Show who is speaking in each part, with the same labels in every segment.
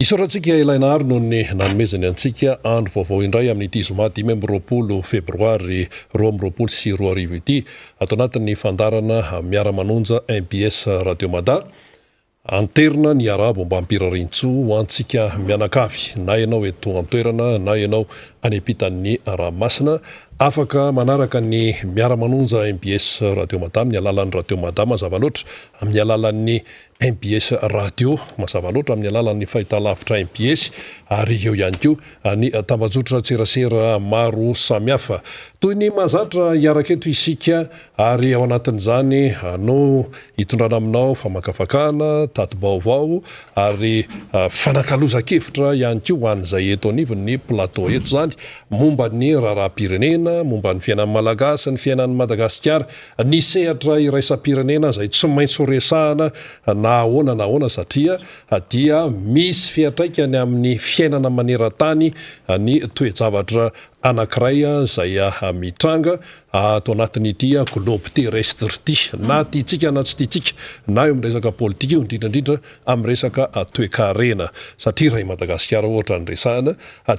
Speaker 1: Isaorantsika ilaina ary noho ny nanomezany antsika andro vaovao indray amin'ity zoma 5 febroary 2024 ity ato anatin'ny fandarana miara-manonja MBS Radio Mada anterina ny arabo mba ampirarintso ho antsika mianakavy na ianao eto antoerana na ianao any ampitan'ny Rahamasina afaka manaraka ny miara-manonja MBS Radio Mada amin'ny alalan'ny Radio Mada mazava loatra amin'ny alalan'ny MBS Radio mazava loatra amin'ny alalan'ny fahitalavitra MBS ary eo ihany koa ny tambazotra tserasera maro samihafa toy ny mahazatra hiaraka eto isika ary ao anatin'izany no hitondrana aminao famakafakana taty-baovao ary fanakalozan-kevitra ihany koa ho an'izay eto anivon'ny plateau eto zany momba ny raharaha-pirenena momba ny fiainan'ny malagasy ny fiainan'ny Madagasikara ny sehatra iraisam-pirenena izay tsy maintsy resahana na ahoana satria dia misy fiatraikany amin'ny fiainana maneran-tany ny toe-javatra anankiray izay mitranga ato anatin'ity globe terrestre ity na tiatsika na tsy tiatsika na eo amin'ny resaka politika io indrindrandrindra amin'ny resaka toe-karena satria raha i Madagasikara ohatra ny resahana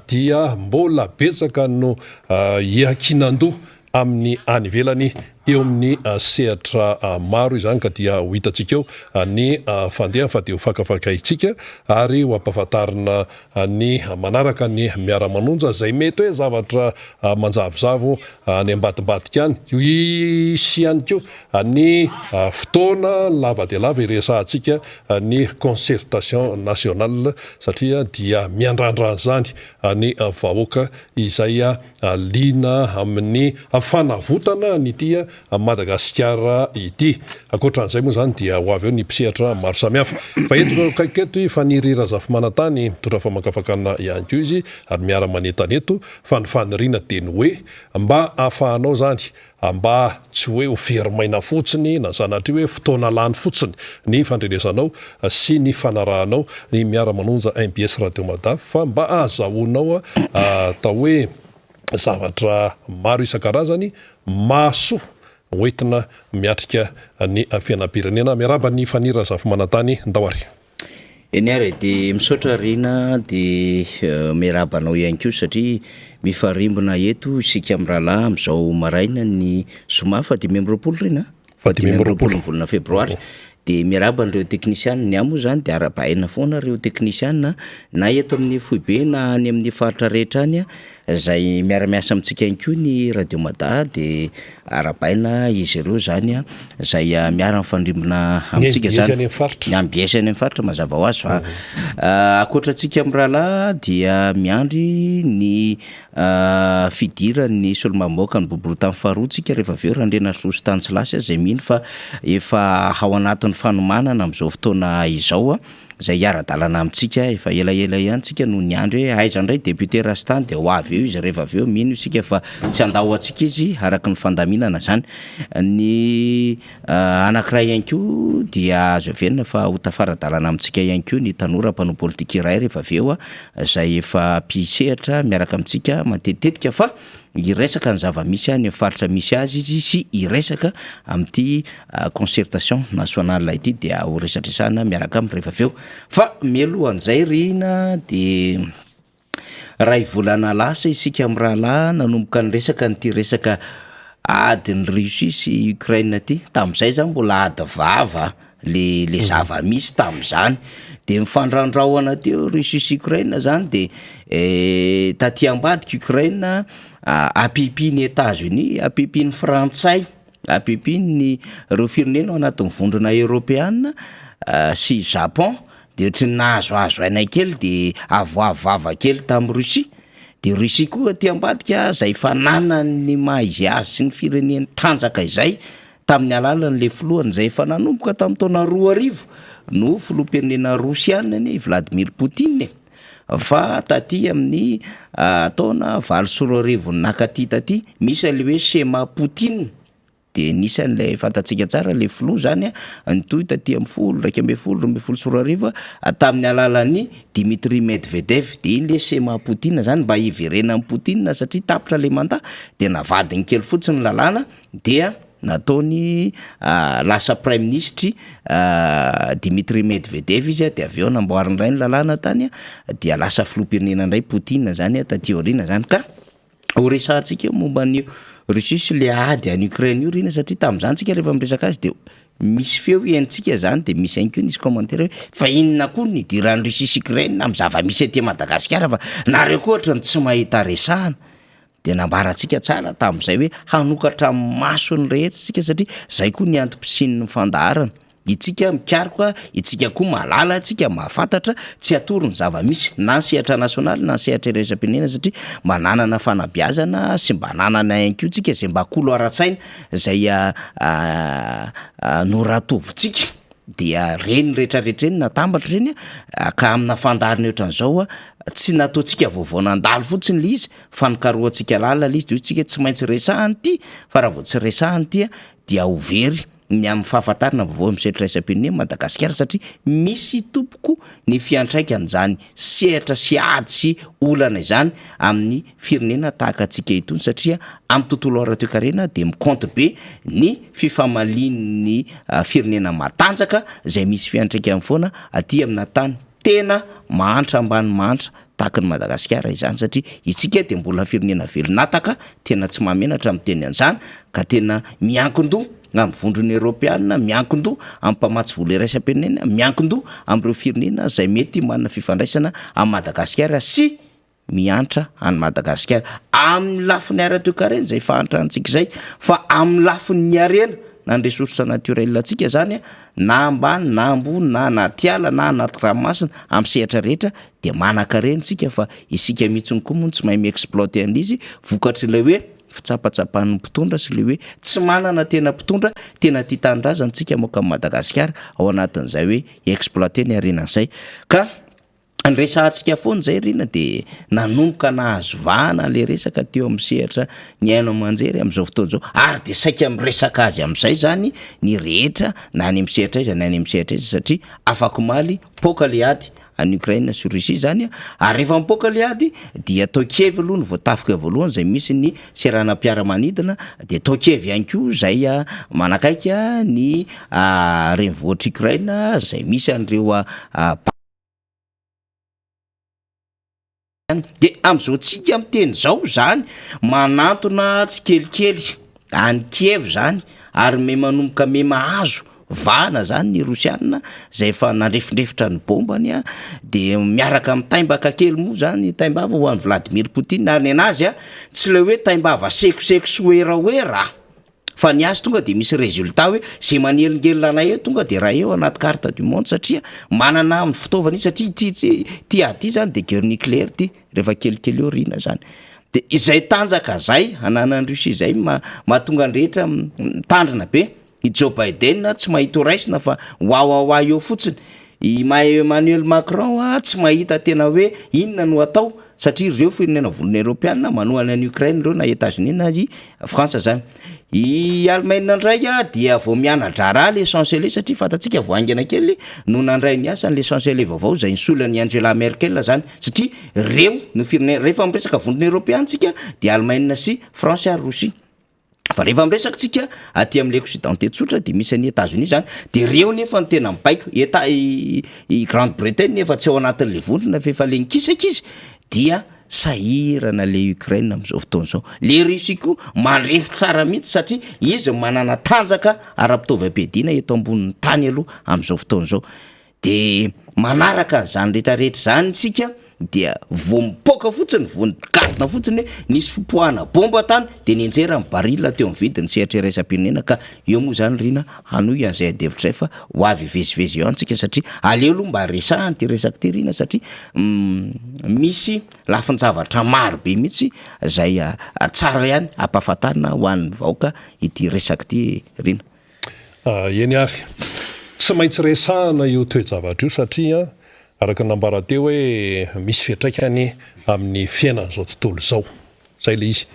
Speaker 1: dia mbola betsaka no iakinan-doha amin'ny any ivelany eo amin'ny sehatra maro izany ka dia ho hitantsika eo ny fandeha fa dia ho fakafakaitsika ary ho ampahafantarina ny manaraka ny miara-manonja izay mety hoe zavatra manjavozavo ny ambadimbadika any isy ihany koa ny fotoana lava dia lava iresahantsika ny concertation nationale satria dia miandrandran zany ny vahoaka izay liana amin'ny fanavotana nyty Madagasikara ity akoatran'izay moa zany dia ho avy eo ny mpisehatra maro samihafa fa eto kaiketo fa nirira zafimanantany mitondra famakafakana ihany koa izy ary miara-manetan'eto fa ny faniriana teny hoe mba ahafahanao zany mba tsy hoe ho ferimaina fotsiny na zanatry hoe fotoana lany fotsiny ny fandrenesanao sy ny fanarahanao ny miara-manonja MBS Radio Mada fa mba ahazahoanao atao hoe zavatra maro isan-karazany maso hoentina miatrika ny fiainam-pirenena miaraba ny fanira zafimanantany ndawary
Speaker 2: eny ary dia misaotra rina dia miarabanao ihany koa satria mifarimbona eto isika amin'ny rahalahy amin'izao maraina ny zoma fa 5 rina fa 5 volana febroary dia miaraba n'ireo teknisiana ny amo zany dia arabaina foana ireo teknisiana na eto amin'ny foibe na any amin'ny faritra rehetra any izay miara-miasa amintsika ihany koa ny Radio Mada dia arabaina izy ireo zany izay miara mifandrimbona amintsika zany ny ambiesany amin'ny faritra mazava ho azy fa akoatrantsika amin'ny rahalahy dia miandry ny fidiran'ny solomamoaka ny bobolo tamin'ny faharoatsika rehefa aveo randrena sosy tany sy lasy izay mino fa efa ao anatin'ny fanomanana amin'izao fotoana izao izay ara-dalana amintsika efa elaela ihany tsika no ny andro hoe aiza indray député Rastany dia ho avy eo izy rehefa avy eo mino isika fa tsy andaho antsika izy araka ny fandaminana zany ny anankiray ihany koa dia azo avenina fa ho tafara-dalana amintsika ihany koa ny tanora mpanao politika iray rehefa avy eo izay efa mpisehatra miaraka amintsika matetetika fa iresaka ny zava-misy any faritra misy azy izy sy iresaka amin'ity concertation nationale ity dia ho resatresana miaraka amin'ny rehefa aveo fa mialohan'izay rina dia ray volana lasa isika amin'ny rahalahy nanomboka ny resaka nyity resaka adiny Russie sy Ukraine ty tamin'izay zany mbola ady vava le zava-misy tamin'izany dia mifandrandrahona teo Russie sy Ukraine zany dia taty ambadika Ukraine apipiny États-Unis apipiny Frantsay apipiny ireo firenena ao anatin'ny vondrona Européenne sy Japon dia ohatry nahazoazo aina kely dia avoavava kely tamin'ny Russie dia Russie koa ty ambadika izay fa nanany maha-izy azy sy ny fireneny tanjaka izay tamin'ny alalan'le filohany izay efa nanomboka tamin'ny taona 2000 no filoham-pirenena Rosiana ny Vladimir Poutine fa taty amin'ny taona 20 nakaty taty misy le hoe schéma Poutine dia nisan'ilay fantatsika tsara le filoha zany nytoy taty amin'ny 12 tamin'ny alalan'ny Dmitry Medvedev dia iny le schéma Poutine zany mba hiverenan'ny Poutine satria tapitra le mandat dia navadiny kely fotsiny lalàna dia nataony lasa prime ministre Dimitri Medvedev izy de avy eo namboariny ray ny lalàna tany dia lasa filoham-pirenena indray Poutine zany taty aoriana zany ka ho resantsika momba an'io Russie sy le ady any Ukraine io rina satria tamin'izany tsika rehefa miresaka azy de misy feo iantsika zany de misy ihany koa nisy commentaire hoe fa inona koa ny idiran'ny Russie sy Ukraine amin'ny zava-misy aty Madagasikara fa nareo koa ohatrany tsy mahita resahana de nambarantsika tsara tamin'izay hoe hanokatra masony rehetra tsika satria zay koa ny antom-pisin'ny fandaharana itsika mikaroka itsika koa malala tsika mahafantatra tsy atorony zava-misy na ny sehatra nasionaly na ny sehatra iraisam-pirenena satria mba nanana fanabeazana sy mba nanana ainko tsika zay mba kolo ara-tsaina zay noratovitsika dia reny rehetrarehetra reny natambatra reny ka amina fandaharana ohatran'izao tsy nataontsika vaovao nandalo fotsiny le izy fa nikaroantsika lala le izy de tsika tsy maintsy resahany ty fa raha vao tsy resahany tya dia overy ny amin'ny fahafantarana vaovao misetra isam-pirenena Madagasikara satria misy tompoko ny fiantraikan'izany sehatra sy ady sy olana izany amin'ny firenena tahaka antsika itony satria amin'ny tontolo ara-toe-karena de mikompte be ny fifamalin'ny firenena matanjaka zay misy fiantraikany foana aty amina tany tena mahantra ambany mahantra tahaka ny Madagasikara izany satria itsika de mbola firenena velonataka tena tsy mahamenatra amin'ny teny an'izany ka tena miankin-doha amin'ny vondrony Europeana miankin-doha amin'ny mpamatsy vola iraisam-pirenena miankin-doha amin'ireo firenena zay mety manana fifandraisana amin'ny Madagasikara sy miantra any Madagasikara amin'ny lafiny ara-toe-karena zay fahantrantsika antsika zay fa amin'ny lafiny arena na ny ressource naturelle atsika zany na ambany na ambony na anaty ala na anaty ranomasina amin'ny sehatra rehetra de manan-karentsika fa isika mihitsiny koa moa tsy mahay mi-exploiter an'izy vokatry ilay hoe fitsapatsapan'ny mpitondra sy le hoe tsy manana tena mpitondra tena tia tanindrazana tsika moka Madagasikara ao anatin'izay hoe exploiter ny arenan'izay ka ny resantsika foana zay rina de nanomboka nahazo vahana le resaka teo amin'ny sehatra ny aino amanjery amin'izao fotoana zao ary de saika miresaka azy amin'izay zany ny rehetra na any amin'ny sehatra izy na any amin'ny sehatra izy satria afaka maly poka le ady any Ukraine sy Russie zany ary rehefa mipoka le ady dia Tokiev aloha ny voatafika voalohany zay misy ny seranam-piaramanidina de Tokiev ihany koa zay manakaiky ny renivohitra Ukraine zay misy an'ireo de am'izao tsika miteny zao zany manantona tsy kelikely any Kiev zany ary me manomboka me mahazo vahana zany ny Rosiana zay efa nandrefindrefitra ny bombany de miaraka amin'ny taimbaka kely moa zany taimbava ho an'ny Vladimir Poutine ary ny anazy tsy le hoe taimbava sekoseko sy oeraoera fa ny azy tonga de misy résultat hoe zay manelingelina eo tonga de raha eo anaty carte du monde satria manana amin'ny fitaovana izy satria ty aty zany de guerre nucléaire ty rehefa kelikely eo rina zany de izay tanjaka zay ananan'ny Russie zay mahatonga ny rehetra mitandrina be i Joe Biden tsy mahita raisina fa wawawa eo fotsiny i Emmanuel Macron tsy mahita tena hoe inona no atao satria ireo firenena volony Europeana manohana ny Ukraine reo na États-Unis na i Frantsa zany i Allemagne ndray dia vao mianatra raha le chancelier satria fatatsika voangana kely no nandray ny asany le chancelier vaovao zay nisolany Angela Merkel zany satria reo no firenena rehefa miresaka volony Europeana tsika dia Allemagne sy France ary Russie fa rehefa miresaka tsika aty amin'ny occidenté tsotra de misy any États-Unis zany de reo nefa ny tena mipaiko i Grande-Bretagne nefa tsy ao anatin'le vondrona fa efa le nikisaka izy dia sahirana le Ukraine amin'izao fotoana zao le Russie koa mandrefy tsara mihitsy satria izy manana tanjaka ara-pitaovam-piadiana eto ambonin'ny tany aloha amin'izao fotoana zao de manaraka an'izany rehetrarehetra zany tsika dia vao mipoka fotsiny vao nigadina fotsiny hoe nisy fipoahana bomba tany de nianjera amin'ny barila teo amin'ny vidiny sehatra iraisam-pirenena ka eo moa zany rina hanohy an'izay adevitra zay fa ho avy vezivezy eo antsika satria aleo aloha mba resahany ty resaka ty rina satria misy lafin-javatra maro be mihitsy zay tsara ihany ampahafantarina ho an'ny vahoaka ity resaka ty rina
Speaker 1: eny ary tsy maintsy resahana io toe-javatra io satria araka nambara teo hoe misy fiantraikany amin'ny fiainan'izao tontolo zao zay le izy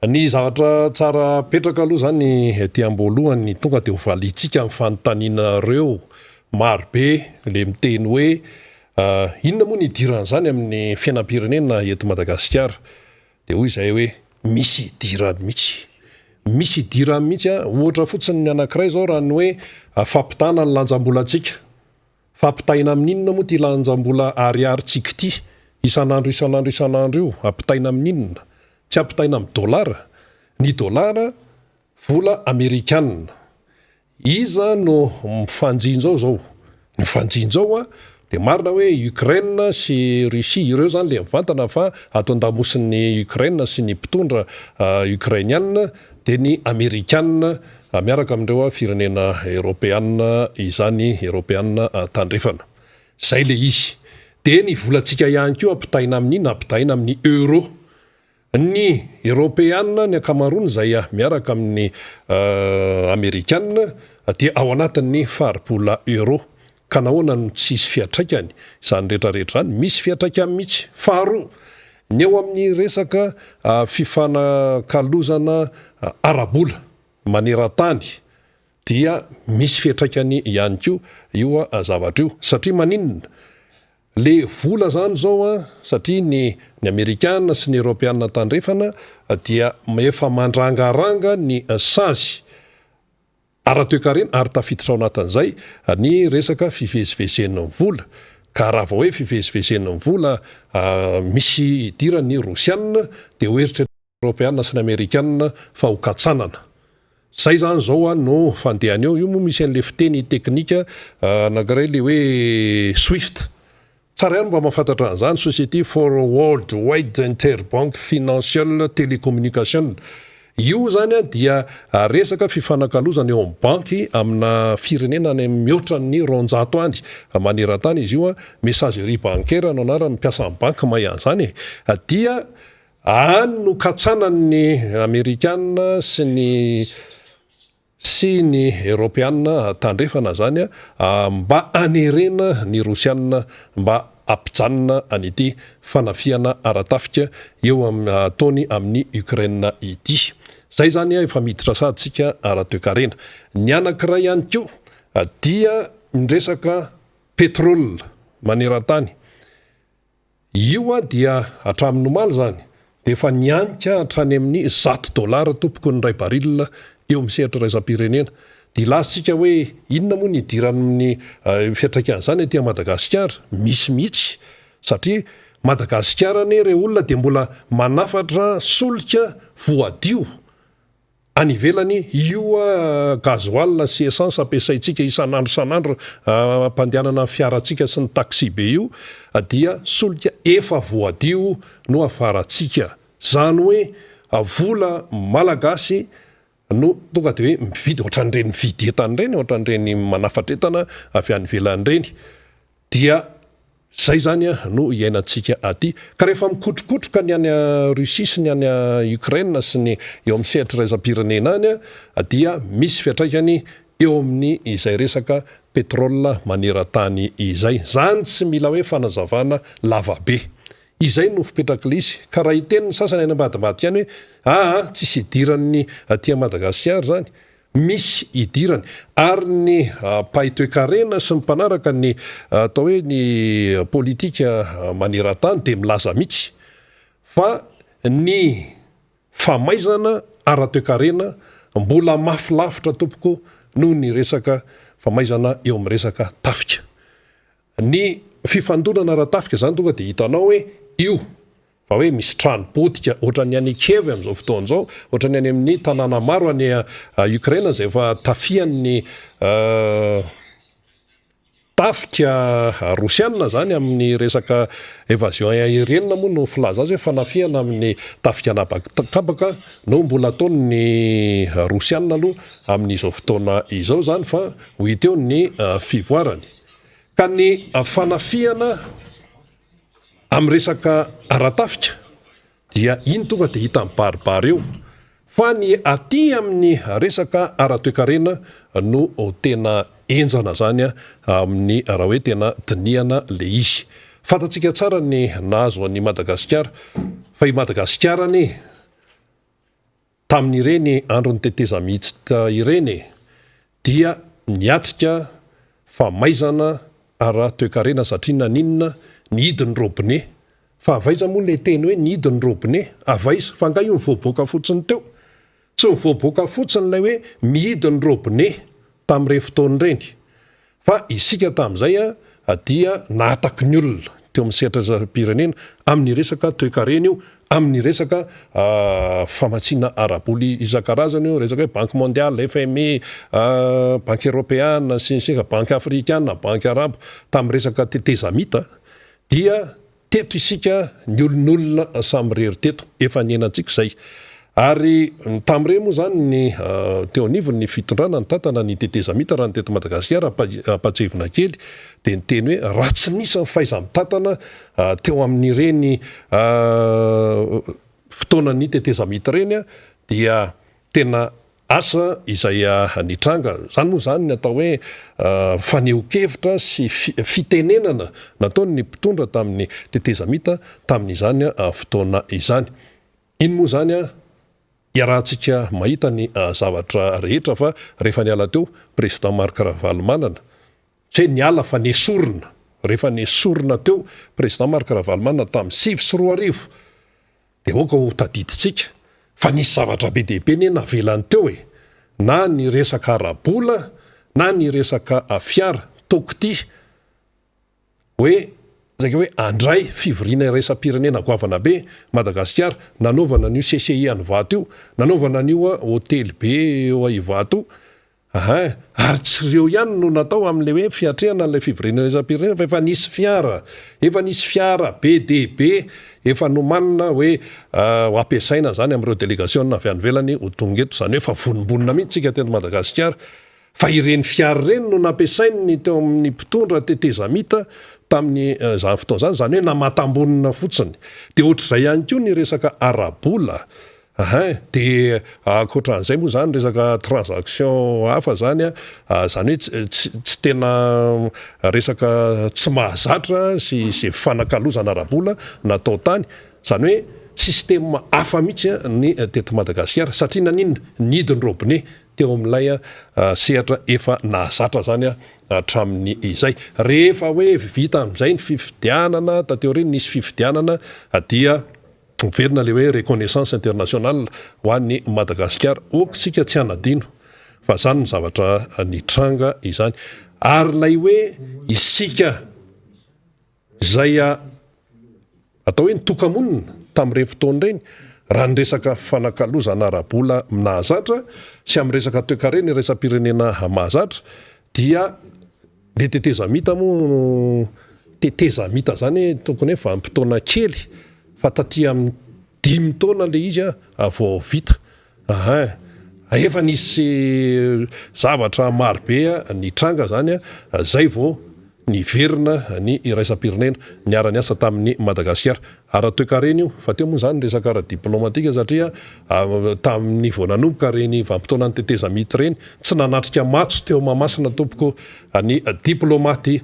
Speaker 1: ny zavatra tsara petraka aloha zany ty amboalohany tonga de ho valitsika amin'ny fanontaniana reo marobe le miteny hoe inona moa ny idiran'izany amin'ny fiainam-pirenena eto Madagasikara de hoy izay hoe misy idirany mihitsy misy idirany mihitsy ohatra fotsiny ny anankiray zao raha ny hoe fampitana ny lanjambolantsika fampitaina amin'inona moa ty lanjambola ariarintsika ty isan'andro io ampitaina amin'inona tsy ampitaina amin'ny dolara ny dolara vola amerikanina iza no mifanjinjao zao mifanjinjao de marina hoe Ukraine sy Russie ireo zany le mivantana fa ato andamosin'ny Ukraine sy ny mpitondra ukrainiana de ny amerikanina miaraka amindreo firenena européanna izany européanna tandrefana zay le izy de ny volantsika ihany koa ampitaina amin'inona ampitaina amin'ny euro ny européanna ny akamarony zay miaraka amin'ny amerikanina dia ao anatin'ny faribola euro ka nahoana no tsisy fiatraikany izany rehetrarehetra zany misy fiatraikany mihitsy faharoa ny eo amin'ny resaka fifanakalozana arabola maneran-tany dia misy fiatraikany ihany koa io zavatra io satria maninona le vola zany zao satria ny amerikanina sy ny européanna tandrefana dia efa mandrangaranga ny sazy ara-toekarena ary tafiditra ao anatin'izay ny resaka fivezivezen'ny vola ka raha vao hoe fivezivezen'ny vola misy idirany rosianina de hoeritra européanna sy ny amerikanina fa hokatsanana zay zany zao no fandehany eo io moa misy an'le fiteny teknika anankiray le hoe Swift tsara ihany mba mahafantatra an'izany Society for World Wide Interbank Financial Telecommunication io zany dia resaka fifanakalozana eo amin'ny banky amina firenena any mihoatra ny 200 any maneran-tany izy io messagerie bancaire no anarany mpiasa amin'ny banky mahay zany dia any no katsanan'ny amerikanina sy ny européanna tandrefana zany mba anerena ny rosianina mba ampijanona an'ity fanafiana aratafika eo ataony amin'ny Ukraine ity zay zany efa miditra saditsika ara-toekarena ny anankiray ihany koa dia miresaka petrôle maneran-tany io dia hatramin'ny omaly zany de efa nianika hatrany amin'ny $100 tompoko ny ray baril eo misehatra raisam-pirenena de lasitsika hoe inona moa ny idiran'ny fiatraikan'izany aty Madagasikara misy mihitsy satria Madagasikara ne re olona de mbola manafatra solika voadio any ivelany io gasoil sy essence ampiasaitsika isan'andro ampandehanana fiaratsika sy ny taxi be io dia solika efa voadio no afaratsika zany hoe vola malagasy no tonga de hoe mividy ohatran'ireny mividy entany reny ohatran'ireny manafatra entana avy any ivelan'ireny dia zay zany no iainantsika aty ka rehefa mikotrokotroka ny any Russie sy ny any Ukraine sy ny eo amin'ny sehatra raisam-pirenena any dia misy fiatraikany eo amin'ny izay resaka petrôle maneran-tany izay zany tsy mila hoe fanazavana lavabe izay no fipetraka izy ka raha iteniny sasany any ambadibadika any hoe tsisy idiran'ny aty Madagasikara zany misy idirany ary ny paitoekarena sy ny mpanaraka ny atao hoe ny politika maneran-tany de milaza mihitsy fa ny famaizana ara-toekarena mbola mafilafitra tompoko noho ny resaka famaizana eo amin'ny resaka tafika ny fifandonana ara-tafika zany tonga de hitanao hoe io fa hoe misy trano potika ohatran'ny any Kiev amin'izao fotoan'izao ohatran'ny any amin'ny tanàna maro any Ukraine zay efa tafian'ny tafika rosianina zany amin'ny resaka évasion aérienne moa no filaza azy hoe fanafiana amin'ny tafika anabakabaka no mbola ataon'ny rosianina aloha amin'izao fotoana izao zany fa ho hita eo ny fivoarany ka ny fanafiana amin'ny resaka aratafika dia iny tonga de hita mibaribary eo fa ny aty amin'ny resaka ara-toekarena no tena enjana zany amin'ny raha hoe tena diniana le izy fantatsika tsara ny nahazo any Madagasikara fa i Madagasikara ny tamin'ireny andron'ny tetezamihitsy ireny dia niatrika famaizana ara-toekarena satria naninona ny hidin'ny robinet fa avaiza moa le teny hoe ny hidin'ny robinet avaiza fa nga io mivoaboaka fotsiny teo tsy mivoaboaka fotsiny ilay hoe mihidy ny robine tamin'ireny fotoan'ireny fa isika tamin'izay dia nahataky ny olona teo amin'ny sehatram-pirenena amin'ny resaka toe-karena io, amin'ny resaka famatsiana araboly isan-karazany io, resaka hoe banque mondiale, FMI, banque européenne, sy banque africaine, banque arabe, tamin'ny resaka tetezamita dia teto isika ny olon'olona samy rery teto efa niainantsika izay. Ary tamin'ireny moa zany ny teo anivony ny fitondrana ny tantana ny tetezamita raha ny teto Madagasikara apatsevina kely dia ny teny hoe raha tsy nisy ny fahaiza-mitantana teo amin'ireny fotoanany tetezamita ireny dia tena asa izay nitranga. Zany moa zany ny atao hoe faneho-kevitra sy fitenenana nataony ny mpitondra tamin'ny tetezamita tamin'izany fotoana izany. Iny moa zany iarahantsika mahita ny zavatra rehetra fa rehefa niala teo président Marc Ravalomanana tsy hoe niala fa nesorina. Rehefa nesorina teo président Marc Ravalomanana tamin'ny 2004 dia oka ho tadiditsika fa nisy zavatra be dehibe ne navelany teo na ny resaka arabola na ny resaka fiara tokty hoe zaka hoe andray fivoriana raisam-pirenena goavana be Madagasikara, nanaovana an'io CCI any Vato io, nanaovana an'io hôtely be eo Ivato. Ary tsy ireo ihany no natao amin'ilay hoe fiatrehana an'ilay fivoriana raisam-pirenena fa efa nisy fiara be dehibe efa nomanina hoe ho ampiasaina zany amin'ireo délégation avy any ivelany ho tonga eto, zany hoe efa vonimbonina mihitsy tsika teto Madagasikara fa ireny fiara ireny no nampiasainy teo amin'ny mpitondra tetezamita tamin'ny zany fotoana zany, zany hoe namatam-bonina fotsiny. Dia ohatr'izay ihany koa ny resaka arabola. Dia ankoatran'izay moa zany resaka transaction hafa zany zany hoe tsy tena resaka tsy mahazatra sy fanakalozana arabola natao tany, zany hoe système hafa mihitsy ny teto Madagasikara satria nanina nidiny robine teo amin'ilay sehatra efa nahazatra zany hatramin'ny izay. Rehefa hoe vita amin'izay ny fifidianana tateoriny nisy fifidianana dia verina le hoe reconnaissance internationale ho an'ny Madagasikara. Okitsika tsy hanadino fa zany ny zavatra nitranga izany. Ary lay hoe isika zay atao hoe nitokamonina tamin'ireny fotoan'ireny raha ny resaka fanakalozana arabola nahazatra sy amin'ny resaka toe-karena raisam-pirenena mahazatra dia le tetezamita moa tetezamita zany tokony hoe vanim-potoana kely fa taty amin'ny 5 taona le izy vao vita. Efa nisy zavatra marobe nitranga zany zay vao niverina ny raisam-pirenena niara niasa tamin'ny Madagasikara. Ara-toe-karena io fa teo moa zany resaka ara-diplomatika satria tamin'ny vao nanomboka reny vanim-potoana ny tetezamita ireny tsy nanatrika matso teo Mahamasina tompoko ny diplomaty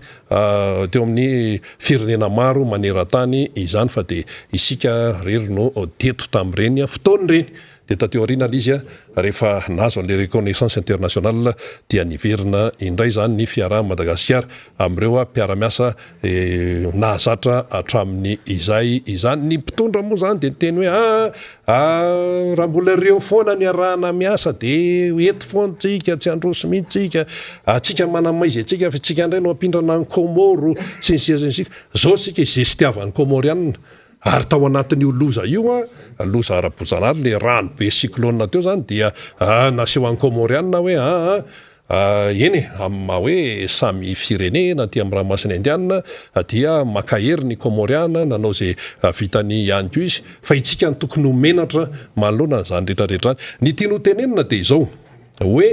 Speaker 1: teo amin'ny firenena maro maneran-tany izany fa dia isika rery no teto tamin'ireny fotoan'ireny. Dia tateo aoriana izy rehefa nazo an'ilay reconnaissance internationale dia niverina indray zany ny fiaraha Madagasikara amin'ireo mpiara-miasa nahazatra hatramin'ny izay izany. Ny mpitondra moa zany dia teny hoe raha mbola ireo foana ny arahana miasa dia eto foana tsika tsy androso mihitsy tsika manamaizy atsika fa tsika indray no ampindrana ny Komoro sy ny sisa zao sika izesitiavan'ny Komorianina. Ary tao anatin'io loza io loza ara-bozanary le rano be cyclone teo zany dia naseho an'ny Komorianina hoe eny amma hoe samy firenena aty amin'ny ranomasina indiana dia makahery ny Komoriana nanao zay vitany ihany koa izy fa itsika ny tokony homenatra manoloana zany rehetrarehetra. Ny tiany ho tenenina dia izao hoe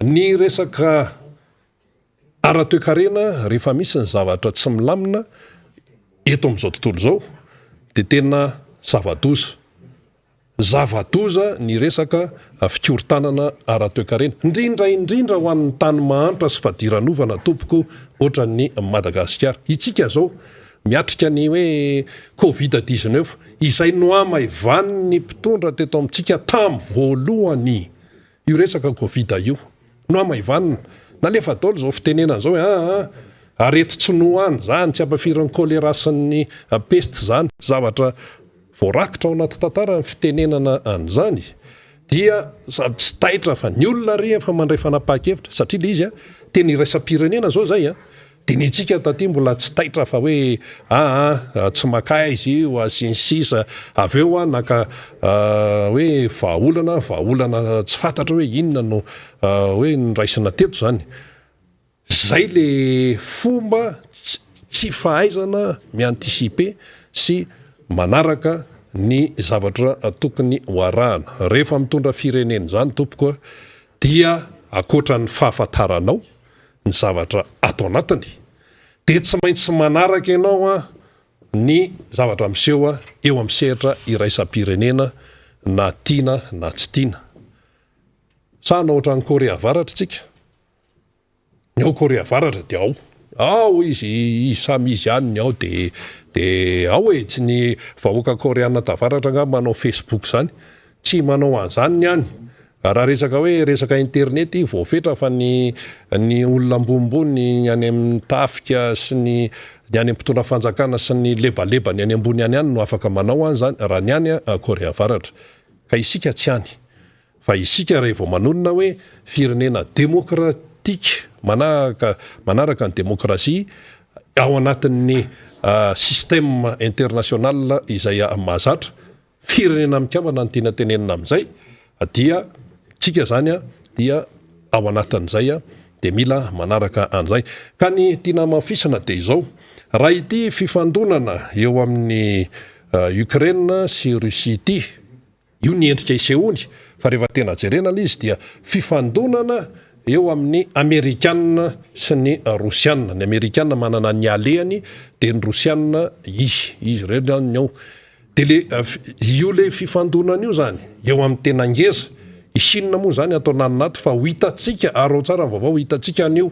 Speaker 1: ny resaka ara-toe-karena rehefa misy ny zavatra tsy milamina eto amin'izao tontolo izao dia tena zava-doza ny resaka fikorontanana ara-toe-karena indrindra ho an'ny tany mahantra sy fadiran'ovana tompoko ohatran'ny Madagasikara. Itsika zao miatrika ny hoe Covid-19 izay no amaivan'ny mpitondra teto amintsika tamin'ny voalohany io resaka Covid io no amaivanina nalefa daholo zao fitenenana zao areto tsy nohany zany tsy ampafiran'ny kolera sy ny peste zany zavatra voarakitra ao anaty tantara ny fitenenana an'izany dia sady tsy taitra fa ny olona rehefa mandray fanapaha-kevitra satria le izy a teny iraisam-pirenena zao zay a de ny antsika taty mbola tsy taitra fa hoe tsy makay izy io asinsisa avy eo a naka hoe vahaolana tsy fantatra hoe inona no hoe niraisina teto zany zay le fomba tsy fahaizana miantisipe sy manaraka ny zavatra tokony hoarahana rehefa mitondra firenena zany tompokoa dia akoatra ny fahafantaranao ny zavatra ato anatiny de tsy maintsy manaraka ianao a ny zavatra miseho a eo amin'ny sehatra iraisam-pirenena na tiana na tsy tiana sa na ohatra ny Korea Avaratra tsika ny ao Korea Avaratra de ao izy samy izy ihany ny ao de ao hoe tsy ny vahoaka koreana tavaratra nga manao Facebook zany tsy manao an'izany ny any raha resaka hoe resaka internet voafetra fa ny olona ambonimbony ny any amin'ny tafika sy ny any mpitondra fanjakana sy ny lebaleba ny any ambony any no afaka manao an'izany raha ny any Korea Avaratra ka isika tsy any fa isika rehefa manonona hoe firenena demokratika manaraka ny demokrasia ao anatin'ny système international izay mahazatra firenena mikavana ny tiana tenenina amin'izay dia tsika zany dia ao anatin'izay de mila manaraka an'izay ka ny tiana mafisana de izao raha ity fifandonana eo amin'ny Ukraine sy Russie ity io ny endrika isehony fa rehefa tena jerena le izy dia fifandonana eo amin'ny Amerikanina sy ny Rosianina ny Amerikanina manana ny alehany de ny Rosianina izy reo ny ao de io le fifandonana io zany eo amin'ny tena ngeza i Chine moa zany atao nananaty fa ho hitatsika aro tsara ny vaovao hitatsika an'io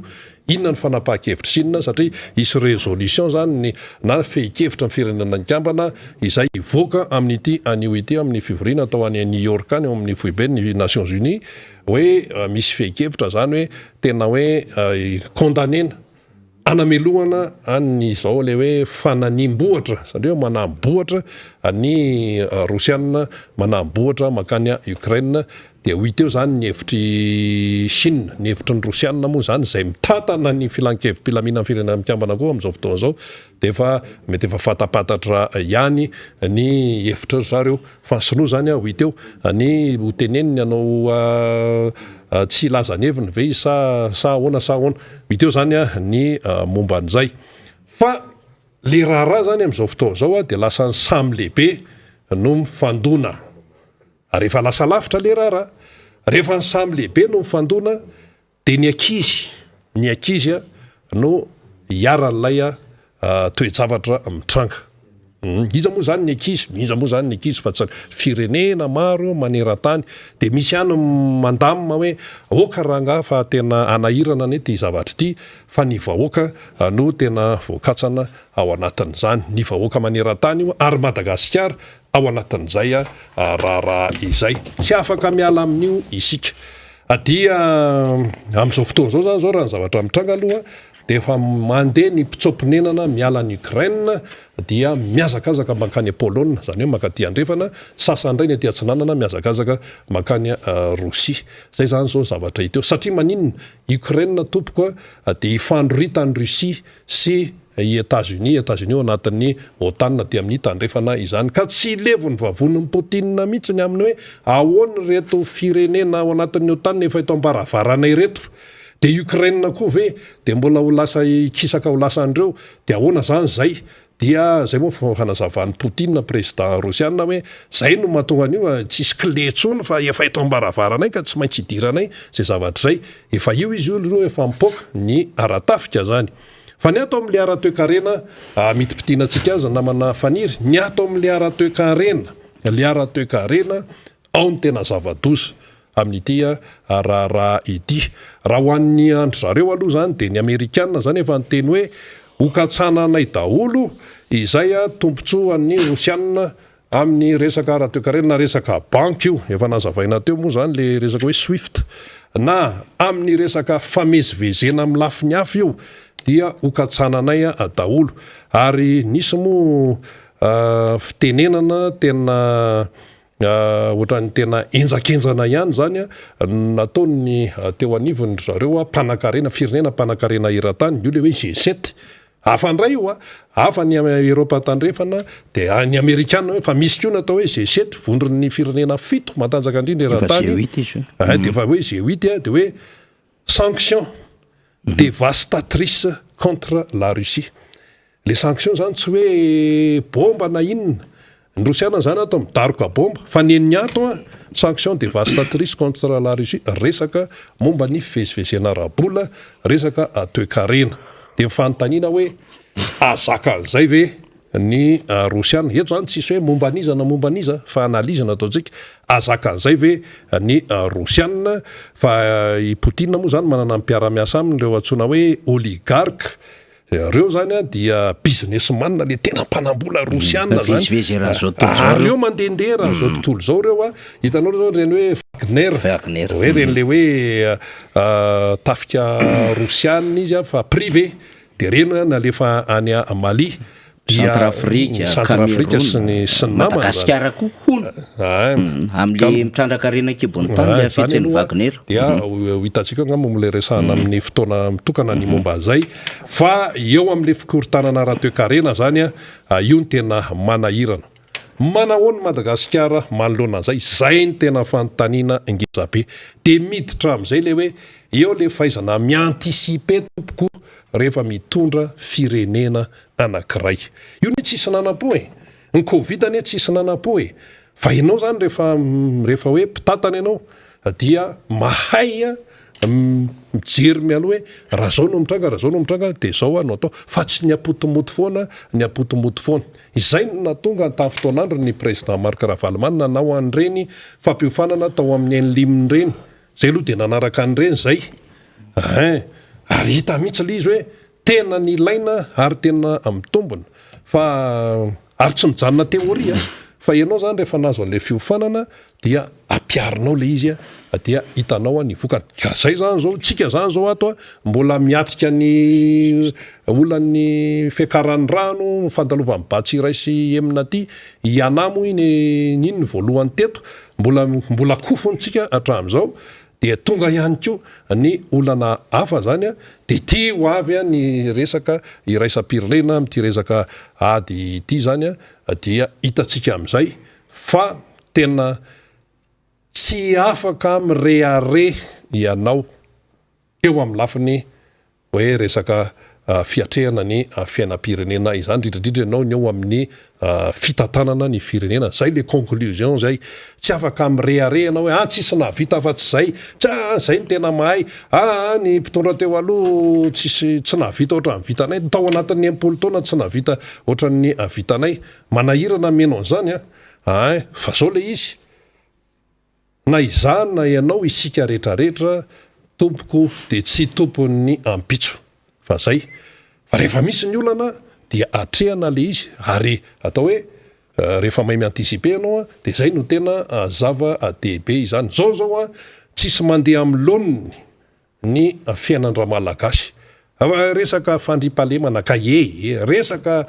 Speaker 1: inona ny fanapaha-kevitra Chine satria isy résolution zany na fehi-kevitra ny firenena nikambana izay ivoaka amin'ity anio ity amin'ny fivorina atao any New York any eo amin'ny foibe ny Nations Unies hoe misy fehi-kevitra zany hoe tena hoe condamnena anamelohana an'izao le hoe fananimbohatra satria manambohatra ny Rosianina manambohatra makany Ukraine de ho iteo zany ny hevitry Chine ny hevitry ny Rosianina moa zany zay mitatana ny filan-kevi-pilamina amin'ny firenena mikambana koa amin'izao fotoana zao de mety efa fatapatatra ihany ny hevitra zareo fa sinoa zany ho iteo ny ho teneniny anao tsy lazaneviny ve sa ahoana iteo zany ny momba an'izay fa le raharaha zany amin'izao fotoana zao de lasa ny samy lehibe no mifandona rehefa lasa lavitra le raharaha rehefa ny samy lehibe no mifandona de ny ankizy no hiara-n'ilay toe-javatra mitranga iza moa zany ny ankizy fa tsy firenena maro maneran-tany de misy any mandamina hoe oka raha nga fa tena anahirana ny ty zavatra ity fa ny vahoaka no tena voakatsana ao anatin'izany ny vahoaka maneran-tany io ary Madagasikara ao anatin'izay raharaha izay tsy afaka miala amin'io isika dia amin'izao fotoana zao zany zao raha ny zavatra mitranga aloha de efa mandeha ny mpitsopinenana miala ny Ukraine dia miazakazaka makany Polonia zany hoe makaty andrefana sasandray ny aty atsinanana miazakazaka makany Rosia zay zany zao zavatra hiteo satria maninona Ukraine tompoka de ifandroritany Rusia sy États-Unis ao anatin'ny OTAN dia amin'ny tandrefana izany ka tsy levony vavon'ny Poutine mihitsy ny aminy hoe ahoana reto firenena ao anatin'ny OTAN efa eto ambaravarana reto de Ukraine koa ve de mbola ho lasa kisaka ho lasa andreo de ahoana zany zay dia zay moa fanazavany Poutine président Rosianina hoe zay no mahatonga an'io tsisy kletsony fa efa eto ambaravarana ka tsy maintsy hidiranay zay zavatra zay efa io izy io efa mipoka ny aratafika zany fa ny ato amin'le ara-toe-karena miti-pitiana antsika azy namana faniry ny ato amin'le ara-toe-karena le ara-toe-karena ao ny tena zava-doza amin'ity raharaha ity raha ho an'ny andro zareo aloha zany de ny Amerikanina zany efa nyteny hoe hokatsana anay daholo izay tompontsoa ny Rosianina amin'ny resaka ara-toe-karena resaka banky io efa nazavaina teo moa zany le resaka hoe Swift na amin'ny resaka famezivezena amin'ny lafiny hafa io dia hokatsana anay daholo ary nisy moa fitenenana tena ohatrany tena enjakenjana ihany zany nataony teo anivony zareo mpanan-karena firenena mpanan-karena eran-tany io le hoe G7 hafandray io hafa ny Eropa tandrefana dia ny Amerikana fa misy koa natao hoe G7 vondron'ny firenena 7 matanjaka indrindra eran-tany dia efa hoe G8 dia hoe sanction dévastatrice contre la Russie. Les sanctions zany tsy hoe bomba na inona ny Rosiana zany atao midaroka bomba fa ny ato sanction dévastatrice contre la Russie resaka momba ny fivezivezena arabola resaka toe-karena dia mifanontaniana hoe azaka an'izay ve ny Rosiana eto zany tsisy hoe momba niza fa analizana ataontsika azaka an'izay ve ny Rosiana fa i Poutine moa zany manana mpiara-miasa aminy ireo antsoina hoe oligarque reo zany dia businessman le tena mpanambola Rosiana zany reo mandehandeha raha zao tontolo zao reo hitanao zao reny hoe Wagner hoe reny le hoe tafika Rosiana izy fa privé dia reny nalefa any Mali Centrafrika sy ny
Speaker 2: Madagasikara koa hono amin'le mitrandrakarena kibony tany le afetseny Wagner
Speaker 1: dia hitantsika ngamba am'le resahana amin'ny fotoana mitokana ny momba zay fa eo am'le fikorontanana ara-toe-karena zany io ny tena manahirana manahoany Madagasikara manoloana an'izay zay ny tena fanontaniana ngeza be dia miditra amin'izay le hoe eo le fahaizana miantisipe tompoko rehefa mitondra firenena anankiray io ny tsisy nanam-po ny Covid anie tsisy nanam-po fa ianao zany rehefa hoe mpitatana ianao dia mahay mijery mialoha hoe raha zao no mitranga dia zao no atao fa tsy ny apotomoto foana izay no natonga tamin'ny fotoanandro ny président Marc Ravalomanana nanao an'ireny fampiofanana tao amin'ny Enliminy reny zay aloha dia nanaraka an'ireny zay ary hita mihitsy le izy hoe tena ny ilaina ary tena mitombona fa ary tsy mijanona teoria fa ianao zany rehefa nazo an'le fiofanana dia ampiarinao le izy dia hitanao ny vokany zay zany zao tsika zany zao ato mbola miatrika ny olan'ny fiakaran'ny rano fandalovan'ny Batsiray sy Eminaty ianamo iny ny voalohany teto mbola kofontsika hatramin'izao dia tonga ihany koa ny olana hafa zany dia ty ho avy ny resaka iraisam-pirenena amin'ity resaka ady ity zany dia hitatsika amin'izay fa tena tsy afaka mirehare ianao eo amin'ny lafiny hoe resaka fiatrehana ny fiainam-pirenena izany indrindra ianao ny eo amin'ny fitantanana ny firenena zay le conclusion zay tsy afaka mirehare ianao hoe tsisy nahavita fa tsy zay ny tena mahay ny mpitondra teo aloha tsy nahavita ohatran'ny vitanay tao anatin'ny 80 taona tsy nahavita ohatran'ny vitanay manahirana menao an'izany fa zao le izy na izana ianao isika rehetrarehetra tompoko dia tsy tompony ampitso fa zay fa rehefa misy ny olana dia atrehana le izy ary atao hoe rehefa mahay miantisipe ianao dia zay no tena zava-dehibe izany zao tsisy mandeha amin'ny laoniny ny fiainan-dra malagasy resaka fandrimpahalemana kaye resaka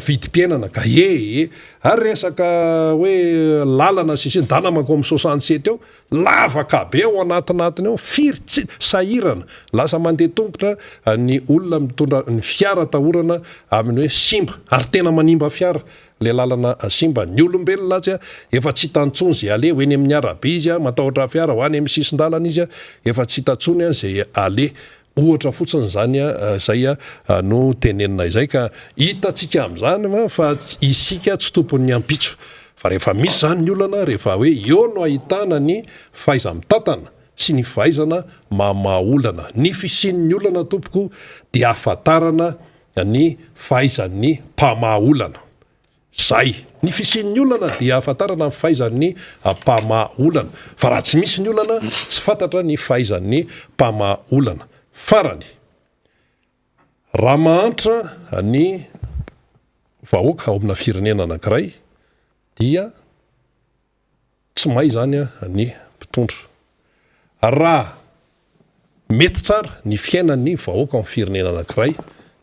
Speaker 1: vidim-piainana kaye ary resaka hoe lalana sisiny danamako amin'ny 67 eo lavaka be ao anatinatiny ao firy tsy sahirana lasa mandeha tongotra ny olona mitondra ny fiara tahorana amin'ny hoe simba ary tena manimba fiara le lalana simba ny olombelona atsy efa tsy hitantsony zay ale hoeny amin'ny arabe izy matahotra fiara ho any amin'ny sisin-dalana izy efa tsy hitantsony zay ale ohatra fotsiny zany zay no tenenina izay ka hitatsika amin'izany fa isika tsy tompony ampitso fa rehefa misy zany ny olana rehefa hoe eo no ahitana ny fahaiza-mitantana sy ny fahaizana mamaolana ny fisian'ny olana tompoko dia ahafantarana ny fahaizan'ny mpamaolana zay ny fisian'ny olana dia ahafantarana ny fahaizan'ny mpamaolana fa raha tsy misy ny olana tsy fantatra ny fahaizan'ny mpamaolana farany raha mahantra ny vahoaka ao amina firenena anankiray dia tsy mahay zany ny mpitondra raha mety tsara ny fiainan'ny vahoaka amin'ny firenena anankiray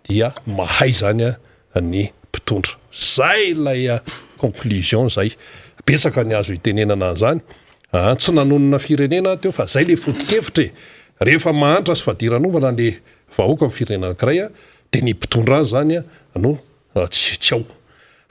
Speaker 1: dia mahay zany ny mpitondra zay ilay conclusion zay betsaka ny azo itenenana zany tsy nanonona firenena teo fa zay le foto-kevitra rehefa mahantra sy fadiranovana le vahoaka ny firenena anankiray de ny mpitondra azy zany no tsy ao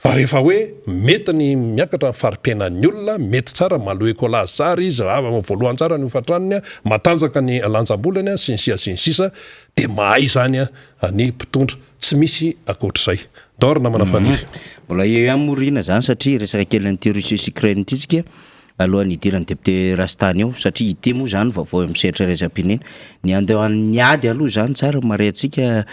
Speaker 1: fa rehefa hoe mety ny miakatra ny farim-piainan'ny olona mety tsara maloeko lazy tsara izy voalohany tsara ny hofatraniny matanjaka ny lanjambolany sy ny sisa de mahay zany ny mpitondra tsy misy akoatr'izay dor namana faniry
Speaker 2: mbola eo amorina zany satria resaka kely an'ity Russie sy Ukraine ity tsika alohan'ny idirany député Rastany eo satria ity moa zany vaovao amin'ny setra raisam-pirenena ny andehan'ny ady aloha zany tsara mare antsika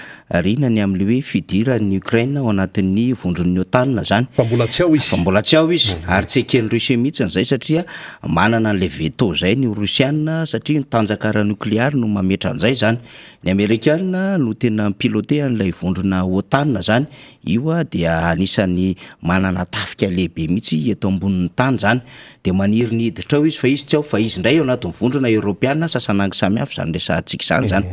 Speaker 2: rina ny amin'le hoe fidiran'ny Ukraine ao anatin'ny vondron'ny OTAN zany
Speaker 1: fa mbola tsy ao izy
Speaker 2: ary tsy eken'ny Russie mihitsy zay satria manana an'le veto zay ny Russiana satria nitanjaka ara-nucléaire no mametra an'izay zany ny Amerikana no tena piloté an'ilay vondrona OTAN zany io dia anisan'ny manana tafika lehibe mihitsy eto ambonin'ny tany zany de maniry ny hiditra ao izy fa izy tsy ao fa izy ndray ao anatin'ny vondrona Europiana sasanangy samihafa zany resahantsika zany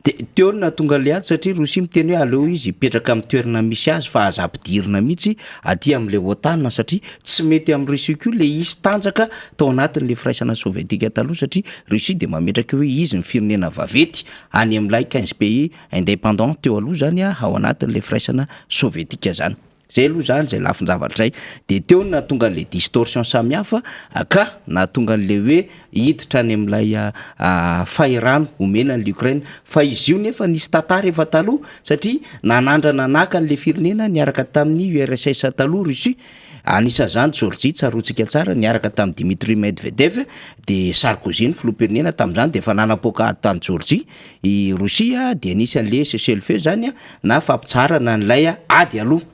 Speaker 2: de teo na tonga le ady satria Russie miteny hoe aleo izy hipetraka amin'ny toerana misy azy fa aza ampidirina mihitsy aty amin'le OTAN satria tsy mety amin'ny Russie koa le izy tanjaka tao anatin'le firaisana sovietika taloha satria Russie de mametraka hoe izy ny firenena vavety any amin'ilay 15 pays indépendant teo aloha zany ao anatin'le firaisana sovietika zany zay aloha zany zay lafin-javatra zay de teo na tonga le distorsion samihafa ka na tonga le hoe hiditra any amin'ilay fahirano omena an'le Ukraine fa izy io nefa nisy tantara efa taloha satria nanandrana naka an'le firenena niaraka tamin'ny URSS taloha Russie anisan'izany Georgie tsarotsika tsara niaraka tamin'ny Dmitry Medvedev de Sarkozy ny filoham-pirenena tamin'izany de efa nanapokady tany Georgie i Russia de anisan'le cessez-le-feu zany na fampitsarana an'ilay ady aloha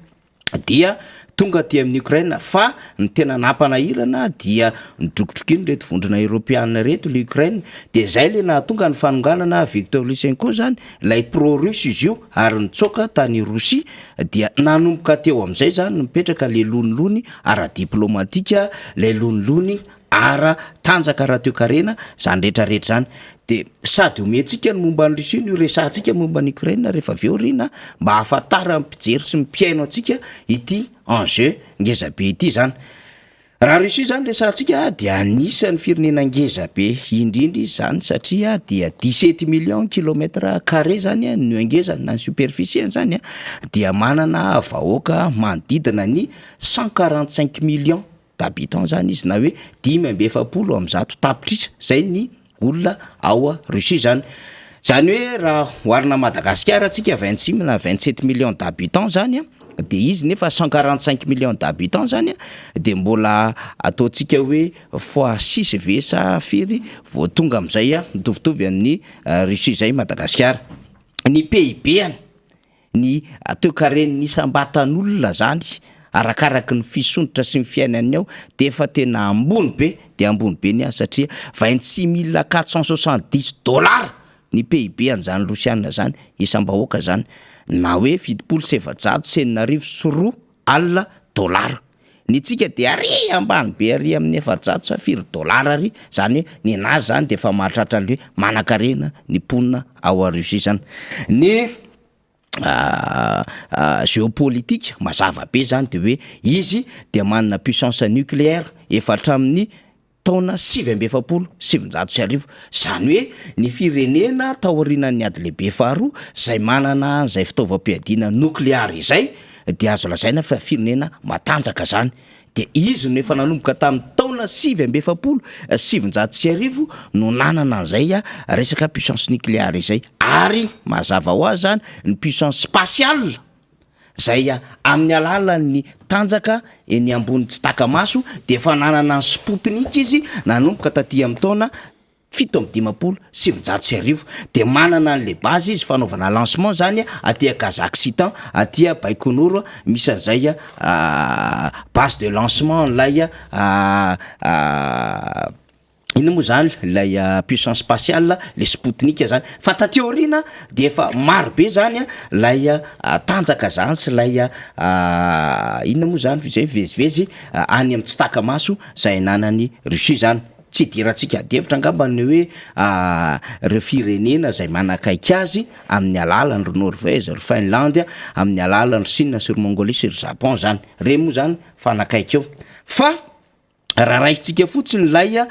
Speaker 2: dia tonga ty amin'ny Ukraine fa ny tena nampanahirana dia nidrokotrokiny reto vondrona Europiana reto le Ukraine de zay le nahatonga ny fanonganana Viktor Lysenko zany lay pro-russe izy io ary nitsoka tany Russie dia nanomboka teo amin'izay zany mipetraka le lonilony ara-diplomatika le lonilony ara-tanjaka raha-toekarena zany rehetrarehetra zany de sady omentsika ny momba ny Russie no resantsika momba ny Ukraine rehefa avy eo rina mba hafantara mpijery sy mpiaino antsika ity enjeu ngezabe ity zany raha Russie zany resantsika dia anisan'ny firenena ngezabe indrindra izy zany satria dia 17 millions kilomètres carrés zany no angezany na ny superficie zany dia manana vahoaka manodidina ny 145 millions d'habitants zany izy na hoe 10.7 am'zato tapitrisa zay ny olona ao Russie zany hoe raha oharina Madagasikara atsika 26 na 27 millions d'habitants zany de izy nefa 145 millions d'habitants zany de mbola ataotsika hoe fois 6 vesa firy vao tonga am'izay mitovitovy amin'ny Russie zay Madagasikara ny PIB ny toekaren'ny isam-batan'olona zany arakaraky ny fisontrotra sy ny fiainany ao de efa tena ambony be de ambony be ny satria 26 470 $, ny PIB an'izany Russiana zany isam-bahoaka zany na hoe 770 $, ny tsika de ary ambany be ary amin'ny 700 $, ary zany hoe ny anazy zany de efa mahatratra an'le manan-karena ny ponina ao Russie zany ny géopolitique mazava be zany de hoe izy de manana puissance nucléaire efa hatramin'ny taona 770 zany hoe ny firenena taorian'ny ady lehibe faharoa zay manana zay fitaovam-piadiana nucléaire izay de azo lazaina fa firenena matanjaka zany de izy no efa nanomboka tamin'ny taona 770 no nanana an'izay resaka puissance nucléaire izay ary mazava ho azy zany ny puissance spatiale zay amin'ny alalan'ny tanjaka eny ambony tsy takamaso de efa nanana ny Sputnik izy nanomboka taty amin'ny taona 770 de manana an'le base izy fanaovana lancement zany aty Kazakhstan aty Baïkonour misy an'izay base de lancement lay ina moa zany lay puissance spatiale le Sputnik zany fa taty aorina de efa maro be zany lay tanjaka zany sy lay ina moa zany zay vezivezy any amin'ny tsy takamaso zay nanany Russie zany tsy dirantsika devitra angambany hoe reo firenena zay manakaiky azy amin'ny alalan'ny ry Norvège, ry Finlande, amin'ny alalan'ny Chine sy ry Mongolie sy ry Japon zany re moa zany fanakaiky eo fa raha raisitsika fotsiny lay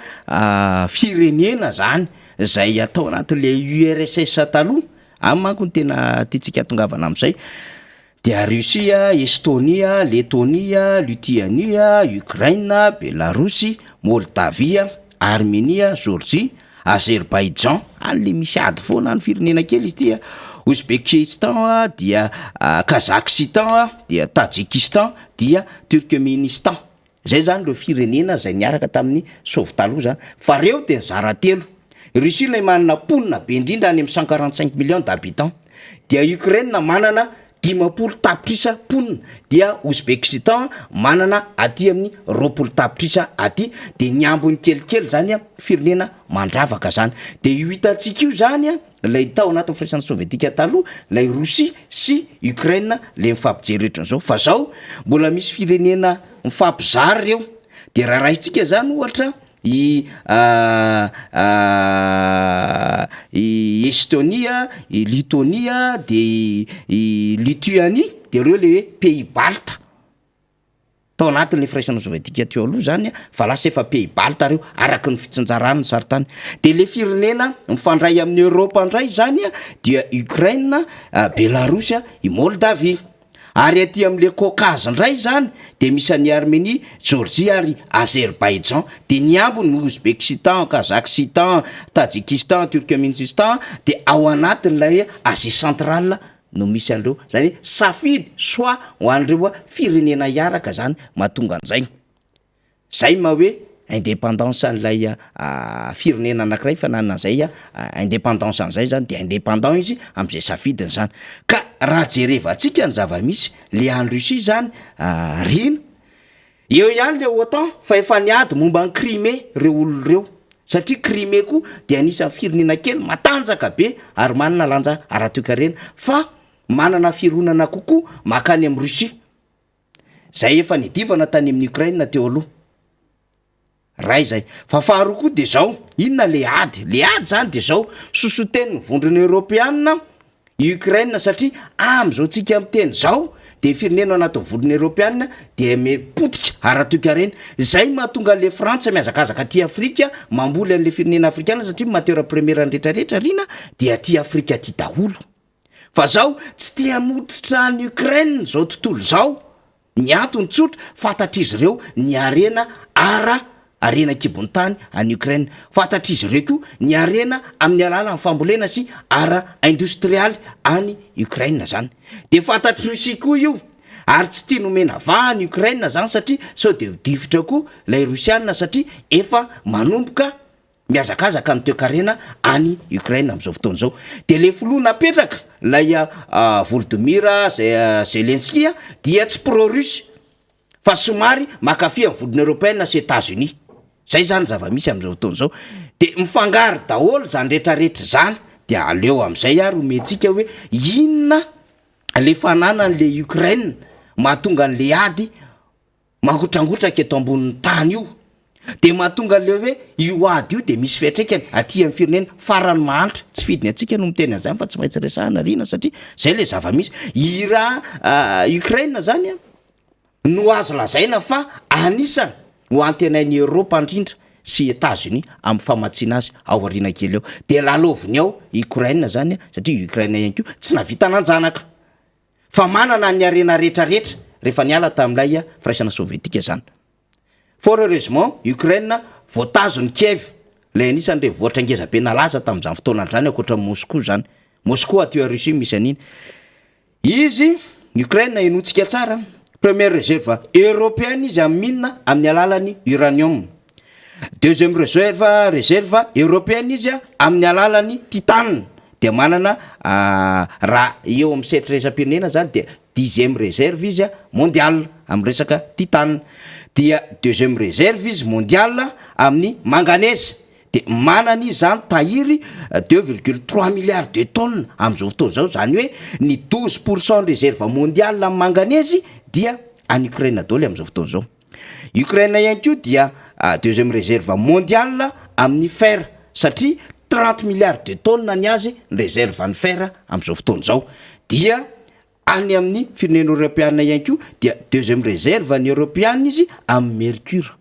Speaker 2: firenena zany zay atao anatin'le URSS taloha manko ny tena tiatsika tongavana am'izay dia Russia, Estonia, Lettonia, Lituania, Ukraine, Belarusy, Moldavia, Armenia, Georgie, Azerbaïdjan, le misy ady foana ny firenena kely izy ity Ouzbekistan dia Kazakhstan dia Tadjikistan dia Turkmenistan. Zay zany le firenena zay niaraka tamin'ny Sovy taloha zany fa reo de nizara telo. Russie lay manana ponina be indrindra any amin'ny 145 millions d'habitants dia Ukraine manana 50 tapitrisa ponina dia Ouzbekistan manana aty amin'ny 20 tapitrisa aty de ny ambony kelikely zany firenena mandravaka zany de io hitantsika io zany lay tao anatin'ny firaisana sovietika taloha lay Russie sy Ukraine le mifampijery ohatran'izao fa zao mbola misy firenena mifampizary reo de raha raisitsika zany ohatra i Estonia, i Lituania, de i Lituanie, de reo le hoe pays balta. Tao anatin'le firaisana sovietika teo aloha zany fa lasa efa pays balta reo araky ny fitsinjarana ny saritany. De le firenena mifandray amin'ny Europe ndray zany dia Ukraine, Belarusy, i Moldavie. Ary aty am'le Caucase ndray zany de misy any Arménie, Georgie ary Azerbaïdjan de ny ambony Ouzbekistan, Kazakhstan, Tadjikistan, Turkmenistan de ao anatin'ilay Asie centrale no misy andreo zany safidy soit ho andreo firenena iaraka zany mahatonga an'izay. Zay ma hoe indépendance an'ilay firenena anankiray fa nanana zay indépendance an'izay zany de indépendant izy am'izay safidiny zany. Ka raha jerevantsika ny zava-misy le any Russie zany rina eo ihany le OTAN fa efa niady momba ny Crimée reo olo reo satria Crimée koa de anisan'ny firenena kely matanjaka be ary manana lanja ara-toe-karena fa manana fironana kokoa makany amin'ny Russie. Zay efa nidivana tany amin'ny Ukraine teo aloha. Ray zay fa faharoa koa de zao inona le ady zany de zao sosoten'ny vondrona Europeanina Ukraine satria am'izao tsika am'teny zao de firenena anatin'ny vondrona Europeanina de mipotika ara-toe-karena. Zay mahatonga le Frantsa miazakazaka aty Afrika mamboly an'le firenena afrikana satria matiera première rehetrarehetra rina dia aty Afrika aty daholo. Fa zao tsy tia moditra ny Ukraine zao tontolo zao ny antony tsotra fantatr'izy ireo ny arena arena kibony tany any Ukraine fantatr'izy ireo koa ny arena amin'ny alalan'ny fambolena sy industrial any Ukraine zany de fantatry Russie koa io ary tsy tia nomena vahany Ukraine zany satria sao de difitra koa lay Russiana satria efa manomboka miazakazaka ny toe-karena any Ukraine am'izao fotoana zao de le filoha napetraka lay Volodymyr Zelensky dia tsy pro-russe fa somary makafy amin'ny vodina Européenne sy États-Unis. Zay zany zava-misy am'izao fotoana zao de mifangary daholo zany rehetrarehetra zany de aleo am'izay ary omentsika hoe inona le fananan'le Ukraine mahatonga an'le ady mangotragotraka eto ambonin'ny tany io de mahatonga le hoe io ady io de misy fiatraikany aty amin'ny firenena farany mahantra tsy fidiny atsika no miteny an'izany fa tsy maintsy resahana rina satria zay le zava-misy Ukraine zany no azo lazaina fa anisany ho antenain'ny Europe indrindra sy États-Unis amin'ny famatsiana azy ao aoriana kely eo de laloviny ao Ukraine zany satria Ukraine ihany koa tsy navita nanjanaka fa manana ny arena rehetrarehetra rehefa niala tamin'ilay firaisana sovietika zany. Fort heureusement Ukraine voatazony Kiev lay anisany re voatra ngeza be nalaza tamin'izany fotoana andrany akoatra Moscou zany. Moscou aty a Russie misy an'iny izy Ukraine inotsika tsara première réserve européenne izy amin'inona amin'ny alalan'ny uranium. Deuxième réserve européenne izy amin'ny alalan'ny titane de manana raha eo amin'ny 7 resa-pirenena zany de 10e réserve izy mondial amin'ny resaka titane dia deuxième réserve izy mondial amin'ny manganèse de manana izy zany tahiry 2,3 milliards de tonnes am'izao fotoana zao zany hoe ny 12% de réserve mondiale amin'ny manganèse dia any Ukraine daholo am'izao fotoana zao. Ukraine ihany koa dia deuxième réserve mondiale amin'ny fer satria 30 milliards de tonnes ny azy ny réserve ny fer am'izao fotoana zao dia any amin'ny firenena européenne ihany koa dia deuxième réserve ny européenne izy amin'ny mercure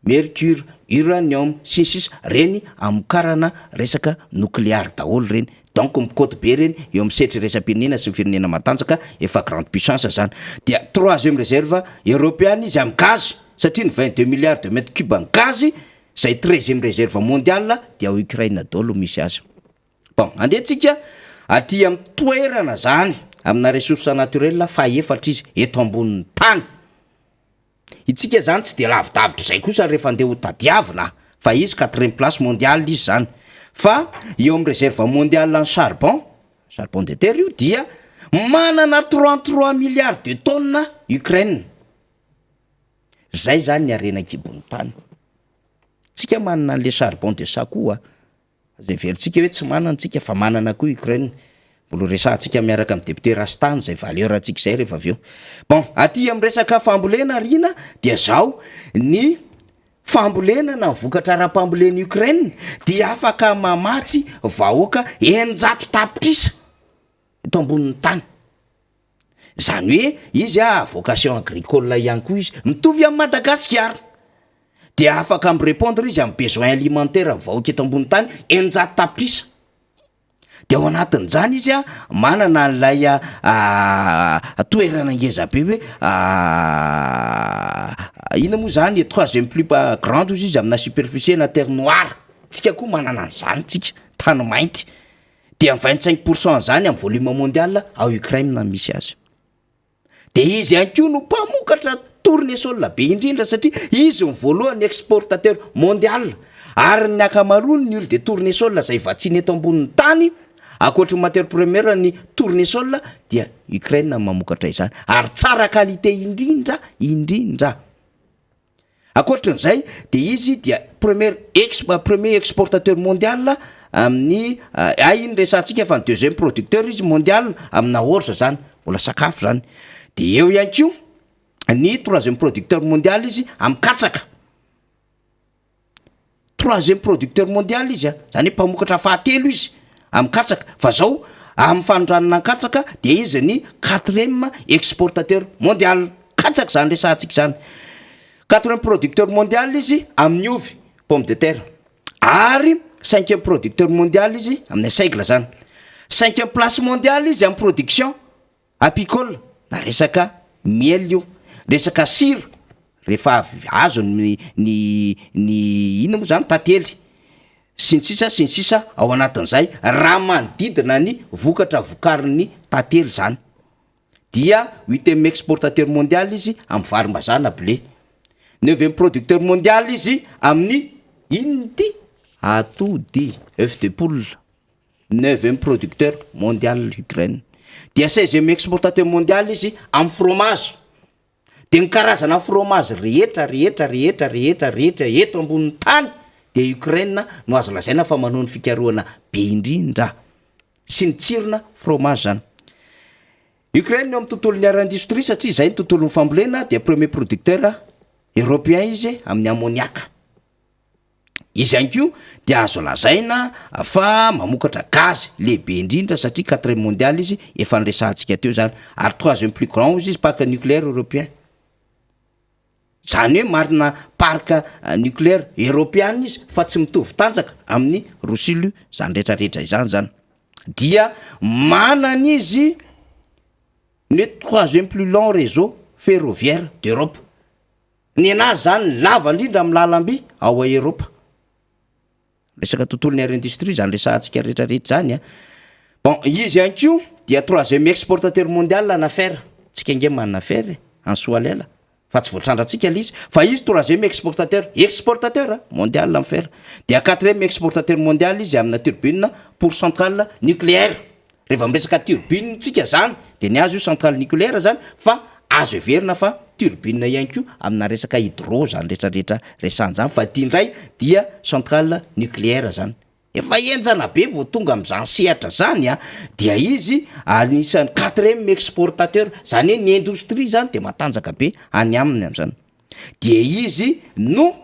Speaker 2: mercure, uranium sisy reny amokarana resaka nucléaire daholo reny. Donc mikoty be reny eo amin'ny setry resam-pirenena sy ny firenena matanjaka efa grande puissance zany. Dia troisième réserve européenne izy amin'ny gaz satria ny 22 milliards de mètres cubes ny gaz zay 13e réserve mondiale dia ao Ukraine daholo misy azy. Bon, andehantsika aty amin'ny toerana zany amina ressource naturelle fa efatra izy eto ambonin'ny tany. Itsika zany tsy de lavidavitra zay kosa rehefa andeha ho tadiavina fa izy 4e place mondiale izy zany. Fa eo amin'ny réserve mondiale en charbon de terre io dia manana 33 milliards de tonnes Ukraine. Zay zany ny arenan-kibon'ny tany. Tsika manana le charbon de sakoa zay veritsika hoe tsy manana tsika fa manana koa Ukraine. Mbola resantsika miaraka amin'ny député Rastany zay valeur antsika zay rehefa avy eo. Bon, aty amin'ny resaka fambolena rina dia zao ny fambolena na vokatra ara-pamboleny Ukraine dia afaka mamatsy vahoaka 100 tapitrisa eto ambonin'ny tany. Zany hoe izy vocation agricole ihany koa izy mitovy amin'ny Madagasikara. Dia afaka mirépondre izy amin'ny besoin alimentaire vahoaka eto ambonin'ny tany 100 tapitrisa. Dia ao anatin'izany izy manana an'ilay toerana ngeza be hoe ina moa zany 3e plus grande izy amina superficie na terre noire. Tsika koa manana an'izany tsika tany mainty. Dia 25% zany amin'ny volume mondial ao Ukraine na misy azy. Dia izy ihany koa no mpamokatra tournesol be indrindra satria izy ny voalohany exportateur mondial. Ary ny akamaroany ny huile de tournesol zay vatsiny eto ambonin'ny tany akoatra matière première ny tournesol dia Ukraine mamokatra izany ary tsara qualité indrindra. Akoatran'izay dia izy dia premier exportateur mondial amin'ny iny resantsika fa ny 2e producteur izy mondial amina orge zany mbola sakafo zany. Dia eo ihany koa ny 3e producteur mondial izy amin'ny katsaka. 3e producteur mondial izy zany mpamokatra fahatelo izy amin'ny katsaka. Fa zao amin'ny fanondranana katsaka dia izy ny 4e exportateur mondial katsaka zany resantsika zany. 4e producteur mondial izy amin'ny ovy pomme de terre. Ary 5e producteur mondial izy amin'ny seigle zany. 5e place mondial izy amin'ny production apicole na resaka miel io, resaka sira rehefa azo ny ina moa zany tantely sy ny sisa ao anatin'izay raha manodidina ny vokatra vokarin'ny tantely zany. Dia 8e exportateur mondial izy amin'ny varim-bazana blé. 9e producteur mondial izy amin'ny indy atody œuf de poule. 9e producteur mondial Ukraine. Dia 16e exportateur mondial izy amin'ny fromage. Dia ny karazana fromage rehetra eto ambonin'ny tany dia Ukraine no azo lazaina fa manao ny fikarohana be indrindra sy ny tsirona fromage zany. Ukraine eo amin'ny tontolon'ny ara-industrie satria zay ny tontolon'ny fambolena dia premier producteur européen izy amin'ny ammoniaka. Izy ihany koa dia azo lazaina fa mamokatra gaz lehibe indrindra satria 4e mondial izy efa niresantsika teo zany ary 3e plus grand izy parc nucléaire européen. Zany hoe marina parc nucléaire européen izy fa tsy mitovy tanjaka amin'ny Russie zany rehetrarehetra izany. Dia manana izy ny 3e plus long réseau ferroviaire d'Europe. Ny anazy zany lava indrindra amin'ny lalam-by ao a Europe. Resaka tontolon'ny ara-industrie zany resantsika rehetrarehetra zany. Bon, izy ihany koa dia 3e exportateur mondial na fer. Tsika nge manana fer en soalela fa tsy voatrandratsika izy fa izy 3e exportateur mondial amin'ny fer. Dia 4e exportateur mondial izy amina turbine pour centrale nucléaire. Rehefa miresaka turbine tsika zany dia ny azo io centrale nucléaire zany fa azo everina fa turbine ihany koa amina resaka hydro zany rehetrarehetra resan'izany fa ty indray dia centrale nucléaire zany. Efa enjana be vao tonga amin'izany sehatra zany dia izy anisan'ny 4e exportateur zany hoe ny industrie zany dia matanjaka be any aminy amin'izany. Dia izy no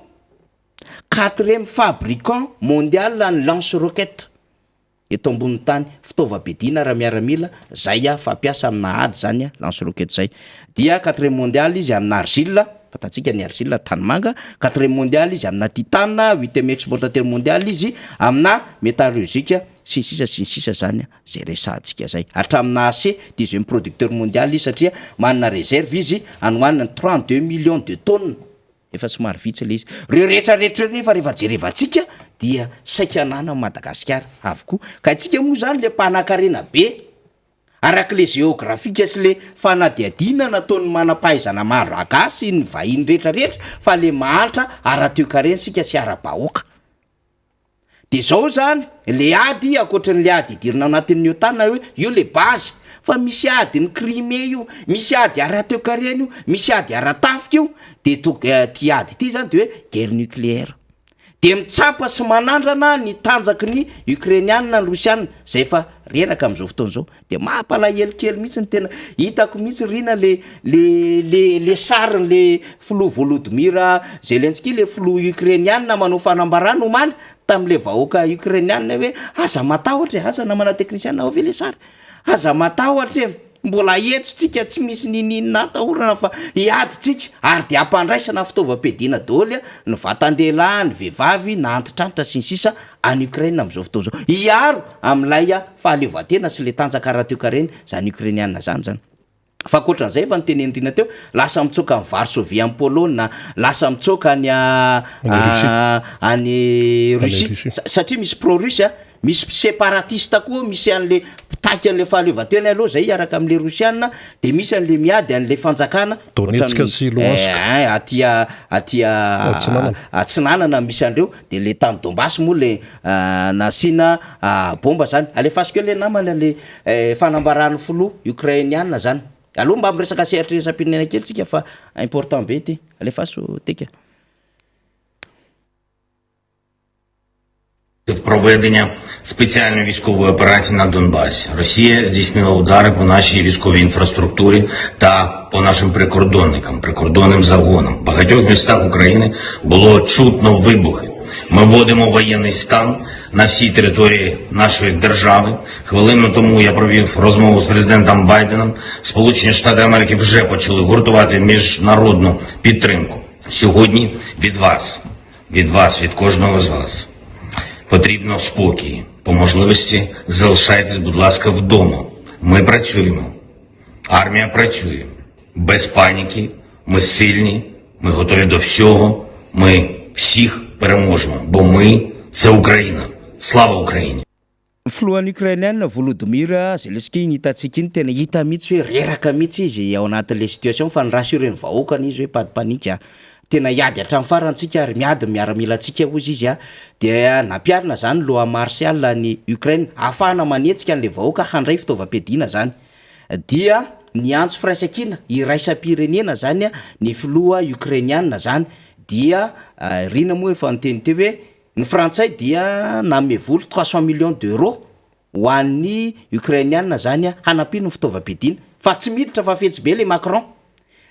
Speaker 2: 4e fabricant mondial ny lance roquette eto ambonin'ny tany fitaovam-piadiana raha miaramila zay fampiasa amina ady zany lance roquette zay. Dia 4e mondial izy amina argile fatatsika ny Argile tanimanga 4e mondial izy amina titane 8e exportateur mondial izy amina métallurgique sisa zany zay resantsika zay hatramina AC 10e producteur mondial izy satria manana réserve izy anoanana 32 millions de tonnes efa somary vitsy le izy reo rehetrarehetra nefa rehefa jerevantsika dia saikanana Madagasikara avokoa ka atsika moa zany le mpanan-karena be araka le géographique sy le fanadiadina nataony manam-pahaizana malagasy ny vahiny rehetrarehetra fa le mahantra ara-toe-karena sika sy ara-bahoaka de zao zany le ady akoatran'le ady idirina anatin'io tana hoe io le base fa misy ady ny Crimée io misy ady ara-toe-karena io misy ady ara-tafika io de ty ady ty zany de hoe guerre nucléaire de mitsapa sy manandrana ny tanjaky ny Ukrainianina ny Rosianina zay fa reraka am'izao fotoan'izao de mampalahelo-kely mihitsy ny tena hitako mihitsy rina le sariny le filoha Volodymyr Zelensky le filoha Ukrainianina manao fanambarana omaly tam'le vahoaka Ukrainianina hoe aza matahotra aza namana teknisiana ao ve le sary aza matahotra mbola etotsika tsy misy nininina tahorana fa iady tsika ary de ampandraisana fitaovam-piadiana daholo ny vatan-dehilahy ny vehivavy na antitranitra sy ny sisa any Ukraine am'izao fotoana zao iaro am'ilay fahaleovantena sy le tanjaka ara-toe-karena zany Ukrainianina zany fa akoatran'izay efa nytenenirina teo lasa mitsoka ny Varsovie amin'ny Pologne lasa mitsoka any Russie satria misy pro-russe misy séparatiste koa misy an'le pitaky an'le fahaleovantena aloha zay araka am'le Rosianina de misy an'le miady an'le fanjakana
Speaker 1: Donetsk sy Luhansk
Speaker 2: aty Atsinanana misy andreo de le tany Donbass moa le nasina bomba zany alefasika eo le namana le fanambarany filoha Ukrainianina zany aloha mba miresaka sehatresam-pirenena kely tsika fa important be ty alefaso teka
Speaker 3: Проведення спеціальної військової операції на Донбасі. Росія здійснила удари по нашій військовій інфраструктурі та по нашим прикордонникам, прикордонним загонам. В багатьох містах України було чутно вибухи. Ми вводимо воєнний стан на всій території нашої держави. Хвилину тому я провів розмову з президентом Байденом. Сполучені Штати Америки вже почали гуртувати міжнародну підтримку. Сьогодні від вас, від кожного з вас потрібно спокій. По можливості залишайтесь, будь ласка, вдома. Ми працюємо. Армія працює. Без паніки. Ми сильні. Ми готові до всього. Ми всіх переможемо. Бо ми – це Україна. Слава Україні!
Speaker 2: Filohan'ny Ukrainianina Volodymyr Zelensky nitatsika iny tena hita mihitsy hoe reraka mihitsy izy ao anatin'le situation fa nyrassureny vahoakany izy hoe padipanika tena iady hatramin'ny farantsika ary miady miaramila antsika ozy izy de nampiarina zany loha martial ny Ukraine ahafahana manetsika an'le vahoaka handray fitaovam-piadiana zany dia niantso firaisankina iraisam-pirenena zany ny filoha Ukrainianina zany dia rina moa efa niteny teo hoe ny frantsay dia name voly 300 millions d'euros ho an'ny Ukrainianina zany hanampino ny fitaovam-piadiana fa tsy miditra fa fetsy be le Macron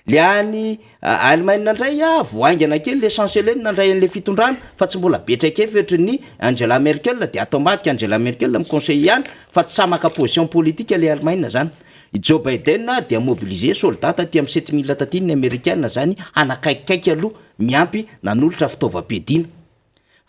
Speaker 2: le any Allemagne nandray voaingana kely le chancelier nandray an'le fitondrana fa tsy mbola betraka efetry ny Angela Merkel de automatique Angela Merkel mi-conseiller ihany fa tsy samaka position politique le Allemagne zany Joe Biden dia mobiliser soldata ty amin'ny 7000 tatiny ny Américaine zany anakaikikaiky aloha miampy nanolotra fitaovam-piadiana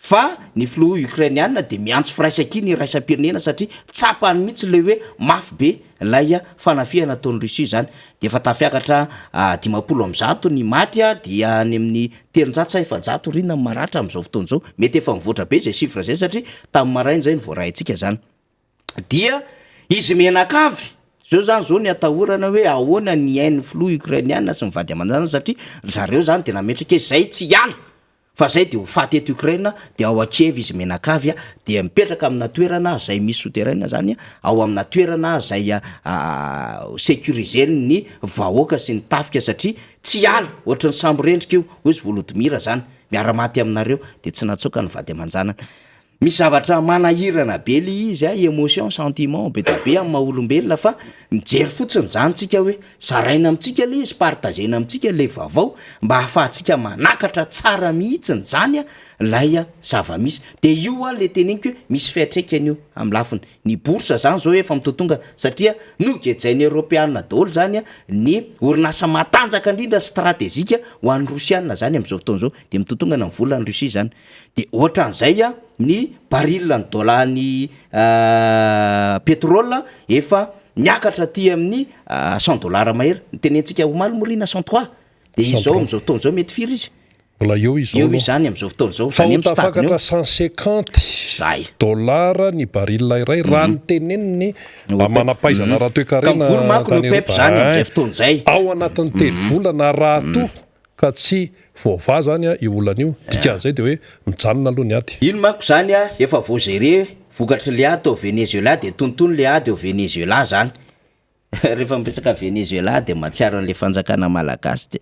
Speaker 2: fa ny filoha Ukrainianina de miantso firaisankiny iraisam-pirenena satria tsapany mihitsy le hoe mafy be lay fanafihana ataon'ny Russie zany de efa tafiakatra 50 ny maty dia any amin'ny 300 rina maratra am'izao fotoana zao mety efa mivoatra be zay chiffre zay satria tamin'ny marainy zay nivoarahintsika zany dia izy menakavy zao zany zao ny atahorana hoe ahoana ny hain'ny filoha Ukrainianina sy mivady aman'izany satria zareo zany de nametraka zay tsy hiala fa zay de ho faty eto Ukraine de ao Kiev izy menakavy de mipetraka amina toerana zay misy souterrain zany ao amina toerana zay sécuriseny ny vahoaka sy ny tafika satria tsy ala ohatrany sambo rendrika io hoy Volodymyr zany miara-maty aminareo de tsy natsoka ny vady aman-janana misy zavatra manahirana be le izy émotion sentiment be da be amin'ny maha-olombelona fa mijery fotsiny zany tsika hoe zaraina amintsika le izy partagena amintsika le vaovao mba hahafahantsika manakatra tsara mihitsiny zany lay zava-misy de io le teneniko hoe misy fiatraikany io amin'ny lafiny ny boursa zany zao efa mitotonga satria nogejainy européanna daholo zany ny orinasa matanjaka indrindra stratezika ho an'ny rosianina zany am'izao fotoana zao de mitotongana amin'ny volan'ny Russie zany de ohatran'izay ny baril ny dolany pétrole efa miakatra ty amin'ny $100 mahery nitenentsika ho malomorina 103 de izao am'izao fotoana zao mety firy izy
Speaker 1: mbola eo
Speaker 2: eo izy zany am'izao fotoana zao
Speaker 1: fa tafakatra 150
Speaker 2: zay
Speaker 1: dolara ny baril iray raha ny teneniny manapaizana raha toe-karena
Speaker 2: vory manko no pep zany am'izay fotoana zay
Speaker 1: ao anatin'ny telo volana raha to ka tsy voava zany io olana io dikan'izay de hoe mijanona aloha ny aty
Speaker 2: ino manko zany efa voazere vokatry le ady ao Venezuela de tontolo le ady ao Venezuela zany rehefa miresaka Venezuela de matsiaro an'le fanjakana malagasy de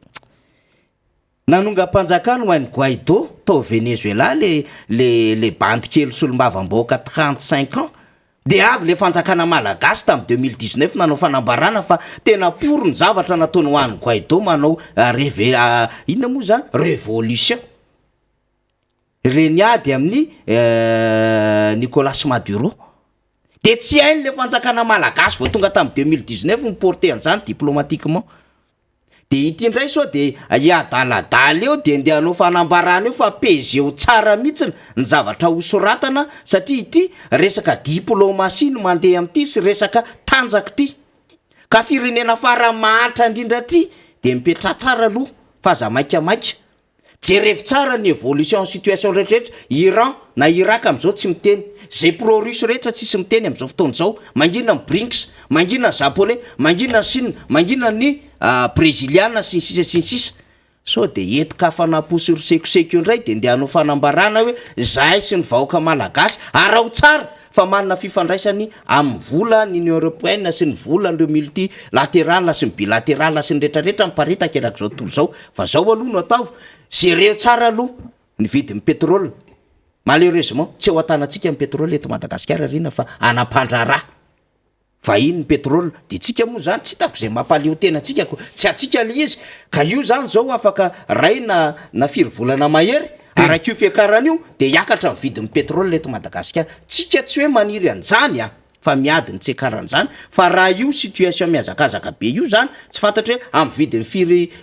Speaker 2: nanonga-panjakana ho an'ny Guaido tao Venezuela le bandy kely solombavam-bahoaka 35 ans de avy le fanjakana malagasy tamin'ny 2019 nanao fanambarana fa tena poro ny zavatra nataony ho an'ny Guaido manao inona moa zany révolution reny ady amin'ny Nicolas Maduro de tsy hainy le fanjakana malagasy vao tonga tamin'ny 2019 niporte an'izany diplomatiquement de ity indray sao de iadaladala eo de ndeha hanao fanambarana eo fa pezeo tsara mihitsiny ny zavatra hosoratana satria ity resaka diplomasie no mandeha amin'ity sy resaka tanjaka ty ka firenena fara mahatra indrindra ty de mipetra tsara aloha fa za maikamaika jerevy tsara ny évolution situation rehetrarehetra Iran na Irak am'izao tsy miteny zay pro-russe rehetra tsisy miteny am'izao fotoana zao mangina ny BRICS mangina ny japonais mangina ny Chine mangina ny brésiliana sy ny sisa so de etika fanaposy rosekoseko indray de ndeha hanao fanambarana hoe zahay sy ny vahoaka malagasy arao tsara fa manana fifandraisany amin'ny vola ny Union européenne sy ny vola nireo multilatéral sy ny bilatéral sy ny rehetrarehetra miparitaka erak'izao tontolo zao fa zao aloha no ataovy zereo tsara aloha ny vidin'ny pétrole malheureusement tsy ao atanantsika ny pétrole eto Madagasikara rina fa anampandraraha vahiny ny pétrole de tsika moa zany tsy hitako zay mampaleo tena tsika ko tsy atsika le izy ka io zany zao afaka ray na firy volana mahery arak'io fiakarana io de hiakatra ny vidin'ny pétrole eto Madagasikara tsika tsy hoe maniry an'izany fa miadiny tsy karan'izany fa raha io situation miazakazaka be io zany tsy fantatra hoe amin'ny vidiny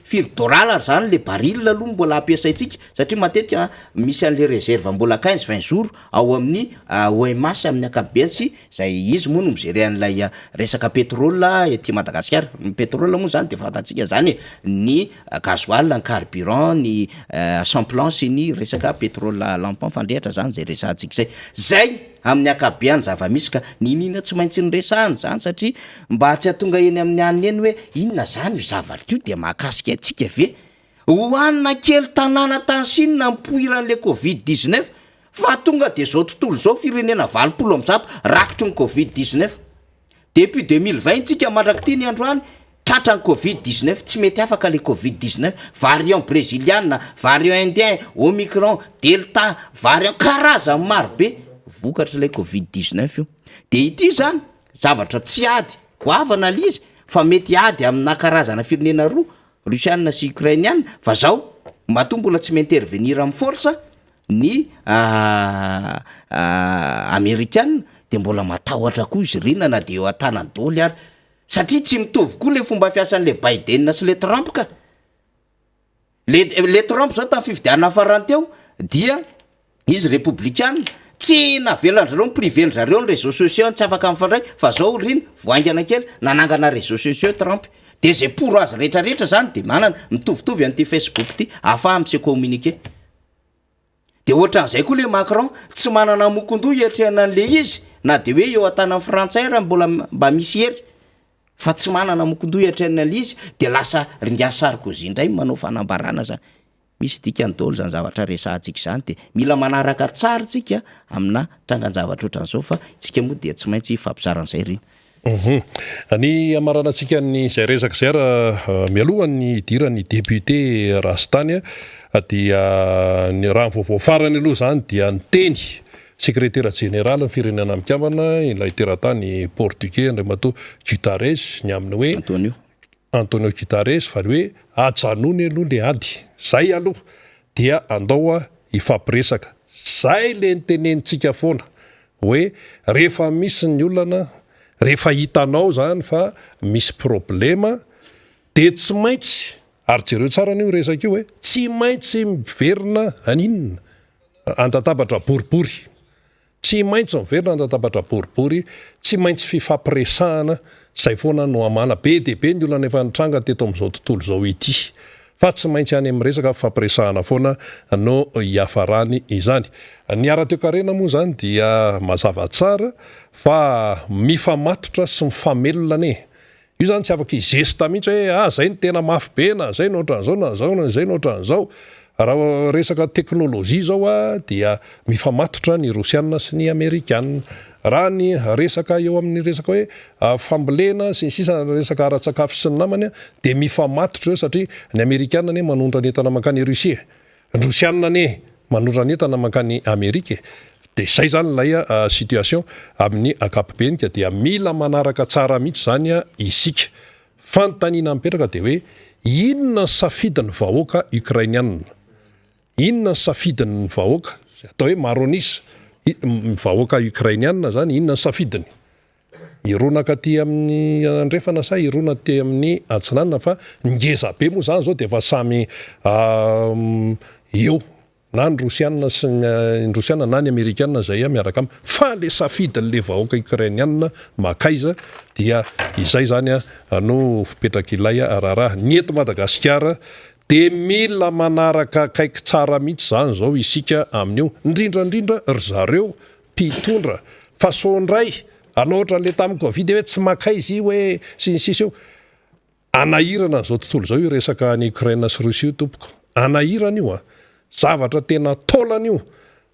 Speaker 2: firy dollar zany le baril aloha mbola ampiasaitsika satria matetika misy an'le réserve mbola 15-20 jours ao amin'ny OMS amin'ny ankapobeny sy zay izy moa no mijery an'ilay resaka pétrole ety Madagasikara ny pétrole moa zany de fantatsika zany ny gasoil ny carburant ny sans-plan sy ny resaka pétrole lampan fandrehatra zany zay resantsika zay amin'ny akabeany zava-misy ka ninina tsy maintsy nyresahany zany satria mba tsy hatonga eny amin'ny aniny eny hoe inona zany io zavatra io de mahakasika atsika ve hoanina kely tanàna tansinina mipoiran'le Covid-19 fa tonga de zao tontolo zao firenena 20% rakitry ny Covid-19 depuis 2020 tsika mandraky ty ny androany tratra ny Covid-19 tsy mety afaka le Covid-19 variant brésiliana variant indien omicron delta variant karazany maro be vokatra ilay Covid-19 io de ity zany zavatra tsy ady goavana lizy fa mety ady amina karazana firenena roa russiana sy ukrainiana fa zao matombola tsy maintervenir amin'ny force ny américaine de mbola matahotra koa izy rina na de eo an-tanany daholo ary satria tsy mitovy koa le fomba fiasan'le Biden sy le Trump ka le Trump zao tamin'ny fifidianana farany teo dia izy républicaine tsy navelan'zareo ny priven'zareo ny réseaux sociaux tsy afaka mifandray fa zao riny voaingana kely nanangana réseaux sociaux Trump de zay poro azy rehetrarehetra zany de manana mitovitovy an'ity Facebook ty afa amse communiquer de ohatran'izay koa le Macron tsy manana mokondoha hiatrehana an'le izy na de hoe eo an-tanany frantsay raha mba misy hery fa tsy manana mokondoha hiatrehana an'le izy de lasa ringa Sarkozy indray manao fanambarana zany misy dikany daholo zany zavatra resahantsika zany de mila manaraka tsara tsika amina trangan-javatra ohatran'izao fa tsika moa dia tsy maintsy fampisaran'izay riny
Speaker 1: ny amarana antsika ny zay resaka zay raha mialohan'ny idiran'ny député Rastany dia ny raha vaovao farany aloha zany dia ny teny sekretera jeneraly ny firenena mikavana ilay teratany portugais andray mato Guterres ny aminy hoe Antonio Guterres fa hoe ajanony aloha le ady zay aloha dia andao ifampiresaka zay le nitenenitsika foana hoe rehefa misy ny olana rehefa hitanao zany fa misy problema de tsy maintsy ary jereo tsara an'io resaka io hoe tsy maintsy miverina aninona andatabatra boribory tsy maintsy miverina andatabatra boribory tsy maintsy fifampiresahana zay foana no amana be de be ny olana efa nitranga teto amin'izao tontolo zao ity fa tsy maintsy any amin'ny resaka fifampiresahana foana no hiafarany izany ny ara-toekarena moa zany dia mazava tsara fa mifamatotra sy mifamelona ane io zany tsy afaka izesta mihitsy hoe zay ny tena mafy be na zay nohatran'izao na zao na zay nohatran'izao raha resaka teknôlôjia zao dia mifamatotra ny Rosiana sy ny Amerikana raha ny resaka eo amin'ny resaka hoe fambolena sy ny sisa resaka ara-tsakafo sy ny namany de mifamatotra satria ny Amerikana ane manondra entana mankany Rusia ny Rosiana ane manondra entana mankany Amerika de zay zany lay situation amin'ny ankapobeny ka dia mila manaraka tsara mihitsy zany isika fanontaniana mipetraka de hoe inona safidiny vahoaka ukrainiana inona safidiny vahoaka atao hoe maronisa vahoaka ukrainiana zany inona safidiny ironaka ty amin'ny andrefana sa irona ty amin'ny atsinanana fa ngeza be moa zany zao de efa samy eo na ny Rosiana sy ny Rosiana na ny Amerikana zay miaraka am fa le safidiny le vahoaka ukrainiana makaiza dia izay zany no fipetraka ilay araraha ny eto Madagasikara de mila manaraka kaiky tsara mihitsy zany zao isika amin'io indrindrandrindra ry zareo mpitondra fasondray anao ohatra le tamin'ny Covid hoe tsy makaizy hoe sy ny sisa eo anahirana zao tontolo zao io resaka ny Ukraine sy Rusia tompoko anahirana io zavatra tena taolana io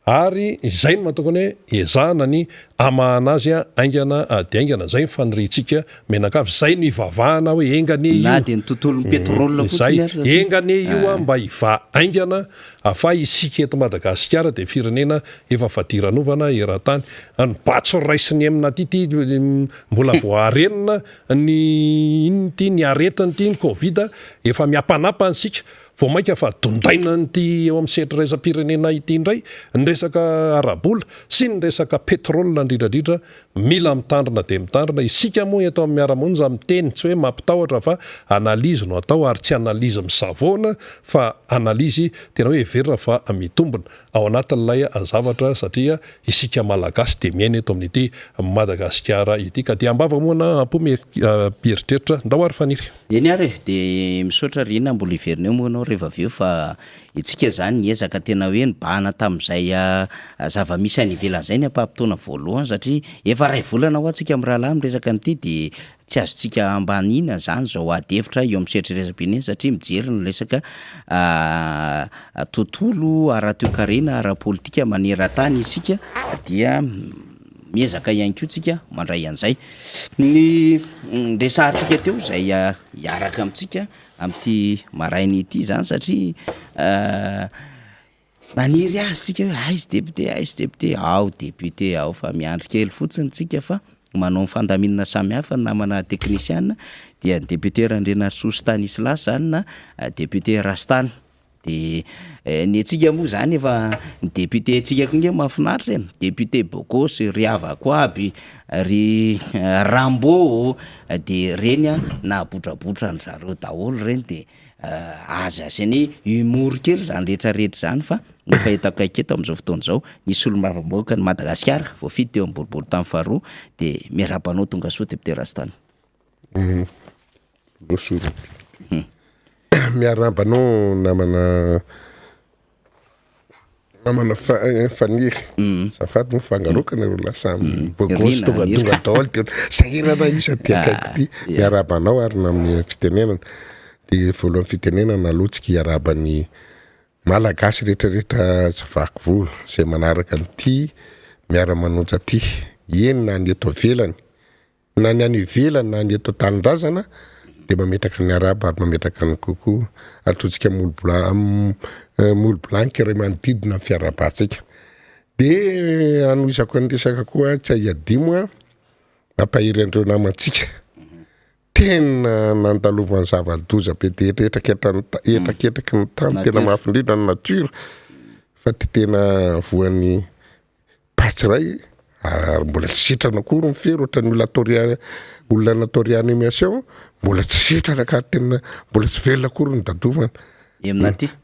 Speaker 1: ary izay no mahatokony hoe ezahana ny amahana azy aingana de aingana zay faniritsika menakavy zay no ivavahana hoe engane io
Speaker 2: na de ny tontolon'ny pétrole
Speaker 1: fotsiny engane io mba iva aingana afa isika eto Madagasikara de firenena efa fadiranovana eran-tany ny batso raisiny amina ty mbola voarenina ny inony ty ny aretiny ty ny Covid efa miapanapa ansika vao mainka fa dondaina nyty eo amin'ny setra raisam-pirenena ity indray ny resaka arabola sy ny resaka petrolina indrindrandrindra mila mitandrina de mitandrina isika moa eto amin'ny miaramonja miteny tsy hoe mampitahotra fa analizy no atao ary tsy analizy misavoana fa analizy tena hoe verina fa mitombona ao anatin'ilay zavatra satria isika malagasy de miaina eto amin'ity Madagasikara ity ka dia ambava moana ampomeritreritra ndao ary faniry
Speaker 2: eny ary de misaotra rina mbola iverina eo moanao rehefa aveo fa itsika zany niezaka tena hoe nibahana tamin'izay zava-misy any ivelan'izay ny ampampitona voalohany satria efa ray volana ho antsika amin'ny rahalahy miresaka an'ity de tsy azontsika ambanina zany zao ady hevitra eo amin'ny setra resam-pirenena satria mijery ny resaka tontolo ara-toekarena ara-politika maneran-tany isika dia miezaka ihany koa tsika mandray an'izay ny resahantsika teo zay hiaraka amintsika amin'ity marainy ity zany satria maniry azy tsika hoe aizy député ao député ao fa miandry kely fotsiny tsika fa manao fandaminana samy hafa ny namana teknisiana dia ny député Randrena Stanislas zany na député Rastany de ny atsika moa zany efa ny député atsika konge mahafinaritra député Bokosy ry Avakoaby ry Rambo de reny na botrabotra ny zareo daholo reny de aza asany humour kely zany rehetrarehetra zany fa efa hitako aiketo amin'izao fotoana zao nisy olo maramoaka ny Madagasikara voafidy teo amin'ny boribory tamin'ny faharoa de miarabanao tonga soa député Rastany
Speaker 4: miarabanao namana faniry safady mifangarokana ro lasa bogosy tonga daholo teo sahirana isa ty akaiky ty miarabanao ary namin'ny fitenenana de voalohany fitenenana alohatsika hiarabany malagasy rehetrarehetra tsy vaky volo zay manaraka an'ity miara-manonja ty eny na ny eto velany na ny any ivelany na ny eto tanindrazana de mametraka ny araba ary mametraka ny kokoa atotsika molo blanky ray manodidina fiarabantsika de anoisako andresaka koa tsy aiadimo a mampahiry andreo namantsika tena nandalovany zava-doza be de etraketraky ny tany tena mahafindrindra ny nature fa ty tena voan'ny patsiray ary mbola tsy sitrana koa ny fero ohatran'ny olona natao réanimation mbola tsy sitrana ka tena mbola tsy velona koa ny dadovana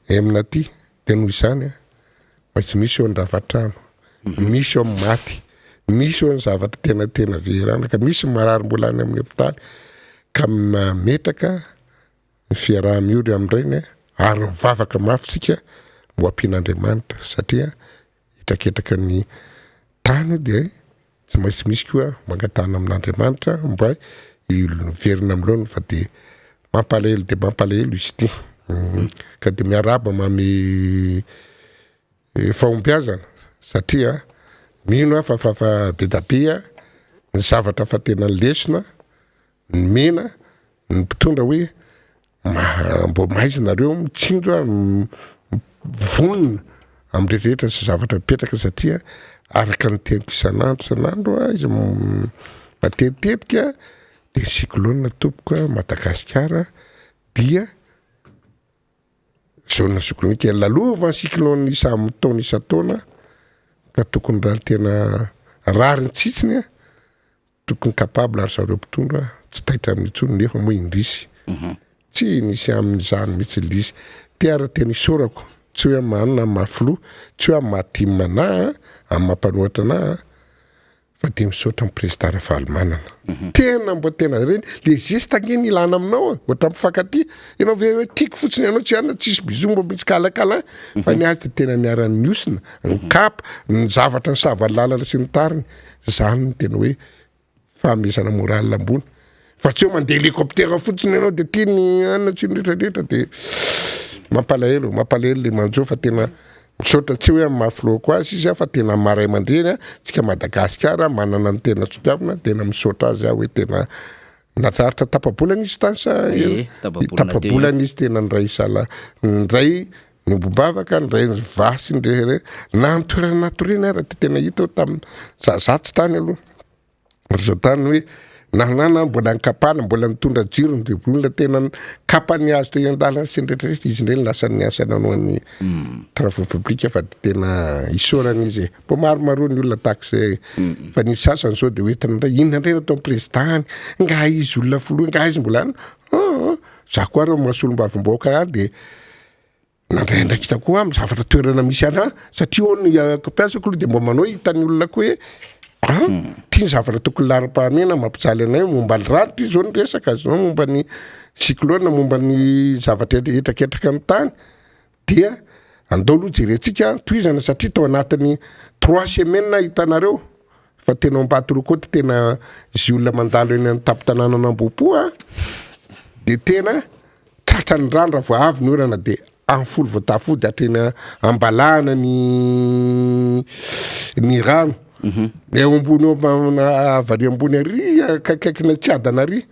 Speaker 4: emina ty de noho izany a maintsy misy eo ny ravatrano misy eo amin'ny maty misy eo ny zavatra tena verana ka misy marary mbola any amin'ny hopitaly ka mametraka ny fiaraha-miolo amin'ireny ary mivavaka mafitsika mbo ampian'Andriamanitra satria hitraketraka ny tany de tsy maintsy misy koa mangatana amin'Andriamanitra mba verina amin'ireo fa de mampalahelo izy ty ka de miaraba mamy fahombiazana satria mino a fa bedabea ny zavatra fa tena lesona ny mena ny mpitondra hoe mbo maizinareo mitsinjo vonina am'rehetrarehetra sy zavatra mipetraka satria araka ny teniko isan'andro izy matetika de cyclone tomboka Madagasikara dia zona cyclonique lalova ny cyclone taona isan-taona ka tokony raha tena rary ny tsitsiny a tokony capable ary zareo mpitondra tsy taitra amin'ny tsony nefa moa indrisy tsy nisy amin'izany mihitsy lisy ty ara tena isorako tsy hoe manana maflo tsy hoe mahatimana amin'ny mampanohatra ana fa de misaotra amin'ny président Ravalomanana tena mbo tena reny le geste angeny ilana aminao ohatra mifankaty ianao ve hoe tiako fotsiny ianao tsy ana tsisy bizou mbo misy kalakala fa ny azy de tena niarany niosina ny kapa ny zavatra ny savalalana sy ny tariny zany ny tena hoe fahamezana moral ambony fa tsy hoe mandeha hélicoptère fotsiny ianao de tiany ana tsy nretraretra de mampalahelo le manjo fa tena misaotra tsy hoe mafiloko azy izy fa tena maray mandreny tsika Madagasikara manana ny tena tsopiavina tena misaotra azy hoe tena natraritra tapabolana izy tany sa tapabolana izy tena nyray sala nyray ny bombavaka nyray ny vasy ndre na ny toerana natorena ara ty tena hita tamin'ny zazatsy tany aloha ry zao tany hoe nanana mbola nkapana mbola nitondra jirony de olona tena kapany azo te andalana sy nretraretra izy ndreny lasa ny asany anoan'ny travaux publics fa tena isorana izy mbo maromaro ny olona taxi fa nisy sasany zao de hoetana ndray inona ndray atao président nga izy olona filoha nga izy mbola za koa reo masolom-bavim-boaka de nandraindraiky hitako amin'ny zavatra toerana misy ana satria ony mpiasako aloha de mbo manao hitany olona koa hoe tia zavatra tokony lara-pahamena mampijaly anay momba ny raritra izy zao ny resaka azy nao momba ny cyclone momba ny zavatra etraketraka ny tany dia andao aloha jerentsika toizana satria tao anatin'ny 3 semaines hitanareo fa tena ambatoroa koa tena zy olona mandalo eny amin'ny tapitanana Nambopo de tena tratra ny rano raha vao avy ny orana de amin'ny folo voatafody atrena ambalana ny rano eo ambony avary ambony ary akaikina tsy adana ary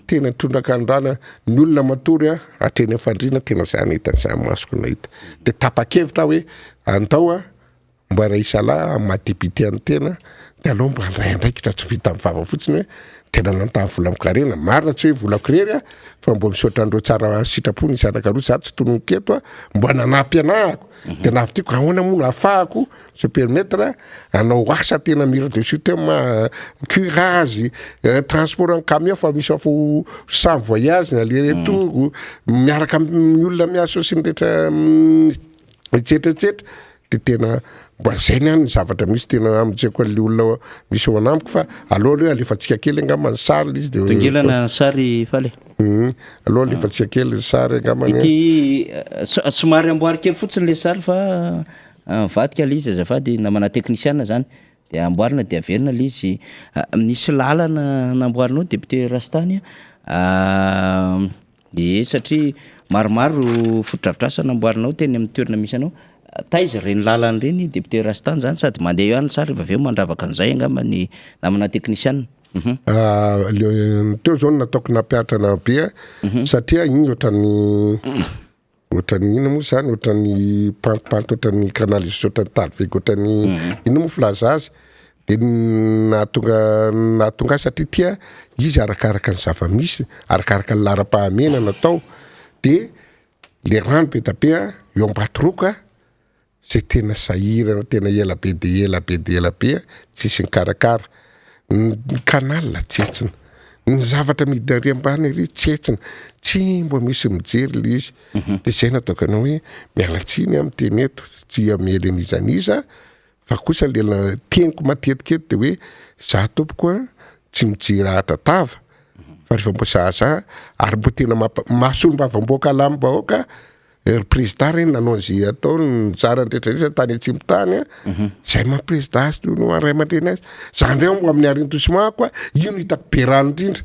Speaker 4: tena tondraka ny rana ny olona matory atreny afandrina tena zany hitany zany masoko nahita de tapa-kevitra hoe andao mba ray isala amadibité any tena de aloha mba ray andraikitra tsy vita amin'ny vava fotsiny hoe tena nantany vola mikarena marina tsy hoe vola korery fa mbo misaotra andreo tsara sitrapony isy anakaroa za tsy tononiketo mbo nanampy anahako de navityko ahoana moa nahafahako se permettre anao asa tena mira de suite curage transport en camion fa misy afo sans voyage na aller retour miaraka amin'ny olona miasa sy nrehetra etsetretsetra de tena mba zay ny any zavatra misy tena amitseko le olona misy ao anamiko fa aloha le alefatsika kely angamba ny sary izy de
Speaker 2: tongelana sary fale
Speaker 4: aloha alefatsika kely ny sary angamba
Speaker 2: ity somary amboary kely fotsiny le sary fa vadika le izy azafady namana technicien zany de amboarina de averina le izy misy lalana namboarinao député Rastany satria maromaro fotodrafitrasa namboarinao teny amin'ny toerana misy anao taiza reny lalany reny député Rastany zany sady mandeha eo any sary rehefa aveo mandravaka an'izay angamba ny namana technicien
Speaker 4: teo zao nataoko nampiatrana be satria igny ohatrany ohatrany ino moa zany ohatrany pantopanto ohatrany canalisation ohatrany talvik ohatrany ino moa filaza azy de nahatonga satria tia izy arakaraka ny zava-misy arakaraka ny lara-pahamena natao de le rano be da be eo ambatroka zay tena sahirana tena ela be tsisy ny karakara ny canal tsetsina ny zavatra midary ambany ry tsetsina tsy mbo misy mijery le izy de zay nataoko anao hoe mialatsiny amin'ny teny eto tsy amely an'izaniza fa kosa le teniko matetika de hoe za tompoko tsy mijery ahatra-tava fa rehefa mbo zaza ary mbo tena mahasolombavamboaka alamim-bahoaka président reny nanao an'zay atao ny tsara ndretraretra tany atsimotany zay mampresident azy no aray aman-dreny azy zany reo mbo amin'ny arrondissement koa io no hitako be rano indrindra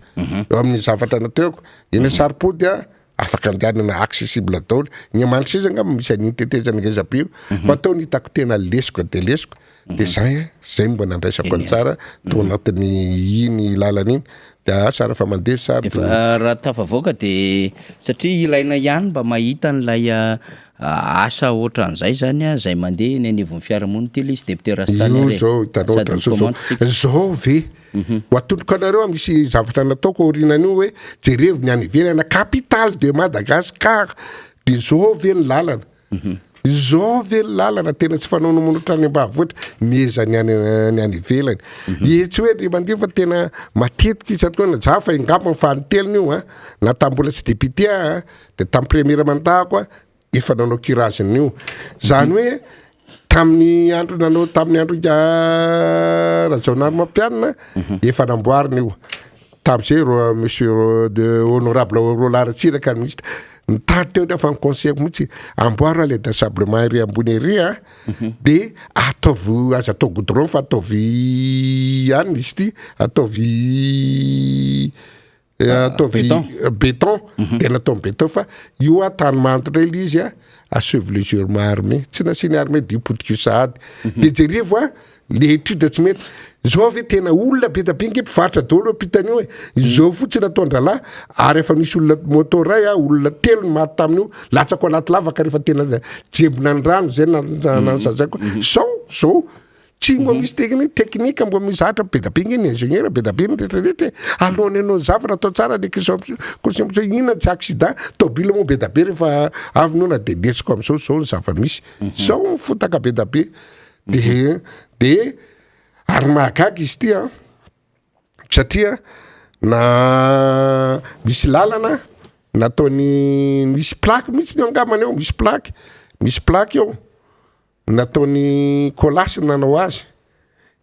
Speaker 4: eo amin'ny zavatra nateoko eny saripody afaka andehanana accessible daholo ny amanitry izy angamba misy an'iny tetezana ngezabe io fa atao ny hitako tena lesoko de lesoko de zay mbo nandraisako any tsara to anatin'ny iny lalana iny de tsara fa mandeha sara
Speaker 2: raha tafavoaka de satria ilaina ihany mba mahita n'lay asa ohatran'izay zany zay mandeha ny anivon'ny fiarahamonina telo izy député Rastany
Speaker 4: io zao hitanao zao ve ho atondroko anareo misy zavatra nataoko orinan'io hoe jerevo ny any ivelana capitale de Madagascar de zao ve ny lalana zao ve ny lalana tena tsy fanao nomonotra any ambanivohitra meza ny any ivelany tsy hoe ry mandio fa tena matetika isatoana za fa ingamba ny fahanteliny io na tambola tsy député de tamin'ny première mandat efa nanao kiraziny io zany hoe tamin'ny andro nanao tamin'ny andro rajaonary mampianina efa namboarina io tamin'izay monsieur de honorable Roland Tsiraka ministre nitady teo nefa ny conseil mihitsy amboara le d'assemblement ery ambony ery de ataovy aza atao goudron fa ataovy ihany izy ty ataovy béton de natao béton fa io tany manto rely izy assevelizurement armé tsy nasiny armé de potika sahady de jerevo le étude tsy mety zao ve tena olona be da be nge mpivaritra daholo ampitan'io zao fotsiny ataondralahy ary efa misy olona moto ray olona telo ny maty tamin'io latsako anaty lavaka rehefa tena jebona ny rano zay nansazaiko zao tsy mbo misy teknika mbo misy zatra be da be nge ny ingénieur be da be ny rehetrarehetra alohany anao zavatra atao tsara le consommation inona tsy accident tobile moa be da be rehefa avy nona de lesiko am'zao ny zava-misy zao mifotaka be da be de ary mahagaga izy ty satria na misy lalana nataony misy plaque mihitsy ny angamany eo misy plaque eo nataony kolasy nanao azy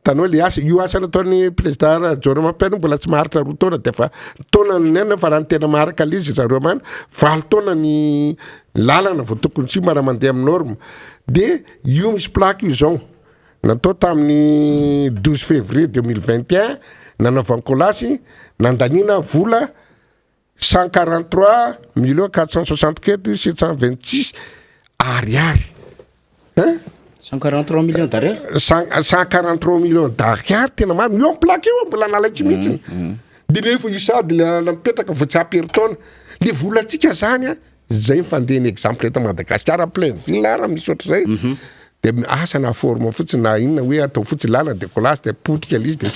Speaker 4: tanao le asa io asa nataony président John Mampiano mbola tsy maharitra 2 taona de fa taona nena fa raha ny tena maharaka lizy zareo mana 20 taona ny lalana vao tokony tsy mara mandeha amin'ny norme de io misy plaque io zao natao tamin'ny 12 février 2021 nanaovan'ny kolasy nandanina vola 143 464 726 ariary
Speaker 2: 143 millions d'ariary
Speaker 4: 143 millions d'ariary tena maro io amin'ny plaque io mbola nalaiky mihitsiny de nefa isady le mipetraka vo tsy aperitaona le vola atsika zany zay fandeha ny exemple eto Madagascar plein ville raha misy ohatr'izay de asa na forme fotsiny na inona hoe atao fotsiny lalana de kolasy de potika lizy de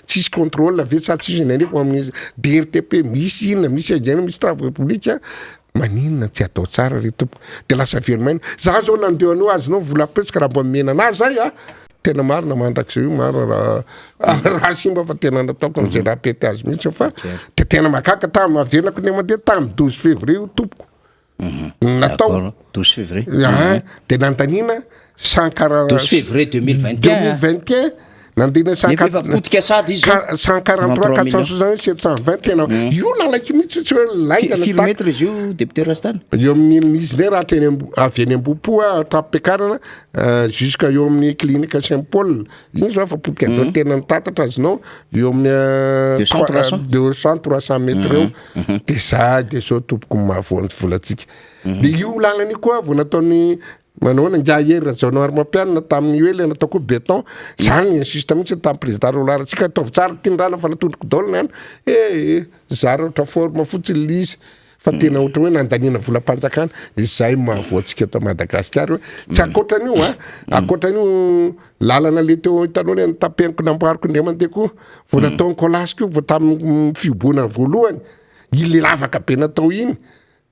Speaker 4: tsisy contrôle ve sa tsisy naneko amin'ny DRTP misy inona misy agena misy travaux publics maninona tsy atao tsara ry tompoko de lasa veromaina za zao nandeo anao azonao vola petsika raha mbo mena anazy zay tena maro na mandrak'izay io maro raha simba fa tena nataoko an'izay raha pety azy mihitsy fa de tena makaka tamin'ny avernako ny mandeha tamin'ny 12 février io tompoko natao
Speaker 2: 12 février
Speaker 4: de nandanina
Speaker 2: 12 février 2021
Speaker 4: nandina
Speaker 2: 143
Speaker 4: 46720 tena io nalaiky mihitsy tsy hoe laingana
Speaker 2: kilomètre izy io député Rastany
Speaker 4: eo amin'ny izy ne raha treny avy eny am-bopo trapikarana jusqu'à eo amin'ny clinique Saint-Paul igny zao fa potika dao tena nitatatra azinao eo amin'ny 200-300 mètres eo de za de zao tompoko mahavoan'ny volatsika de io lalany koa vo nataony manao nangia hery rajaonary mampianina tamin'ny hoe le nataoko béton zany ny insiste mihitsy tamin'ny président Roland tsika ataovy tsara tindrana fa natondroko daolina any zara oatra forme fotsiny lizy fa tena ohatra hoe nandaniana volam-panjakana izay mahavoantsika eto Madagasikara tsy akoatran'io akoatran'io lalana le teo hitanao le tapeniko namboariko indray mandeha koa vao natao ny kolasiko vao tamin'ny fiboana voalohany ile lavaka be natao iny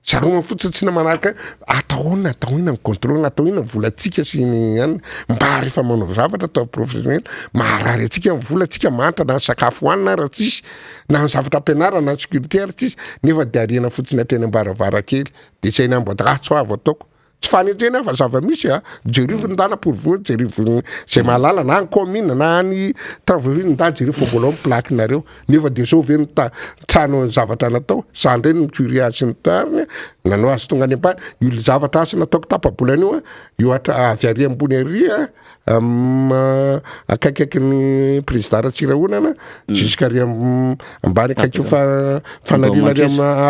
Speaker 4: zaroma fotsiny tsy na manaraka atao ina ny contrôle atao ina ny volantsika sy ny any mba rehefa manao zavatra atao professionnel maharary atsika ny vola atsika mantra na ny sakafo hoanina raha tsisy na ny zavatra ampianarana na ny sécurité raha tsisy nefa de ariana fotsiny atreny ambaravarakely de zay ny amboadratsy avo ataoko tsy fanenjena fa zava-misy jerivo ndana pourvu jerivo zay mahalala na ny commune na ny travaux nda jerivo voalohany plaquenareo nefa de zao ve trano zavatra natao zany reny ny curiage ny tariny nanao azy tonga any ambany io zavatra asa nataoko tapabolany io io avy ary ambony ary akaikaiky ny président Ratsirahonana jusqu'à ary ambany akaiky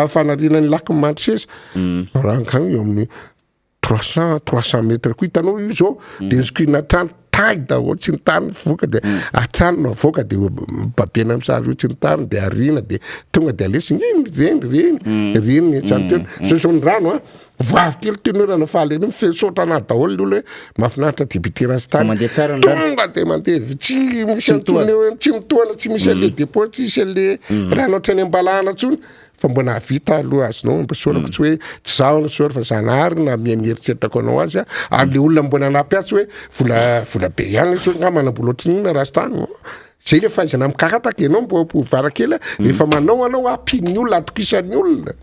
Speaker 4: fanariana ny lac Mantsesa raha io amin'ny 300 mètres koa hitanao io zao de zokina trano tay daholo tsy nitany voka de atrano avoaka de babena amsary io tsy nitany de arina de tonga de alesy reny tsany teo so ny rano voavy kely tenorana faly eny misotra anaty daholo olo hoe mahafinaritra député Rastany tonga de mandeha tsy misy antony tsy mitohana tsy misy ale dépôt tsy misy ale rano ohatrany ambalahana tsony fa mbona vita aloha azonao mba sorako tsy hoe tsy zaho no sora fa zanahary na mieritreritra anao azy ary le olona mbona anapiatsy hoe vola be ihany so nga manambola ohatrin'ina Rastany zay le fahaizana mikakataka ianao mbo varakely rehefa manao anao ampiny olona atokisan'ny olona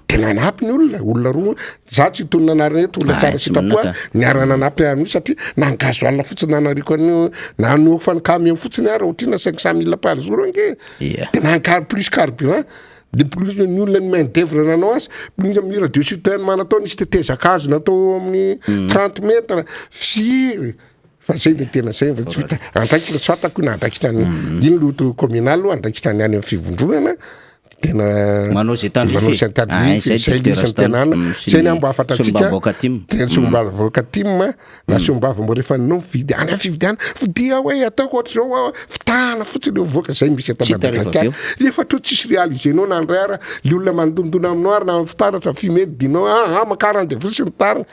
Speaker 4: tena anampy ny olona roa za tsy tonona anarana eto olona tsara sitrapoa niarana anampy an'io satria nangazo alina fotsiny nanariko an'io nanoako fanikamy fotsiny ary ohatrina 500 000 par jour ange de nankary plus carburant de plus ny olona ny main d'œuvre nanao azy plus amin'ny radio citoyen manatao nisy tetezaka azy natao amin'ny 30 mètres firy fa zay de tena zay fa tsy andraikitra tsatako na andraikitra ny ino loto communal andraikitra ny any amin'ny fivondronana tena
Speaker 2: manao zay tandrify
Speaker 4: zay lisany tenana zay ny ambo afatra atsika tena somba vokatim na somba mbo rehefa ninao mividy any fividiana vidia hoe ataoko ohatra zao fitahana fotsiny eo voaka zay misy eto Madagasikara rehefa to tsisy réalisenao na ndray ara le olona mandondona aminao ary na fitaratra fimedinao makarany de fotsiny tariny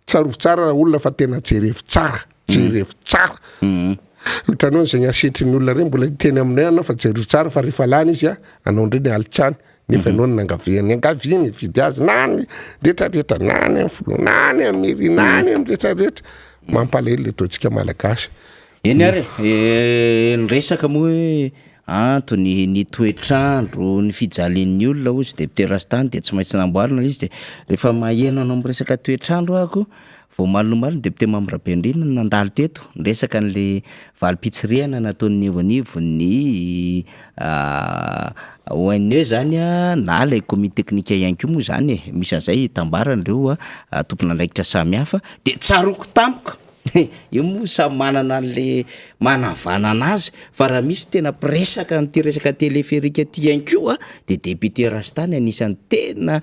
Speaker 4: tsarovo tsara olona fa tena jerevo tsara hitanao zay ny asetrin'ny olona reny mbola teny aminay anao fa jerevo tsara fa rehefa lany izy anao ndreny alitsany nefa anao nangaviny vidy azy nany rehetrarehetra nany amin'ny folo nany amin'ny eri nany amin'ny rehetrarehetra mampalahelo le ataontsika malagasy
Speaker 2: eny ary nyresaka moa hoe antony ny toetrandro ny fijalian'ny olona ozy député Rastany de tsy maintsy namboarina izy de rehefa maheno anao amin'ny resaka toetrandro ako vao malinomaliny député Mambrapendrina nandalo teto resaka n'le valim-pitsiriana nataon'ny ivonivo ny ONE zany na le comité technique ihany koa moa zany misy an'izay tambarany reo tompon'andraikitra samihafa de tsaroko tampoka io moa samy manana an'le manavana anazy fa raha misy tena presaka n'ity resaka téléphérique ty ihany koa de député Rastany anisan'ny tena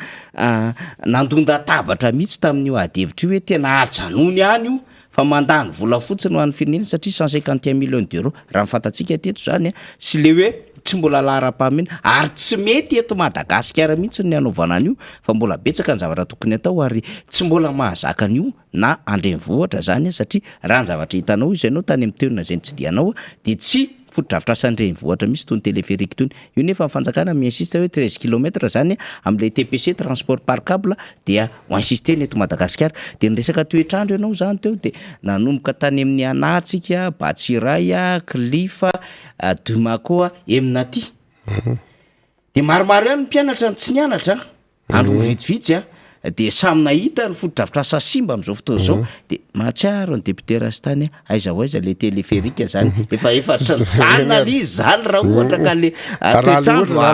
Speaker 2: nandonda tabatra mihitsy tamin'io adevitra io hoe tena ajanony any io fa mandany vola fotsiny ho an'ny firenena satria 151 millions d'euros raha mifantatsika teto zany sy le hoe tsy mbola lara-pahamena ary tsy mety eto Madagasikara mihitsy ny anaovana an'io fa mbola betsaka ny zavatra tokony atao ary tsy mbola mahazaka an'io na andrenivohatra zany satria raha ny zavatra hitanao izy ianao tany amin'ny toerana zay nitsidianao de tsy fotodrafitra sandrenivohatra misy tony téléphérique tony io nefa mifanjakana mi-insiste hoe 13 km zany am'le TPC transport par câble dia insiste ny eto Madagasikara de ny resaka toetrandro ianao zany teo de nanomboka tany amin'ny Anatsika Batsiray Klifa Dumakoa Eminaty de maromaro ihany mpianatra ny tsy nianatra andro vitsivitsy de samy nahita ny fotodrafitra asa simba am'izao fotoana zao de mahatsiaro ny député Rastany aiza ho aiza le téléphérique zany efa janona li zany raha ohatra ka le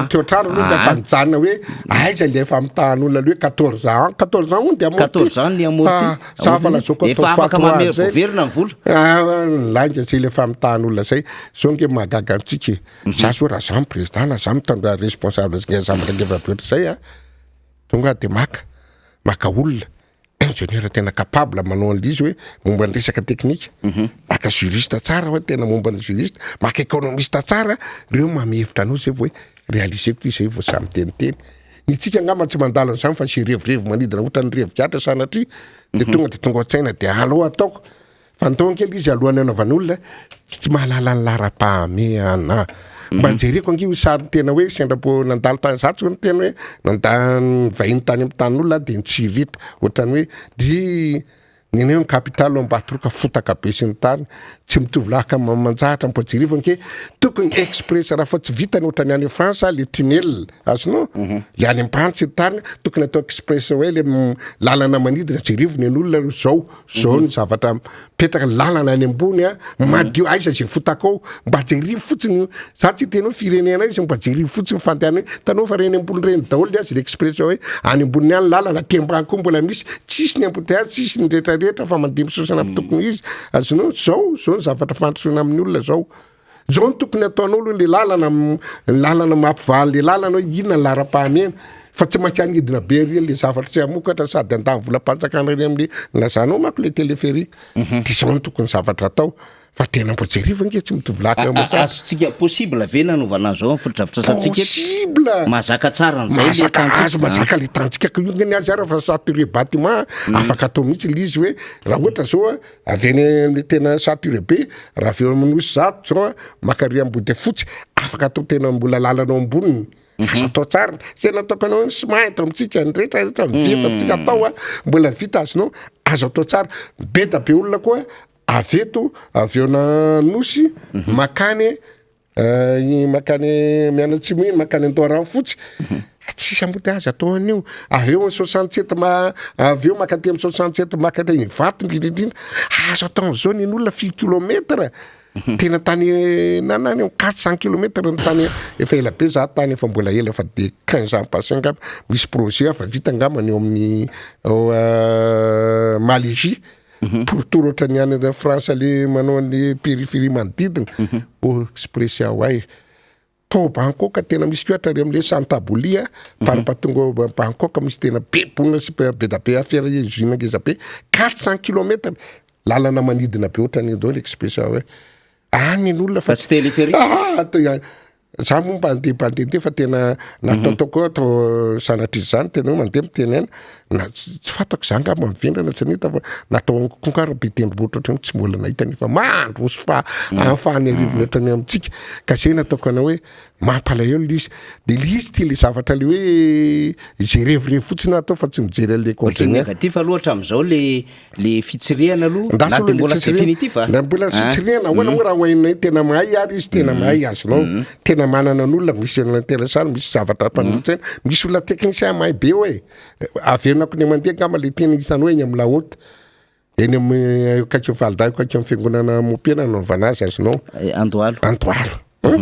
Speaker 4: toetrandro aloha de fa mijanona hoe aiza le efa mitahany olona le hoe 14 ans on de
Speaker 2: 14 ans ny amorti
Speaker 4: safa la zoko
Speaker 2: efa afaka mameroverina ny vola
Speaker 4: lanja zay le efa mitahany olona zay zao nge mahagaga amitsika za so raha za président na za mitandra responsable zay zavatra ngevabeotra zay tonga de maka olona ingénieur tena capable manao an'izy hoe momba ny resaka teknika maka juriste tsara hoe tena momba ny juriste maka économiste tsara reo mamehevitra anao zay hoe réaliser ko ty zay vao samy teniteny ny tsika angamba tsy mandalo zany fa sy revirevo manidina ohatra ny revokatra sanatria de tonga an-tsaina de alô ataoko fa ntaona kely izy alohan'ny anaovan'olona tsy mahalala ny lara-pahameana mba jereko ange sary tena hoe sendrapo nandalo tany zatsy ny tena hoe nandany vahiny tany amin'ny tanin'olona de ntsirita ohatrany hoe dry neny hoe ny kapitaly ambatoroka fotaka be sy ny tany tsy mitovy lahaka manjahatra mipojerivo anke tokony express raha fa tsy vitany ohatrany any France le tunnel azonao le any ambany sy ny tany tokony atao express hoe le lalana manidina jerivo ny an'olona zao ny zavatra petraka lalana any ambony madio aiza zay fotakao mba jerivo fotsiny za tsy tenao firenena izy mba jerivo fotsiny fandeana tanao fa reny ambony reny daholo azy le express hoe any ambony any lalana tembany koa mbola misy tsisy ny embouteillage tsisy ny rehetrarehetra fa mandeha misosana tokony izy azonao zao ny zavatra fandrosoana amin'ny olona zao ny tokony ataon'olo le lalana mampivaly le lalana hoe inona ny lara-pahamena fa tsy maintsy anidina be reny le zavatra tsy amokatra sady andany volam-panjakana reny amin'ny lazanao mako le téléphérique de zao ny tokony zavatra atao fa tena mbo jerivo ange tsy mitovy lahaka
Speaker 2: azotsika possible ve nanovana zao fotodrafitra satsika
Speaker 4: possible
Speaker 2: mazaka tsara n'zay
Speaker 4: mazaka le tantsika iongany azy ara fa saturé bâtiment afaka atao mihitsy le izy hoe raha ohatra zao aveny le tena saturé be raha aveo amin'osy zato zao makary ambody fotsy afaka atao tena mbola lalanao amboniny asa atao tsara zay nataoko anao ny smaitre amitsika ny rehetrarehetra mivita amitsika atao mbola vita azonao azo atao tsara beta be olona koa aveto aveona nosy makany mianatsy miny makany andorany fotsy tsisy ambote azy atao an'io aveo 67 aveo makaty amin'ny 67 makaty vaty indrindrindrindra azo atao zao ny olona 10 kilometre tena tany nanany 400 kilometre ny tany efa ela be za tany efa mbola ela efa de 15 ans passé ngamba misy projet afa vita ngamba ny eo amin'ny Malaisie pour tout ohatra ny any France le manao ny périphérie manodidina express Hawaii to Bangkok tena misy koatra re am'le Santabolia parapatonga Bangkok misy tena bebonina sy be da be affaire usine ngeza be 400 km lalana manidina be ohatrany do l'express Hawaii any n'olona
Speaker 2: fa tsy téléphérique
Speaker 4: za momba andeha fa tena nataotako atao sanatry zany tena mandeha miteny na tsy fatako za ngamba mivendrana tsy nita fa natao konkara be tendrombohitra ohatrany tsy mbola nahita nefa mandroso fa afahany arivony ohatrany amitsika ka zay nataoko ana hoe mampalahelo le izy de le izy ty le zavatra le hoe jerevirevo fotsiny atao fa tsy mijery le
Speaker 2: conseil négatif aloha hatramin'izao le fitsiriana aloha na de mbola tsy définitif
Speaker 4: na mbola fitsiriana ahoana moa raha hoainay tena mahay ary izy tena mahay azonao tena manana n'olona misy olona intéressant misy zavatra mpanontsaina misy olona technicien mahay be hoe avenako ny mandeha ngamba le tena hitany hoe eny amin'ny lahaoty eny amin'ny kakeo validako kakeo amin'ny fiangonana mompiana naovana azy azonao andoalo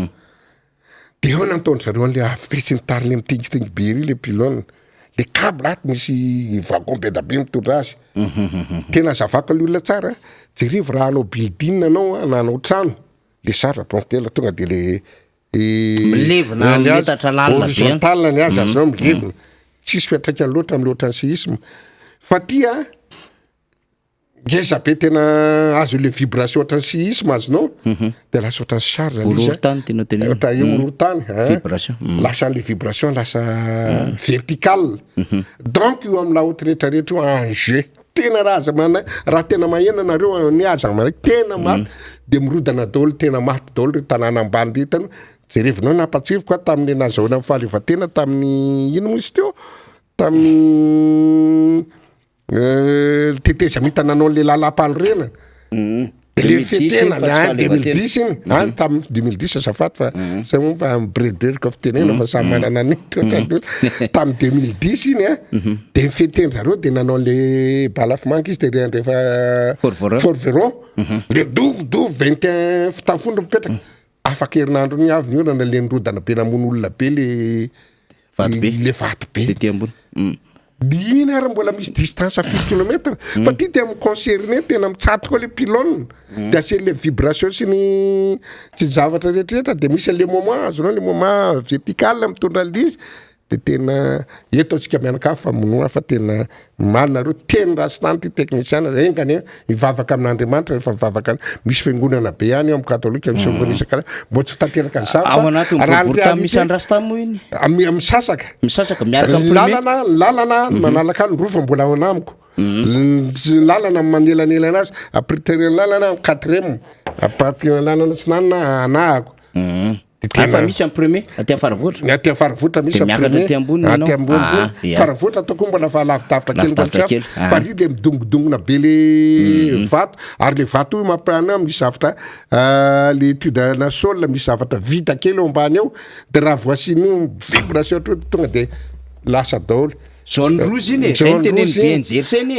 Speaker 4: de eo nataony zareo an'le afipesiny tariny mitingitingy be ry le pilone le câble aty misy wagon be da be mitondra azy tena zavako le olona tsara jerivo raha anao building anao nanao trano le sara pontela tonga de le
Speaker 2: milevina metatra lalina
Speaker 4: horizontal ny azy azonao milevina tsisy fiatraikany loatra amin'ny loatra ny séisme fa tia ngeza be tena azo le vibration ohatrany séisme azonao de lasa ohatrany charge
Speaker 2: orohorotany tena tena
Speaker 4: ohatran orohorotany
Speaker 2: vibration
Speaker 4: lasa le vibration lasa vertical donc io amin'ny lahaoty rehetrarehetra io enjeu tena raha tena mahena nareo ny aza mana tena maty de mirodana daholo tena maty daholo re tanàna ambany retany jerevinao nampatsivo koa tamin'ny nazahoana amin'ny fahaleovatena tamin'ny ino misy teo tamin'ny teteza mitananao le lalam-panorena de le fetena 2010 iny tamin'ny 2010 azafady fa zay momba bredeur fitenena fa samy manana an'ity ohatrany tamin'ny 2010 iny de mifeteny zareo de nanao le balafimanga izy de rehefa forveron le dovo 21 fitafondro mipetraka afaka herinandro ny avy ny orana le nirodana be namon'olona be le vaty be iny ary mbola misy distance 10 km fa ty de miconcerné tena mitsatoka le pilone de asia le vibration sy ny zavatra rehetrarehetra de misy le moment azonao le moment vertical mitondra le izy de tena eto antsika mianaka fa monoa fa tena malina reo teny rasitany ty teknisiana engany mivavaka amin'Andriamanitra rehefa mivavaka misy fiangonana be ihany amin'ny katolika misy fiangonana isaka mbo tsy tanteraka
Speaker 2: ao anatin'ny boribory tamin'ny misy andrasta moa iny
Speaker 4: misasaka
Speaker 2: miaraka
Speaker 4: lalana manalaka ny rova mbola ao anamiko lalana manelanelana azy apritere lalana 4e apartir lalana tsy nanina anahako
Speaker 2: fa misy amin'ny premier aty Faravotra
Speaker 4: ny aty Faravotra misy
Speaker 2: miakatra aty ambony
Speaker 4: Faravotra toko mbola fa lavidavitra kely pari le midongodongona be le vato ary le vato io mampirana misy zavatra le étude na sol misy zavatra vita kely eo ambany eo de raha voisin'io vibration tonga de lasa daholo
Speaker 2: jaune rouge iny zay ny teneny BNJ seny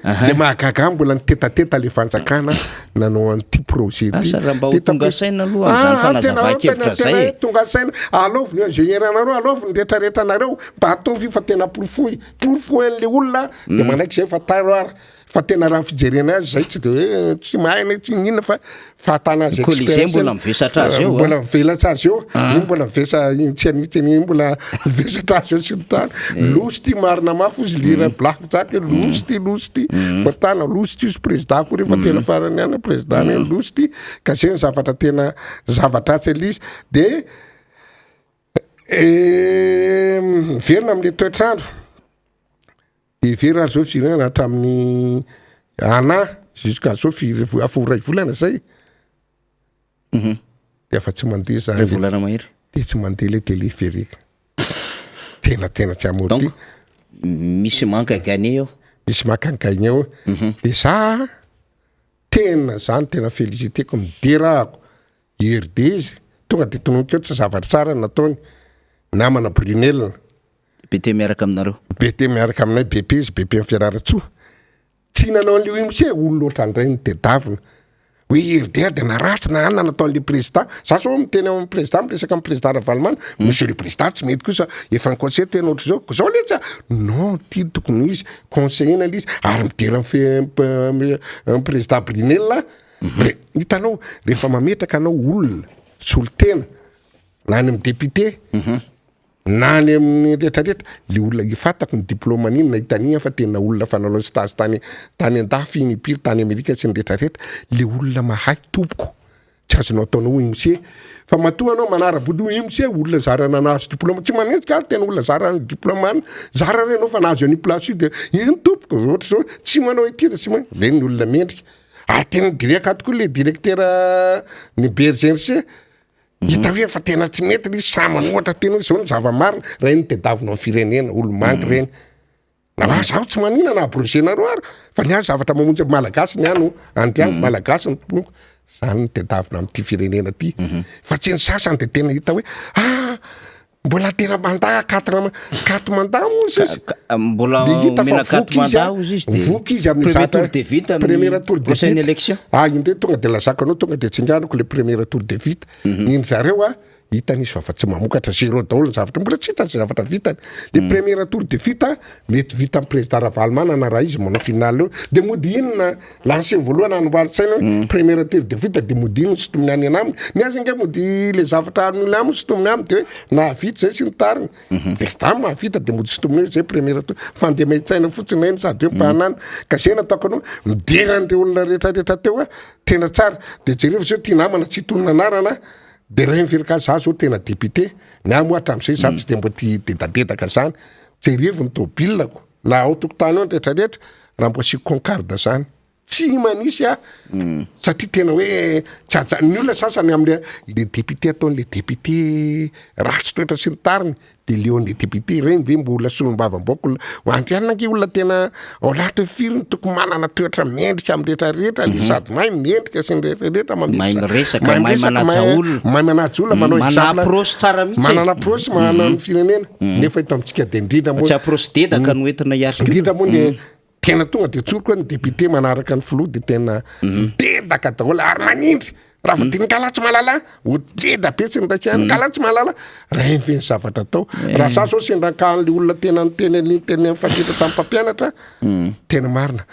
Speaker 4: de mahagaga mbola nitetateta le fanjakana nanao an'ity projet ty
Speaker 2: raha mba ho tonga saina aloha zany fanazava-kevitra zay
Speaker 4: tonga saina aloviny ingénieur anareo aloviny rehetrarehetra anareo mba atovy fa tena porofo an'le olona de manaiky zay fa taroara fa tena raha fijerena azy zay tsy de hoe tsy mahay tsy ninona fa fatana azy
Speaker 2: expérience mbola mivesatra azy eo
Speaker 4: mbola mivelatra azy eo mbola mivesa tsy anitiny mbola mivesatra azy eo sy tany losy ty marina mafy izy lira black jack losy ty fa tana losy ty izy président ko rehefa tena farany any président ny losy ty ka zay ny zavatra tena zavatra tsy elisy de verina amin'le toetrandro very ary zao firenena hatramin'ny ana jusqu'à zao aforay volana zay de afa tsy mandeha zany
Speaker 2: volana mahery
Speaker 4: de tsy mandeha le téléphérique tena tsy amory ty
Speaker 2: misy mankagany eo
Speaker 4: misy mankagany eo de za tena zany tena félicité-ko miderahako IRD izy tonga de tononkeo tsy zavatra tsara nataony namana Brunel
Speaker 2: BT miaraka aminareo
Speaker 4: BT miaraka aminay BP izy BP amin'ny Fiararatsoa tsy nanao an'le IMC olo loatra andray ny tedavina hoe IRD de naratsy na anona nataon'le président za sao miteny amin'ny président miresaka amin'ny président Ravalomanana monsieur le président tsy mety kosa efa ny conseil tena ohatry zao le tsa non ty tokony izy conseiller izy ary midera amin'ny président Brunel hitanao rehefa mametraka anao olona solotena na any amin'ny député na any amin'ny rehetrarehetra le olona ifatako ny diplôma an'iny na hitania fa tena olona fanalao stage tany andafy ny piry tany Amerika sy ny rehetrarehetra le olona mahay tompoko tsy azonao ataonao IMC fa matoa anao manara-body IMC olona zara nanazo diplôma tsy manetsika tena olona zara ny diplôma any zara renao fa nazo any place de iny tompoko ohatra zao tsy manao etira tsy reny olona mendrika tena direka tokoa le directeur ny BRGRC hita hoe fa tena tsy mety izy samany ohatra tena zao ny zava-marina raha iny tedavina amin'ny firenena olo mangy reny na zaho tsy manina na abrogenareo ary fa ny any zavatra mamonjy malagasy ny any andriango malagasy ny tompoko zany ny tedavina amin'ity firenena ty fa tsy ny sasany de tena hita hoe mbola tena mandaa 4 mandaa moa izy
Speaker 2: mbola mena 4 mandaa izy
Speaker 4: voky izy amin'ny zatra premier tour de vite
Speaker 2: élection
Speaker 4: indray tonga de lazakanao tonga de tsinganako le premier tour de vite niny zareo hitany izy fa tsy mamokatra zéro daholo ny zavatra mbola tsy hitany zavatra vitany le premier tour de vite mety vita amin'ny président Ravalomanana na raha izy manao final eo de mody inona lancé voalohany anobalsaina premier tour de vite de mody inona sy tominy any anaminy ny azy nga mody le zavatra an'olona aminy sy tominy aminy de hoe nahavita zay sy ny tariny président mahavita de mody sy tominy zay premier tour fa ndeha mahitsaina fotsiny eny sady hoe mpahanana ka zay nataoko anao mideran'ireo olona rehetrarehetra teo tena tsara de jereo zao ty namana tsy tonona anarana de raha miverika za zao tena député ny amoatra am'izay za tsy de mbo ty dedadedaka zany jerevo ny tobilako na ao tokotany ao rehetrarehetra raha mbo asiko concarde zany tsy manisy satria tena hoe tsy ny olona sasany am'le député ataon'le député ratsy toetra sy ny tariny de leon'le député regny ve mbo olona solom-bavam-baoko andrianina nge olona tena ao lato firiny toko manana toetra mendrika amin'ny rehetrarehetra le sady mahay mendrika sy ny rehetrarehetra
Speaker 2: mahay manaja
Speaker 4: olona manao
Speaker 2: approche tsara mihitsy
Speaker 4: manana approche manana ny firenena nefa ito amintsika de indrindra moa
Speaker 2: tsy approche dedaka no entina hiasika
Speaker 4: indrindra moa ny tena tonga de tsoroko ny député manaraka ny filoha de tena dedaka daholo ary manindry raha vao ty kalatsy malala ho deda betsy ny raika kalatsy malala raha inveny zavatra atao raha za zao sendrankan'le olona tena nyteny mifandritra tamin'ny mpampianatra tena marina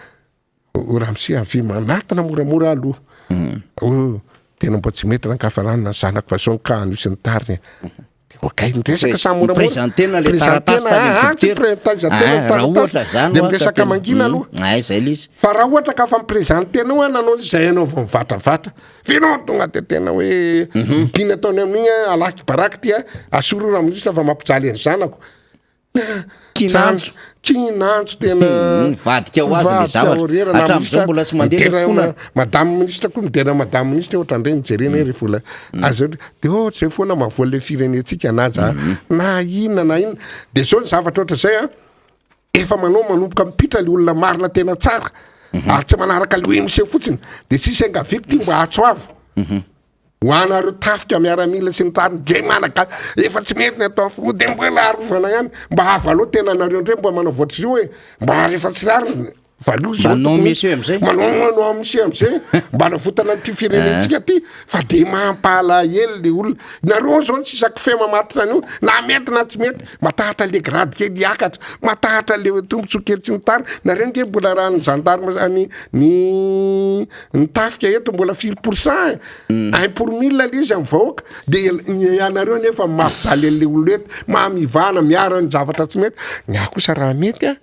Speaker 4: raha misia avy manatina moramora aloha tena mbo tsy mety raha nkafaranina ny zanako fa zao nkahany io sy ny tariny Okay, miresaka samoramora.
Speaker 2: Présentena le taratasy
Speaker 4: raha ohatra
Speaker 2: zany
Speaker 4: de miresaka mangina aloha.
Speaker 2: Ay zay le izy.
Speaker 4: Fa raha ohatra ka fa mipresentenao nanao zay anao vao mivatravatra. Finao tonga de tena hoe dina ataony amin'igny alaky baraky tia asorora amin'isy fa mampijaly any zanako. Kinantso tena
Speaker 2: vadika ho azy le zavatra hatramin'izao mbola tsy mandeha le fona.
Speaker 4: Madame ministre koa midera madame ministre ohatrandray nijerena ry vola azo de zay foana mahavoa le firenentsika anaja na inona de zao ny zavatra ohatra zay efa manao manomboka mipitra le olona marina tena tsara ary tsy manaraka le OMC fotsiny de sisy angaviko ty mba atsoavo ho anareo tafika miaramila sy ny tariny de manaka efa tsy mety ny atao fo de mbola arovana ihany mba havalo tena anareo ndray mba manao voatra izy io hoe mba rehefa tsy rariny valo zao
Speaker 2: manao monsieur am'izay
Speaker 4: manao monsieur am'izay mba navotana ty firenentsika ty fa de mampalahelo le olona nareo zao tsy isaky fema matitra an'io na mety na tsy mety matahatra le grade kely hiakatra matahatra le tombontsoa kely tsy ny tary nareo nge mbola raha ny gendarme ny tafika eto mbola 4% 1/1000 izy amin'ny vahoaka de anareo nefa mampijaly le olo eto mamivana miara ny zavatra tsy mety ny akosa raha mety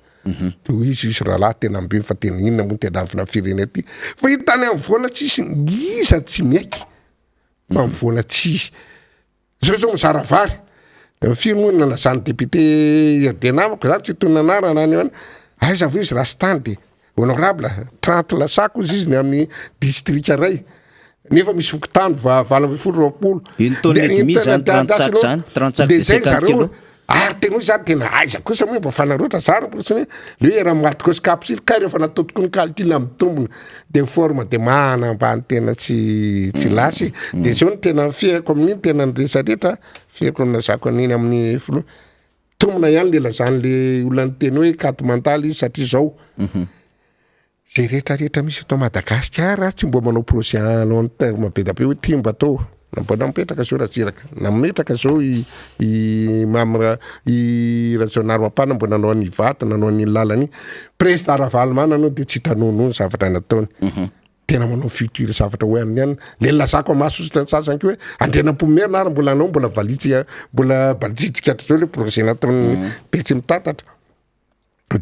Speaker 4: to izy rahalahy tena mbe fa tena inona moa tena avina firenena ty fa hitany amin'ny voana tsisy iza tsy maiky fa amin'ny voana tsisy zao mizara vary fimonina lazany député erdenamako za tsy tony anarana any ana aiza vo izy rastany de honorable 30 lasako izy ny amin'ny district ray nefa misy vokotany 20
Speaker 2: une tonne et demie zany 30 sacs zany 30 sacs de 50 kilos
Speaker 4: ary tena hoe zany tena aiza kosa moa mba fanaroatra zara posiny le raha maty kosa kapsily kay rehefa natao tokony kalitila amin'ny tombona de forme de mana ambany tena tsy lasy de zao ny tena fiako amin'iny tena nyresarehetra fiako nazako an'iny amin'ny filo tombona ihany le lazany le olona ny teny hoe kato mandaly izy satria zao zay rehetrarehetra misy atao Madagasikara tsy mbo manao projet à long terme be da be hoe timba atao mbola mipetraka zao raziraka na mipetraka zao i mamra i rajonary mapana mbola nanao ny vata nanao ny lalany président Ravalomanana anao de tsy tanono ny zavatra nataony tena manao futur zavatra hoe any le lazako mahasositra ny sasany hoe andrenam-pomerina ary mbola anao mbola valitsy mbola bajitsika zao le projet nataony petsy mitatatra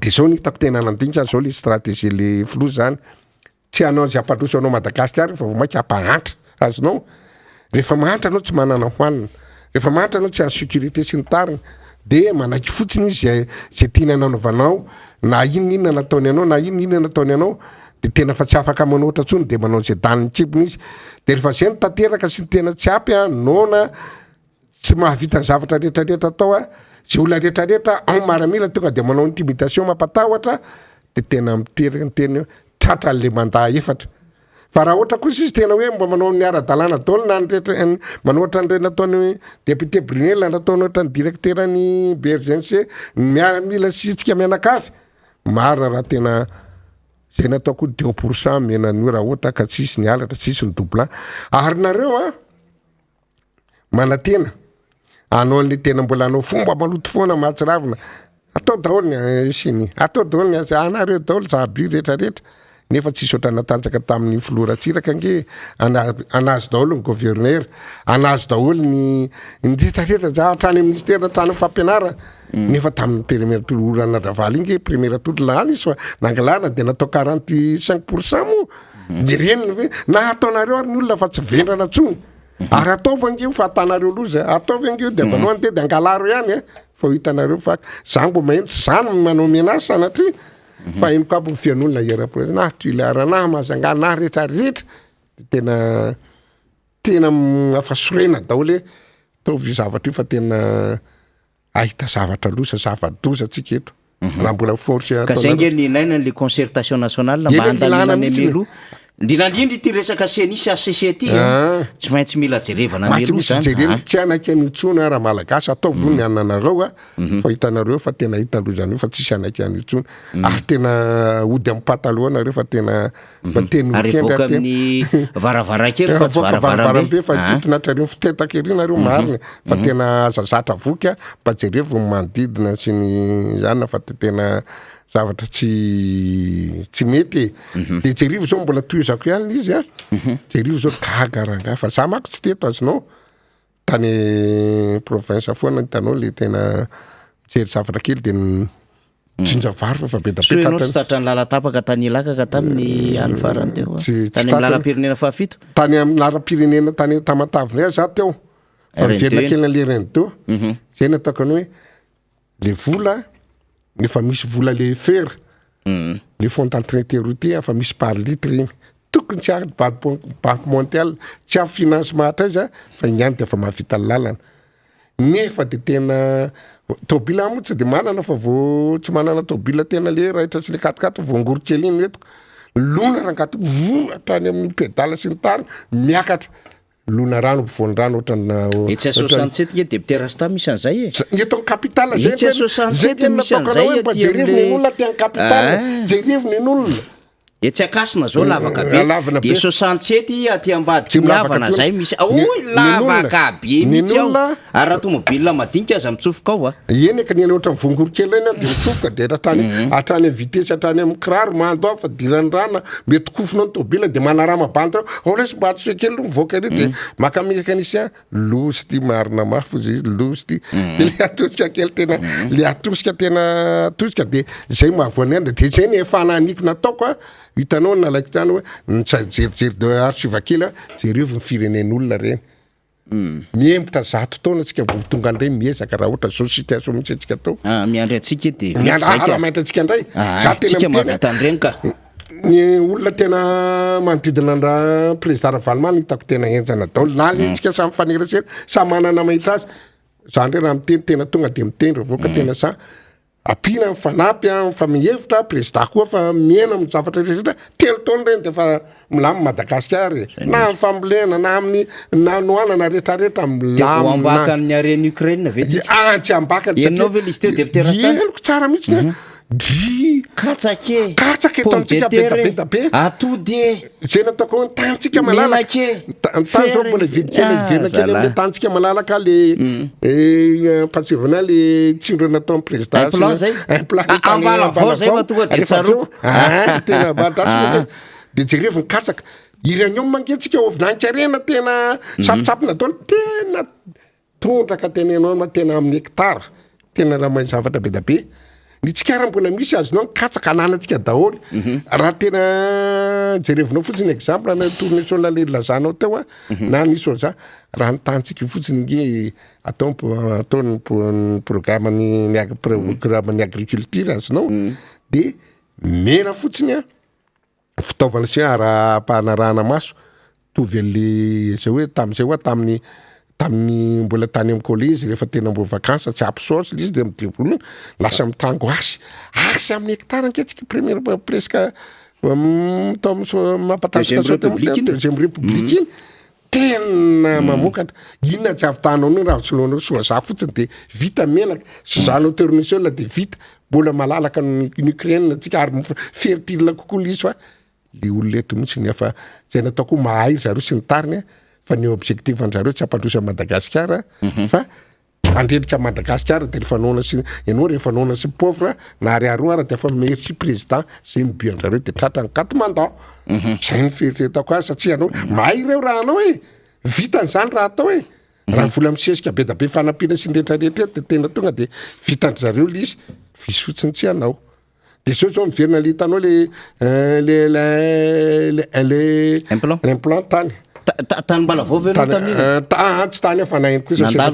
Speaker 4: de zao nitako tena nandinika zao le stratégie le flou zany tsy anao zay ampandroso anao Madagasikara fa vomaika ampahantra azonao rehefa mahantra anao tsy manana hoanina rehefa mahantra anao tsy any sécurité sy ny tariny de manaiky fotsiny izy zay tiana nanaovanao na inona nataony anao na inona nataony anao de tena fa tsy afaka manoatra tsony de manao zay daniny tsibony izy de rehefa zay nitateraka sy tena tsy apy nona tsy mahavita ny zavatra rehetrarehetra atao zay olona rehetrarehetra ao maramila tonga de manao intimidation mampatahotra de tena miteraka ny teny tratra le mandaa efatra fa raha ohatra kosa izy tena hoe mba manao ny ara-dalàna daolo na manao ohatra ny nataony député Brunel nataony ohatra ny directeur ny BRGNC miaramila sitsika mianakavy marina raha tena zay nataoko 2% menan'io raha ohatra ka tsisy ny alatra tsisy ny doublant ary nareo manatena anao ny tena mbola anao fomba maloto foana mahatsiravina atao daholo ny siny atao daholo ny anareo daholo zahaby rehetrarehetra nefa tsisy oatra natanjaka tamin'ny filoratsiraka nge anazy daholo ny gouverneur anazy daholo ny rehetrarehetra za hatrany ministère hatrany fampianarana nefa tamin'ny premier tour anadavaly inge premier tour lany izy fa nangalana de natao 45% mo de reniny hoe na ataonareo ary ny olona fa tsy vendrana tsony ary ataova ngeo fa atanareo loza ataova ngeo de avanao ante de angalaro ihany fa ho hitanareo fa za mbo mahento zany manao menazy sanatria fa ino kapo fian'olona era-president na tuilarana mazangana rehetrarehetra tena afasorena daholo taovy zavatra io fa tena ahita zavatra losa zava-doza atsika eto raha mbola force
Speaker 2: ka zay nge ninaina le concertation nationale mba handalina memelo ndrinandrindry ity resaka senisy ACC ty tsy maintsy mila jerevana melo zany
Speaker 4: tsy anaiky an'itsony raha malagasy ataovy ro ny ananareo fa hitanareo fa tena hita lozany io fa tsisy anaiky an'itsony ary tena ody amin'ny pataloha nareo fa tena mateny
Speaker 2: arevoka amin'ny varavarakely fa tsy
Speaker 4: varavarambe fa titonatrareo fitetaka ery nareo marina fa tena azazatra voky mba jerevo manodidina sy ny zany fa tena zavatra tsy mety de jerivo zao mbola toizako ihany izy jerivo zao gagaranga fa za mako tsy teto azonao tany province foana hitanao le tena mijery zavatra kely de tsinjavary fa be da
Speaker 2: so ianao sy tratra ny lalatapaka tany ilakaka tamin'ny any farany teo tany amin'ny lalam-pirenena fahafito
Speaker 4: tany amin'ny lalam-pirenena tany Tamatavy za teo miverina kely le Rendo zay nataoko ny hoe le vola nefa misy vola le fera le fonds d'entretien routier fa misy par litre iny tokony tsy ary banque mondiale tsy avy financement iza fa igny de fa mahavita lalana nefa de tena tobila moa tsy de manana fa vao tsy manana tobila tena le raitra sy le katikato voangorotsely iny eto lona rangato atrany amin'ny pedala sy ny tany miakatra lona rano voan-drano ohatrana
Speaker 2: etsy 67 ke député Rasta misy an'izay
Speaker 4: eto ny capitale zay
Speaker 2: etsy 67 misy an'izay
Speaker 4: jereviny n'olona ty amin'ny capitale jereviny n'olona
Speaker 2: etsy akasina zao lavaka be de 67 aty ambadiky miavana zay misy oy lavaka be mihitsy ao ary raha tomobile madinika aza mitsofoka ao
Speaker 4: eny ka niany ohatran'ny voangorokely eny de mitsofoka de atrany amin'ny vitesse atrany amin'ny kiraro mando fa dirany rana mety kofona ny tobila de manarama bandy ao lesy mbato se kely mivoaka ery de maka mécanicien losy ty marina mafy izy losy ty de le atosika kely tena le atosika tena atosika de zay mahavoany andra de zay ny efana aniko nataoko hitanao nalaiky tany hoe nitsajerijery de arsivakely jereo ny firenen'olona reny miembotra zato taona atsika vo tonga andray miezaka raha ohatra zao situation mihitsy atsika tao
Speaker 2: miandry atsika de
Speaker 4: maitra atsika ndray za tena
Speaker 2: mavita andreny ka
Speaker 4: ny olona tena manodidina andra président Ravalomana hitako tena enjana daolo na le tsika samy fanerasera samy manana mahita azy za ndray raha miteny tena tonga de mitendry voaka tena sa apina fanampy fa mihevitra président koa fa miena amin'ny zavatra rehetra telo taona reny de fa milamy Madagasikara na amin'ny fambolena na amin'ny nanoanana rehetrarehetra
Speaker 2: milambaka amin'ny arena Ukraine ve
Speaker 4: tsy ambaka
Speaker 2: ianao ve lisy teo député Rasta
Speaker 4: eloko tsara mihitsy di
Speaker 2: katsake
Speaker 4: tamintsika be be
Speaker 2: atody
Speaker 4: zay nataoko tantsika malalaka tany zao mbola vidikely kely amin'ny tantsika malalaka le patsivana le tsindro natao président
Speaker 2: ambalavao zay fa tonga de tsaroko
Speaker 4: tena badratsy de jereviny katsaka iranyao mangetsika ovinantsarena tena sapotsapona taona tena tondraka tena enao tena amin'ny hectara tena raha mahay zavatra be da be ny tsikara mbola misy azonao katsaka ananatsika daholy raha tena jerevinao fotsiny exemple na tournesol le lazanao teo na nisy oza raha nytantsika fotsiny nge ataony programme agriculture azonao de mena fotsiny fitaovana sy ara-pahanarahana maso tovy le zay hoe tam'izay hoe tamin'ny mbola tany amin'ny collège rehefa tena mbo vakansa tsy apisosy izy de midebrouille lasa mitango asy amin'ny hectare anketsika première presque deuxième république iny tena mamokatra inona tsy avy tanao ny raha solonao soaza fotsiny de vita menaka sozanao tournesol de vita mbola malalaka ny Ukraine tsika ary fertile kokoa lisy fa le olona eto mihitsy nefa zay nataoko mahay zareo sy ny tariny fa ny objectif anjareo tsy ampandrosa Madagasikara fa andrendrika Madagasikara de rehefa nona sy ianao rehefa nona sy pauvre na ariaro ara de fa merci président zay mibio anjareo de tratra ny Katmandan zay ny fieritreretako azy satria anao mahay ireo raha anao vitan'izany raha atao raha vola misesika be da be fanampiana sy nrehetrarehetra de tena tonga de vitandry zareo lisy visy fotsiny tsy anao de zao miverina le hitanao le implant tany
Speaker 2: tany mbala vao ve
Speaker 4: tsy tany fa naino kosa sedra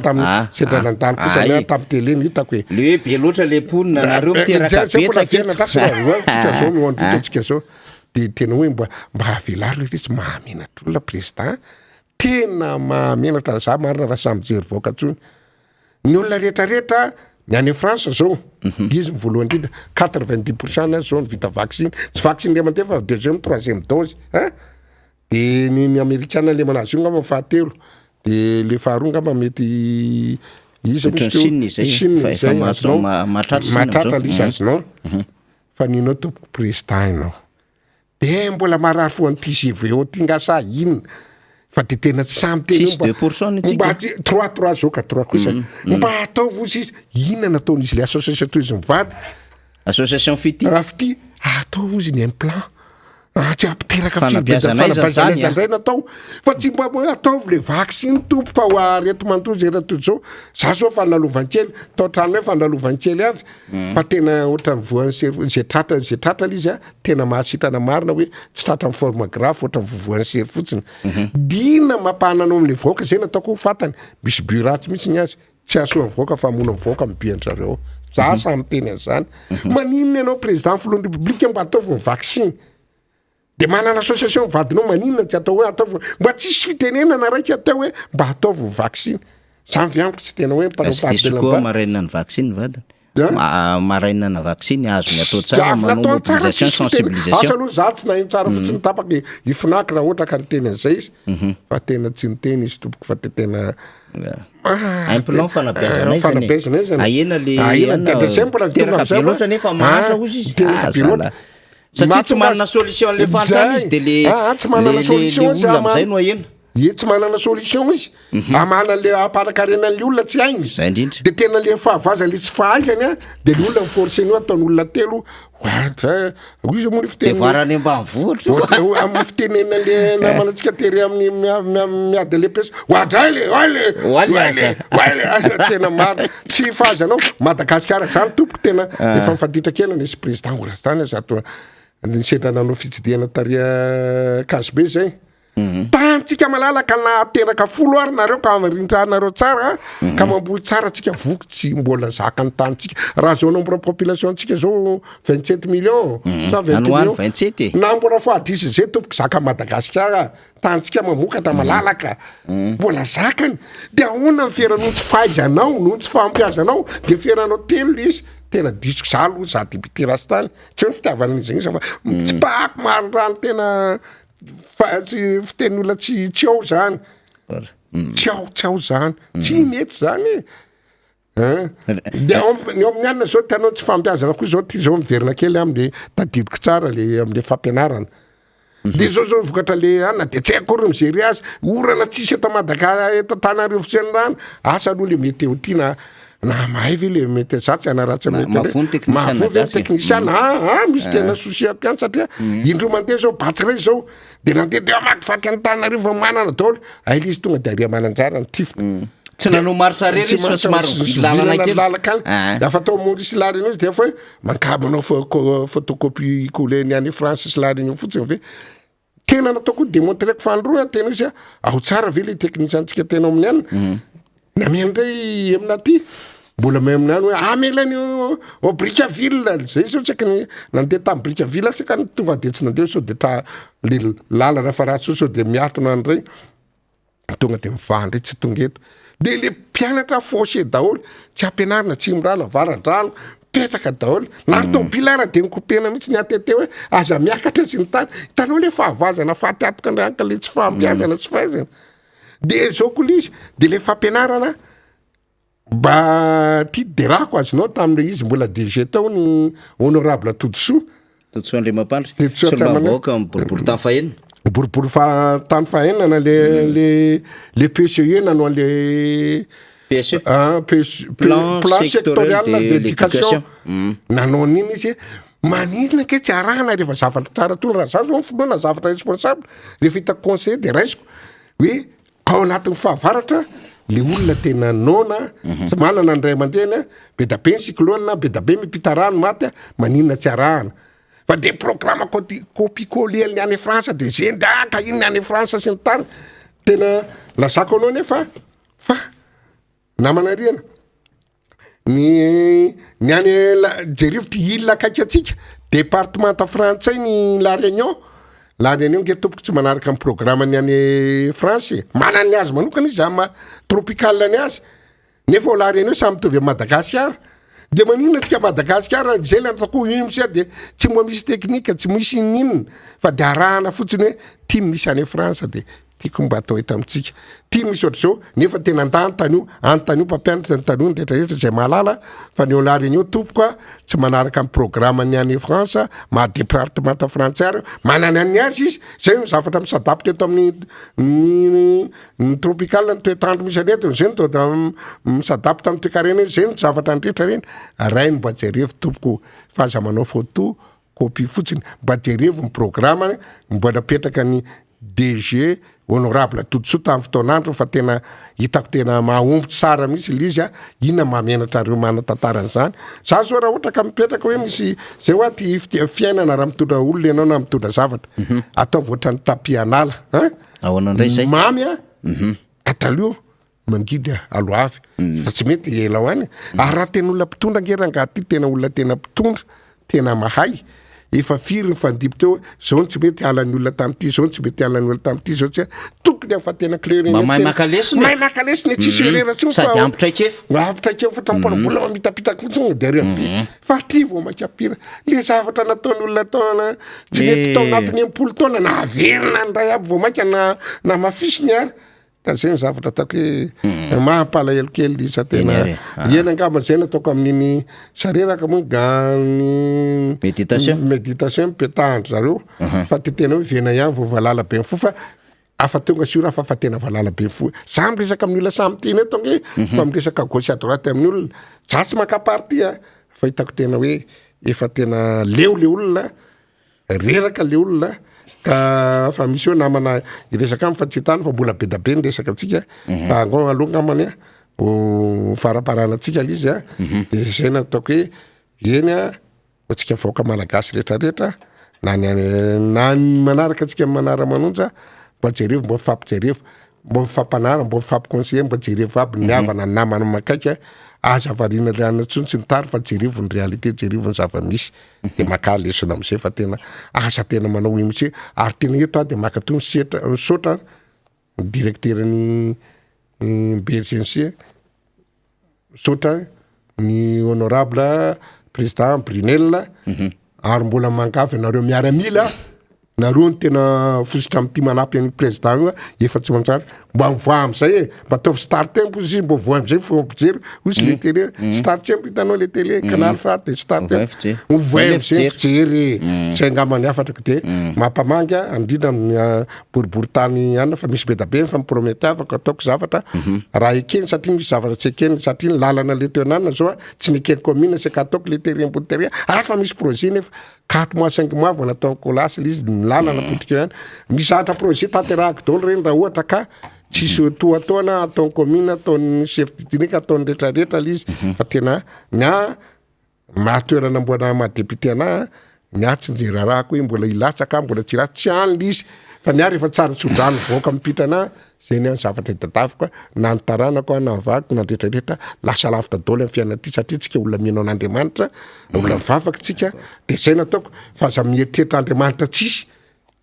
Speaker 4: nandalo kosa tamin'ny télé hitako hoe
Speaker 2: le be loatra le ponina nareo miteraka betsaka
Speaker 4: zao miandritra zao de tena hoe mba avelaro le izy mahamenatra olona président tena mahamenatra za marina raha samy jery voaka tsony ny olona rehetrarehetra ny any France zao izy voalohany indrindra 90% zao ny vita vaccine tsy vaccine le mandeha fa deuxième troisième dose de ny Amerikana le manazy io ngamba fahatelo de le faharoa ngamba mety matratra lisy azonao fa ninao tompoko président ianao de mbola marary fo an'ity GVO ty ngasa inona fa de tena tsy samy teny mba 3 zao ka 3 kosa mba ataovy ozy izy inona nataon'izy le association tourisme vady
Speaker 2: association fity
Speaker 4: ataovy ozy ny implant tsy ampiteraka
Speaker 2: Fanabeazana izy zany,
Speaker 4: indray natao fa tsy mba ataovy le vaksiny tompo fa ho areto mantozy eratody zao za so fanalovankely tao trano hoe fanalovankely avy fa tena ohatra voany zay tratra izy a tena mahasitrana marina hoe tsy tratra amin'ny forme grave ohatra vovoan'ny sery fotsiny dina mampahananao am'le voaka zay nataoko ho fatany misy bu ratsy mihitsy ny azy tsy asoa voaka fa mona voaka mibiandrareo za samy teny an'izany maninona ianao président filohan'ny république mba ataovy ny vaksiny de manana association vadinao maninona tsy atao hoe ataovy mba tsisy fitenenana raiky atao hoe mba ataovy ny vaksiny zany vianiko tsy tena hoe
Speaker 2: mpanao marainina ny vaksiny vadina marainina na vaksiny azony atao tsara manao mobilisation sensibilisation
Speaker 4: asa aloha za tsy nahino tsara fotsiny tapaky ifinaky raha ohatra ka niteny an'izay izy fa tena tsy niteny izy tompoko fa tena
Speaker 2: implan fanabeazana izy ahena le teraka be loatra nefa mahatra ozy izy satria tsy manana solution le fantany izy de le olona am'izay no ahena
Speaker 4: tsy manana solution izy amana le aparakarenan'le olona tsy hainy
Speaker 2: zay indrindra
Speaker 4: de tena le fahavazany le tsy fahaizany a de le olona miforcenio ataon'olona telo izy moa le fiteny
Speaker 2: varany ambanivohitra
Speaker 4: amin'ny fitenena le namanantsika tery amin'ny miady le pesa tena maro tsy fahazanao Madagasikara zany tompoko tena efa mifanditra kely nisy président orastany zato nisendra nanao fitsidihana taria Kasibe zay tantsika malalaka nateraka 10 ary nareo ka rindranareo tsara ka mamboly tsara tsika voky tsy mbola zaka ny tantsika raha zao nombre population tsika zao 27 millions 120 millions
Speaker 2: 27
Speaker 4: na mbola fahadisy zay tompoko zaka Madagasikara tantsika mamokatra malalaka mbola zakany de ahoana miferanao tsy fahaizanao no tsy fampiazanao de feranao telo le izy tena disiko za aloha za député rastany tsy hoe fitiavana izay fa tsy pahako marindrano tena tsy fiteny olona tsy ao zany tsy ao zany tsy mety zany de ny amin'ny anina zao tianao tsy fampiazana koa zao ty zao miverina kely amle tadidiko tsara le amle fampianarana de zao vokatra le ana de tsy akory mijery azy orana tsisy eto Madagasikara eto Antananarivo sy ny rano asa aloha le mety eo ty na mahay ve le mety zatsy anaratsy
Speaker 2: mafony
Speaker 4: technicien misy tena sosiako any satria indro mandeha zao batsy ray zao de nandeha de amakivaky Antananarivo manana daholo aile izy tonga de aria mananjara ny tifiko
Speaker 2: tsy nanao maro sarery izy fa somary
Speaker 4: lalaka dafa atao Maurice Larigny izy de fa mankabanao photocopie coulé ny any France Larigny fotsiny ve tena nataoko démontreko fandroa tena izy ao tsara ve le technicien-tsika tena amin'ny any namiandray aminaty mbola may aminany hoe amelany au Brickaville zay zao tsaka ny nandeha tamin'ny Brickaville tsaka ny tonga de tsy nandeha so de le lalana fa ratsy so de miatona andray tonga de mivandry tsy tonga eto de le mpianatra fauché daholo tsy ampianarina tsy mirano avaradrano petraka daholo natobilara de nikopena mihitsy ny atete hoe aza miakatra sy ny tany hitanao le fahavazana fahatiatoka andranka le tsy fampiazana tsy fahaizana de zao koa le izy de le fampianarana mba ty de rako azonao tam'le izy mbola DG tao ny honorable Todosoa
Speaker 2: Andriamampandry Solombaboaka boribory tany fahenina
Speaker 4: boribory tany fahenana le PCE nanao le
Speaker 2: PSE
Speaker 4: plan sectorial d'éducation nanao niny izy maninona ke tsy arahana rehefa zavatra tsara tolo raha za zao foloana zavatra responsable rehefa hitako conseiller de raisiko hoe ao anatin'ny fahavaratra le olona tena nona tsy manana andray aman-dreny be da be ny cyclone be da be mipita rano maty maninona tsy arahana fa de programme copie-coller ny any France de zendaka iny ny any France sy ny tany tena lazako anao nefa fa namanariana ny any jerivo ty île akaiky atsika département frantsay ny La Réunion nge tompoko tsy manaraka amin'ny programme ny any France manany ny azy manokana izy ama tropical ny azy nefa o La Réunion samy mitovy amin'ny Madagasikara de maninona tsika Madagasikara zay le antako imsia de tsy mba misy teknika tsy misy ninona fa de arahana fotsiny hoe tia misy any France de tiako mba atao eto amitsika tia misy ohatry zao nefa tena antanio mpampianatra ny tanio ny rehetrarehetra zay mahalala fa ny La Réunion tompoka tsy manaraka amin'ny programme ny any France ma département français ary manany any azy izy zay no zavatra misadapty eto amin'ny tropical ny toetrandro misy aneto zay no to misadapty amin'ny toekarena zay no zavatra ny rehetra reny rainy mba jerevo tompoko fahaza manao photo copie fotsiny mba jerevo ny programme mbola petraka ny DG honorable Toutsoa tamin'ny fotoanandro fa tena hitako tena mahomby tsara mihitsy le izy inona mamenatra reo manatantaran'izany za zao raha ohatra ka mipetraka hoe misy zay hoa ty fiainana raha mitondra olona ianao na mitondra zavatra ataovy ohatra ny tapianala mamy atalio mangidy aloavy fa tsy mety ela ho any ary raha tena olona mpitondra ngerangaty tena olona tena mpitondra tena mahay efa firy ny fandipy teo zao ny tsy mety halan'ny olona tam'ty zao ny tsy mety halan'ny olona tam'ty zao tsy tokony afa tena
Speaker 2: mahay makalesiny
Speaker 4: tsisy herera tsony
Speaker 2: sady
Speaker 4: ampitraikeo fa tramponabola mamitapitaka fotsiny de reo fa ty vao makapira le zavatra nataony olona taona tsy mety tao anatiny empolo taona na averina ny ray aby vao maika na mafisiny ary ka zay ny zavatra ataoko hoe mahampalahelo kely isa tena ena angamba zay nataoko amin'iny sareraka moa gany méditation mipetahandro zareo fa ty tena hoe vena ihany vao valala be ny fo fa afa tonga sura fa tena valala be ny fo za miresaka amin'ny olona samy teny eto nge fa miresaka gauche à droite amin'ny olona za tsy makaparty fa hitako tena hoe efa tena leo le olona reraka le olona ka fa misy eo namana iresaka amin'ny fa tsy tany fa mbola be da be ny resaka atsika fa ango aloha ngamany faraparanatsika lizy de zay nataoko hoe eny atsika vaoaka malagasy rehetrarehetra na manaraka atsika manara manonja mba jerevo mba mifampijerevo mba mifampanara mba mifampiconseiller mba jerevo aby ny havana namana makaika aza avarina leana tsony tsy nitary fa jerevo ny réalité jerevo ny zava-misy de maka lesona am'izay fa tena asa tena manao imisy ary tena eto de makato misotra directeurny BRCNC misotra ny honorable président Brunel ary mbola mangavy nareo miaramila nareo ny tena fosotra am'ty manampy any président efa tsy mantsara mba mivoa am'izay mba ataovy star tempo izy mba voa am'izay fo ampijery ozy le télé star tempo hitanao le télé canal fa de star tempo voa am'izay fijery zay ngamany afatrako de mampamanga andrindra amin'ny boribory tany any fa misy be da be fa mipromety afaka ataoko zavatra raha ekeny satria misy zavatra tsy ekeny satria ny lalana le teonanina zao tsy nekeny commune c'est ataoko le télé ambony télé ary fa misy projet nefa 4 mois 5 mois vao natao kolasy le izy lalana politika ihany misahatra projet tanterahako daholo reny raha ohatra ka tsisy toataona ataony commune ataony chef district ataony rehetrarehetra le izy fa tena mahatoerana mbola madepute ana miatsinjera raha koa mbola ilatsaka mbola tsy raha tsy any le izy fa niary efa tsara tsodrano voaka mipitrana zay ny any zavatra hitadaviko na nitaranako na avako na rehetrarehetra lasa lavitra daholo amin'ny fiainana ty satria tsika olona mianao an'Andriamanitra olona mivavaka tsika de zay nataoko fa za mieritreritra Andriamanitra tsisy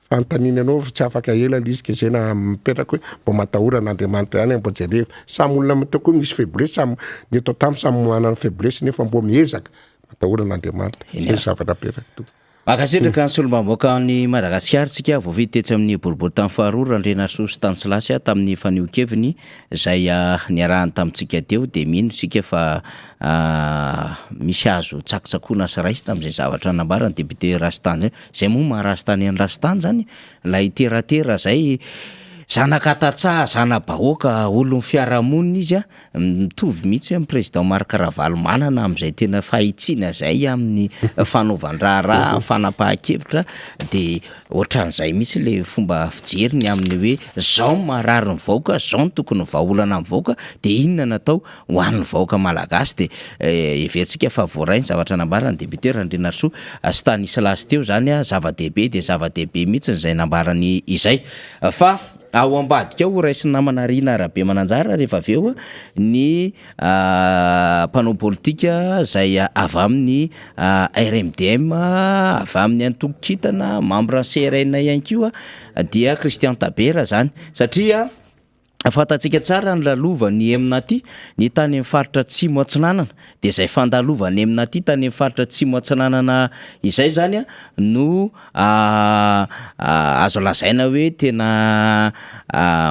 Speaker 4: fantanina anao tsy afaka ela le izy ke zay na mipetraka hoe mba matahora an'Andriamanitra ihany mba jereva samy olona matako misy faiblesse samy ny atao tamy samy manana faiblesse nefa mbo miezaka matahora an'Andriamanitra zay zavatra petraka to
Speaker 2: Akasetraka ny solombamboaka ny Madagasikara tsika voavy tetsy amin'ny boribory tany faharoa Randrena Soa Stanislas tamin'ny fanio-keviny zay niarahany tamintsika teo de mino sika fa misy azo tsakotsakoana sy raisy tamin'izay zavatra nambarany député Rastany zay moa maharastany any Rastany zany la iteratera zay zanakatatsaha zana-bahoaka olon'ny fiarahamonina izy mitovy mihitsy amin'ny président Marc Ravalo manana amin'izay tena fahitsiana zay amin'ny fanaovan-draharaha fanapahan-kevitra de ohatran'izay mihitsy le fomba fijeriny amin'ny hoe zao marary ny vahoaka zao ny tokony vahaolana amin'ny vahoaka de inona natao ho an'ny vahoaka malagasy de everitsika fa voarainy zavatra nambarany député Randrena Soa Stanislas teo zany zava-dehibe de zava-dehibe mihitsy zay nambarany izay fa ao ambadika ao raisiny namana Rina Arabe Mananjara rehefa aveo ny mpanao politika zay avy amin'ny RMDM avy amin'ny antokotana membre CRN ihany koa dia Christian Tabera zany satria fatatsika tsara ny lalovany Eminaty ny tany amin'ny faritra Atsimo Atsinanana de zay fandalovany Eminaty tany amin'ny faritra Atsimo Atsinanana izay zany no azo lazaina hoe tena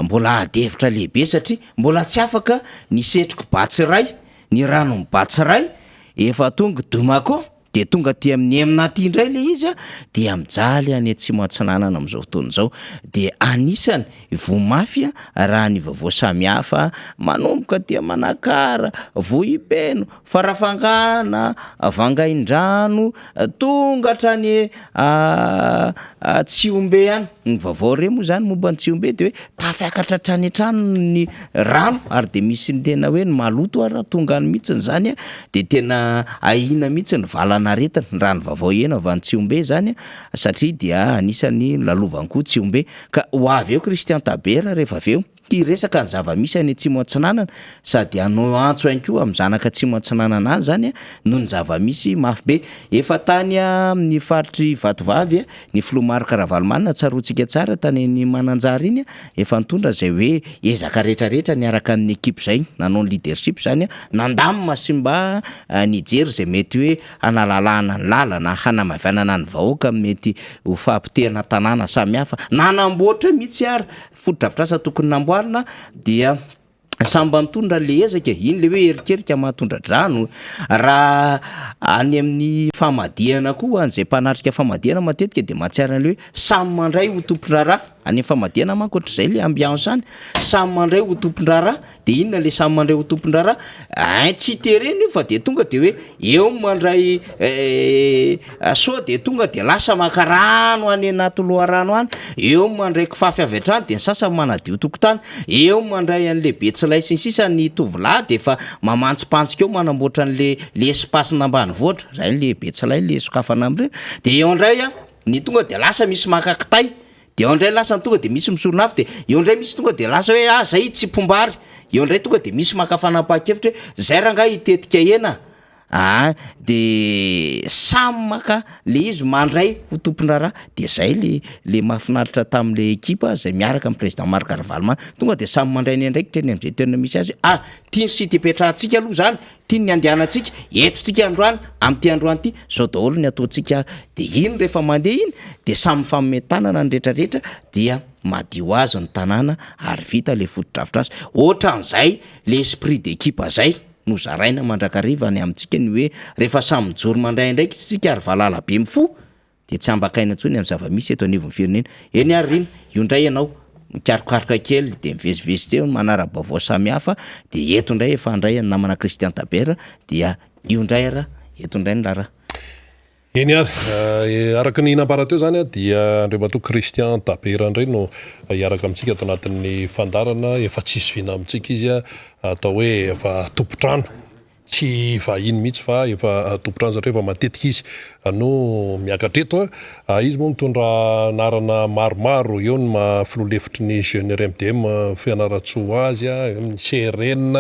Speaker 2: mbola adevitra lehibe satria mbola tsy afaka ny setroky Batsiray ny rano Batsiray efa tonga Domako de tonga ty amin'ny aminaty indray le izy a dia mijaly any atsimo atsinanana amin'izao fotoana zao de anisany vomafy a raha ny vaovao samihafa manomboka dia manakara vohipeno farafangana vangain-drano tonga hatrany Tsiombe any ny vaovao re moa zany momba ny Tsiombe de hoe tafiakatra hatrany an-trano ny rano ary de misy ny tena hoe ny maloto raha tonga any mihitsiny zany a de tena ahina mihitsy ny valanaretana raha ny vaovao ena avy any Tsiombe zany a satria dia anisany lalovany koa Tsiombe ka ho avy eo Christian Tabera rehefa avy eo ty resaka ny zava-misy any Atsimo Atsinanana sady anao antso ihany koa amin'ny zanaka Atsimo Atsinanana azy zany a noho ny zava-misy mafy be efa tany amin'ny faritry Vatovavy ny Filomarika Ravalomanina tsaroantsika tsara tany ny Mananjary iny efa nitondra zay hoe ezaka rehetrarehetra niaraka amin'ny ekipa zay nanao ny leadership zany nandamina sy mba nijery zay mety hoe analalana ny lalana hanamavanana ny vahoaka mety ho fahampitehana tanàna samihafa nanamboatra mihitsy ary foto-drafitrasa tokony namboarina dia samba mitondra le ezaka iny le hoe erikerika mahatondra drano raha any amin'ny famadihana koa an'izay mpanatrika famadihana matetika de mahatsiara an'le hoe samy mandray ho tompon-draharaha any famadihana manko ohatr'izay le ambiance any samy mandray ho tompon-draharaha de inona le samy mandray ho tompon-draharaha tsy tereny fa de tonga de hoe eo mandray so de tonga de lasa makarano any anaty loharano any eo mandray kifafy avy hatrany de ny sasany manadio tokotany eo mandray an'le betsilay sy ny sisa ny tovolahy de efa mamantsimpantsika eo manamboatra an'le espace nambany voatra zay le betsilay le sokafana am'ireny de eo indray ny tonga de lasa misy makakitay de eo indray lasa ny tonga de misy misorona afy de eo indray misy tonga de lasa hoe zay tsy pombary eo indray tonga de misy makafanam-pakevitra hoe zay raha ngahy hitetika ena de samy maka le izy mandray ho tompon-draharaha de zay le mahafinaritra tamin'le ekipa zay miaraka amin'ny président Marc Ravalomanina tonga de samy mandray ny andraikitra eny am'izay toerana misy azy tia ny sity ipetrahantsika aloha zany tia ny andehanantsika etotsika androany am'ty androany ty zao daholo ny ataontsika de iny rehefa mandeha iny de samy fametanana ny rehetrarehetra dia madio azy ny tanàna ary vita le foto-drafitrasa ohatran'izay le esprit d'équipe zay no zaraina mandrakariva any amintsika ny hoe rehefa samy mijoro mandray ndraiky tsika ary valala be mifo de tsy ambakaina ntsony amin'ny zava-misy eto anivon'ny firenena eny ary rina io indray ianao mikarikokaroka kely de mivezivezy tseo manara-baovao samihafa de eto indray efa andray ny namana Christian Tabera dia io indray ara eto indray ny lara
Speaker 1: eny ary araka ny nambara teo zany dia andreo mato Christian Tabera indray no hiaraka amintsika ato anatin'ny fandarana efa tsisy vina amintsika izy atao hoe efa tompotrano tsy vahiny mihitsy fa efa tompotrano satria efa matetika izy no miakatra eto izy moa mitondra anarana maromaro eo ny mafiloalefitry ny jeune RMDM fianaratsoa azy eo ny CRN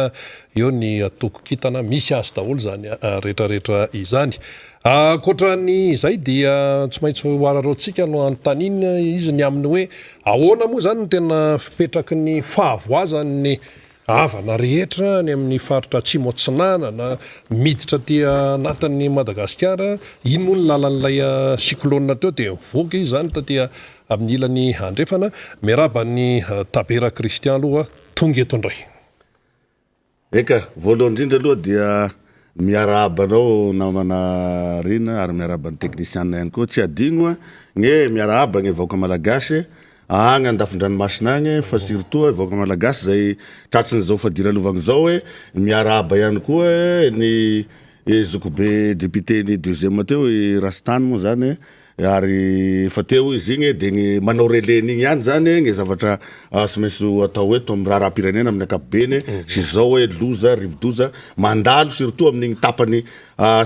Speaker 1: eo ny atokokitana misy azy daholo zany rehetrarehetra izany koatrany izay dia tsy maintsy hoararoantsika no anontanina izy ny amin'ny hoe ahoana moa zany no tena fipetraky ny fahavoazany havana rehetra ny amin'ny faritra Atsimo Atsinanana miditra tia anatin'ny Madagasikara iny moa ny lalan'ilay cyclone teo de mivoaka izy zany tatia amin'ny ilany andrefana miarabany Tabera Christian aloha tonga eto indray
Speaker 5: eka voalohany indrindra aloha dia miarabanao namana rina ary miaraban'ny technicien ihany koa tsy adigno gne miaraba gne vahoaka malagasy agny andafin-dranomasina agny fa surtout vahoaka malagasy zay tratriny zao fadira lovagny zao hoe miaraba ihany koa ny zokobe député ny deuxième teo Rastany moa zany ary fa teo izy igny de ny manao relais igny ihany zany ny zavatra sy maintsy atao hoe to amin'ny raharam-pirenena amin'ny ankapobeny sy zao hoe loza rivo-doza mandalo surtout amin'igny tapany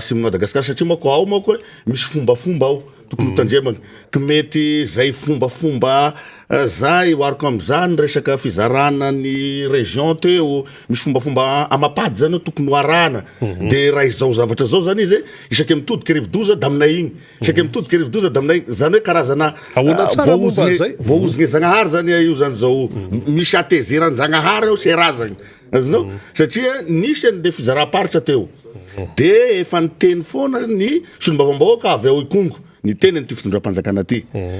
Speaker 5: sy Madagasikara satria mako ao mako misy fombafomba ao tokony tandremagna ka mety zay fombafomba zay oariko am'izany resaka fizarana ny région teo misy fombafomba amapady zany tokony hoarana de raha izao zavatra zao zany izy isaky mitodiky rivo-doza da aminay igny isaky mitodiky rivo-doza da aminay zany hoe karazana voahoziny Zagnahary zany io zany zao misy atezerany Zagnahary ao serazagny azonao satria nisy an'le fizara-paritra teo de efa niteny foana ny solombavam-bahoaka avy ao Ikongo ny teny ny ty fitondram-panjakana ty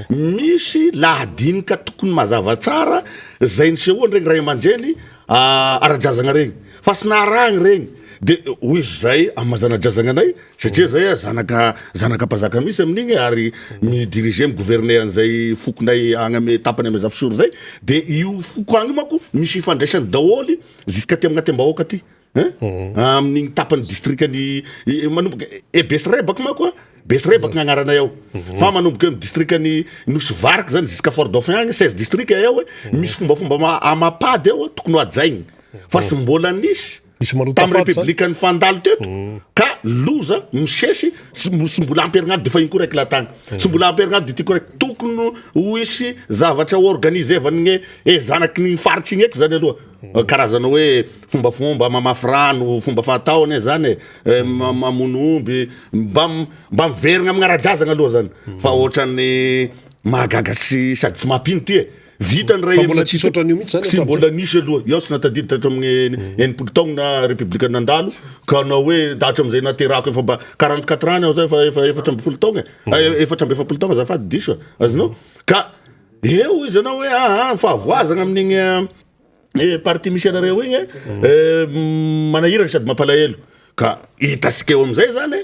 Speaker 5: misy lahadinika tokony mazava tsara zay ny sehoany regny ray aman-dreny ara-drazagna regny fa sy naharahagny regny de hoy zay amazanadrazagna anay satria zay zanaka mpazaka misy amin'igny ary midirige migouverne an'izay fokonay agny ame tapany ame zavosoro zay de io foko agny mako misy ifandraisany daholy jusqu'à ty amignaty am-bahoaka ty amin'igny tapany districtany manomboka Besrebaka mako Besrebaka gn'agnaranay ao fa manomboka amy districtany Nosivariky zany jusqu'à Fort Dauphin agny 16 district ao misy fombafomba amapady ao tokony hoajaigny fa sy mbola nisy tamy république ny fandalo teto ka loza misesy sy mbola amperinady de fa igny koa raiky latagny sy mbola amperinady de ty koa raiky tokony hoisy zavatra organisé vanigny zanaky ny faritsy igny eky zany aloha karazana hoe fombafomba mamafy rano fomba fataony zany mamono omby mba miverigna amigny ara-drazagna aloha zany fa ohatrany mahagaga sy sady tsy mampino ty vitany ray
Speaker 1: mbola tsisy ohatran'io mihitsy zany
Speaker 5: sy mbola nisy aloha iaho sy natadidy tatra amin'ny enimpolo taogno na république nandalo ka anao hoe datra am'izay naterako efa mba 44 ans aho zay fa efatra amby folo taogna efatra amby efapolo taogna azafady diso azonao ka eo izy anao hoe fa avoazagna amin'igny parti misy anareo igny manahirana sady mampalahelo ka hitasika eo am'izay zany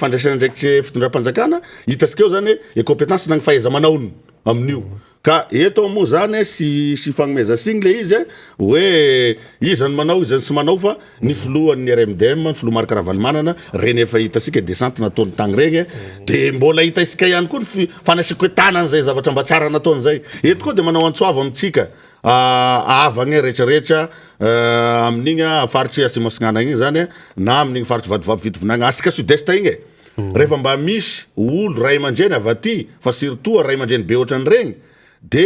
Speaker 5: fandraisana ndraiky fitondram-panjakana hitasika eo zany compétence na gny fahaiza manaony amin'io ka eto moa zany sy fagnomeza signy le izy hoe izany manao izany sy manao fa ny filohan'ny RMDM ny filoha Marc Ravalomanana reny efa hitasika descente nataony tagny regny de mbola hitasika ihany koa ny fanasiko hoe tanan'izay zavatra mba tsara nataony zay eto koa de manao antsoava amitsika avagny rehetrarehetra amin'igny faritry Asimasignana igny zany na amin'igny faritry vadivavy vitovinagna asika sud-est igny rehefa mba misy olo ray aman-dreny avy aty fa surtout ray aman-dreny be ohatran'regny de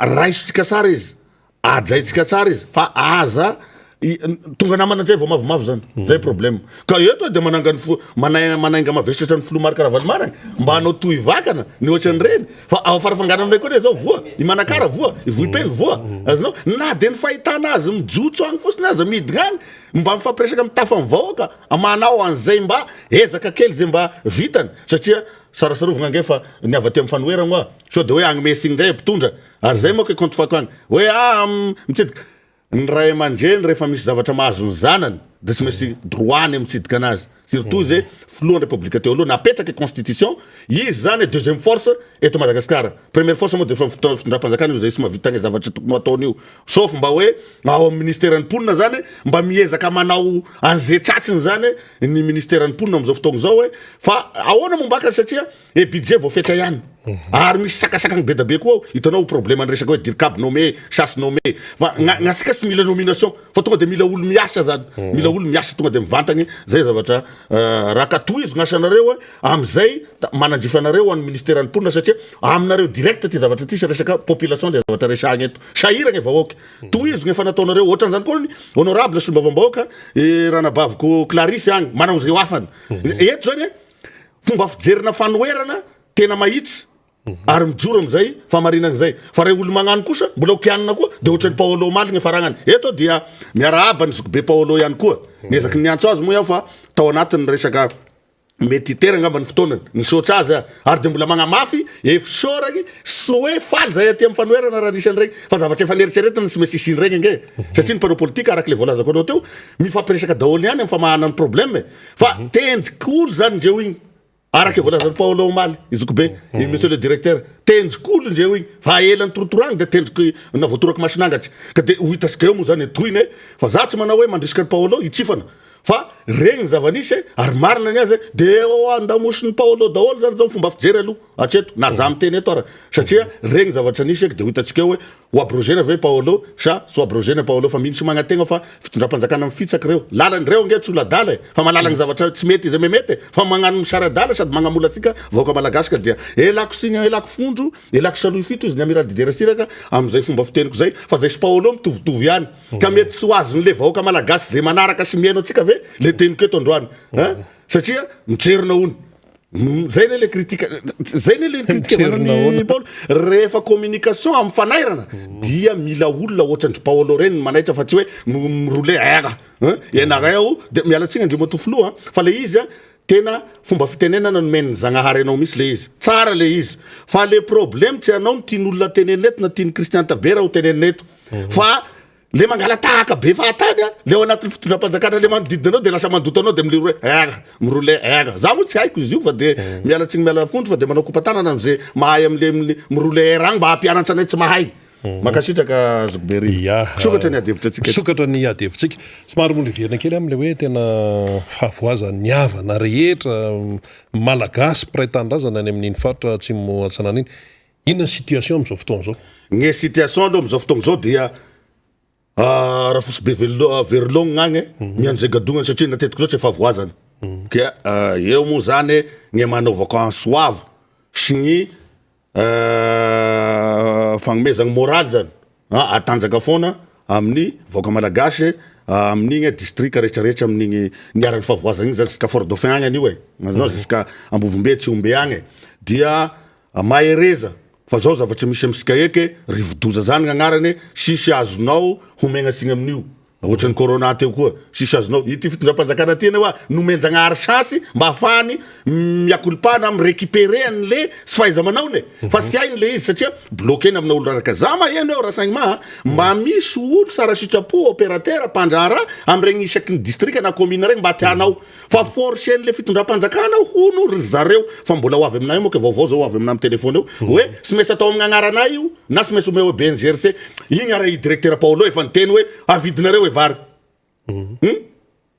Speaker 5: raisitsika tsara izy ajaitsika tsara izy fa aza tonga namana andray vao mavomavo zany zay problème ka eto de manangany manainga mavesatra ny filoha Marc Ravalomanana mba hanao toy vakana ny ohatran'ireny fa ao farafangana aminay koa zao voa i manakara voa i vohipeny voa azonao na de ny fahitana azy mijotso agny fosiny azy midina agny mba mifampiresaka mitafa mivahoaka amanao an'izay mba ezaka kely zay mba vitany satria sarasarovagna ange fa ny avy aty amin'ny fanoheragna oa so de hoe agny mesy indray mpitondra ary zay moa compte fako agny hoe mitsidika ny ray aman-dreny rehefa misy zavatra mahazo ny zanany de tsy maintsy droany mitsidika anazy surtout zay filohan'ny république teo aloha napetraka constitution izy zany deuxième force eto Madagasikara première force moa de fa fitondram-panjakana io zay sy mahavita gny zavatra tokony ataony io sauf mba hoe ao amin'ny ministère ny ponina zany mba miezaka manao an'izay tratriny zany ny ministère ny ponina am'izao fotoagna zao hoe fa ahoana mombaka satria budget voafetra ihany ary misy sakasakagny be da be koa hitanao problème ny resaka hoe dirkab nommé chasse nommé fa gn'asika sy mila nomination fa tonga de mila olo miasa zany mila olo miasa tonga de mivantagny zay zavatra raha katoizo gn'asanareo am'izay manandrifanareo amin'ny ministère ny ponina satria aminareo direct ty zavatra ty sy resaka population le zavatra resagny eto sahiragny vahoaka toizo gny efa nataonareo ohatran'izany koa ny honorable sombavambahoaka ranabaviko Clarisse agny manao zay hoafany eto zany fomba fijerina fanoherana tena mahitsy ary mijoro am'izay famarinan'izay fa ray olo magnano kosa mbola okianina koa de ohatrany Paolo Maligny faragnany eto dia miarahaba ny zokobe Paolo ihany koa niezaky ny antso azy moa iaho fa tao anatin'ny resaka mety tera ngamba ny fotoanany nisaotra azy ary de mbola magnamafy efisoragny sy hoe faly zay aty amin'ny fanoherana raha nisy an'iregny fa zavatra efa nieritreretiny sy maintsy isin'iregny nge satria ny mpanao politika araky le voalazako anao teo mifampiresaka daholo ihany amin'ny famahana ny problème fa tendrik'olo zany ndreo igny araky voalazany Paolo Omaly izoko be monsieur le directeur tendrik'olo ndreo igny fa elany torotoragny de tendriky na voatoraky masinangatra ka de ho hitasika eo moa zany tohiny fa za tsy manao hoe mandrisika ny Paolo hitsifana fa regny zavanisy ary marina ny azy de andamosiny Paolo daholo zany zao fomba fijery aloha atreto na za miteny eto ara satria regny zavatra nisy eky de ho hitantsika hoe ho abrogena ve Paolo sa so abrogena Paolo fa minisy magnategna fa fitondram-panjakana mifitsaky reo lalan'ireo nge tsy ola-dala fa mahalala gny zavatra tsy mety izy mety fa magnano misaradala sady magnamola atsika vahoaka malagasy ka dia elako signa elako fondro elako saloy fito izy ny amiral diderasiraka am'izay fomba fiteniko zay fa zay sy Paolo mitovitovy ihany ka mety tsy ho azony le vahoaka malagasy zay manaraka sy miaino atsika ve le teniko eto androany satria mitserina ony zay le critique zay le critique manany Paolo rehefa communication amin'ny fanairana dia mila olona ohatrandry Paolo reny manaitra fa tsy hoe mirole aka ianareo de mialatsiny andreo matofoloa fa le izy tena fomba fitenenana no men'ny Zagnahary anao misy le izy tsara le izy fa le problème tsy anao no tian'olona teneneto na tiany Christian Tabera ho teneneto fa le mangala tahaka be fahatany a le ao anatin'ny fitondram-panjakana le manodidina anao de lasa mandoto anao de mileroe ega mirole ega za moa tsy haiko izy io fa de miala tsiny miala fondro fa de manao kopatanana am'zay mahay amle mirole era agny mba hampianatra anay tsy mahay makasitraka zokobery sokatra ny adevitra atsika
Speaker 1: sokatra ny adevitsika somary moliverina kely am'le hoe tena fahavoaza ny havana rehetra malagasy mpiray-tanindrazana any amin'iny faritra tsy moatsanana iny inona situation am'izao fotoana zao
Speaker 5: gne situation aloha am'izao fotoagna zao dia raha fosy be verilogna agny miano zay gadognany satria natetiky zao tsy efa voazany ka eo moa zany gne manaovako ansoavo sy ny fagnomezagny moraly zany atanjaka foana amin'ny vaoaka malagasy amin'igny district rehetrarehetra amin'igny niarany favoazana igny zany jusqu'à Fort Dauphin agny anio e jusqu'à Ambovombe Tsiombe agny dia mahereza fa zao zavatry misy amitsika eky rivodoza zany gn'agnarany sisy azonao homegnasiny amin'io ohatrany corona teo koa sisy azonao ity fitondram-panjakana ty hoa nomenjagnahary chance mba ahafahany miakolopana amy récupérer an'le sy fahaiza manaony fa sy hainy le izy satria bloqueny amina olo raraka za maheno eo rasagny ma mba misy olo sara sitrapo opérateur mpandrara amregny isaky district na commune regny mba tianao fa forcen'le fitondram-panjakana hono ry zareo fa mbola ho avy aminay moa ke vaovao zao ho avy amina amy telefone eo hoe sy maintsy atao amin'ny agnaranay io na sy maintsy omeo BNGRC igny ara i directeur Paolo efa niteny hoe avidinareo vary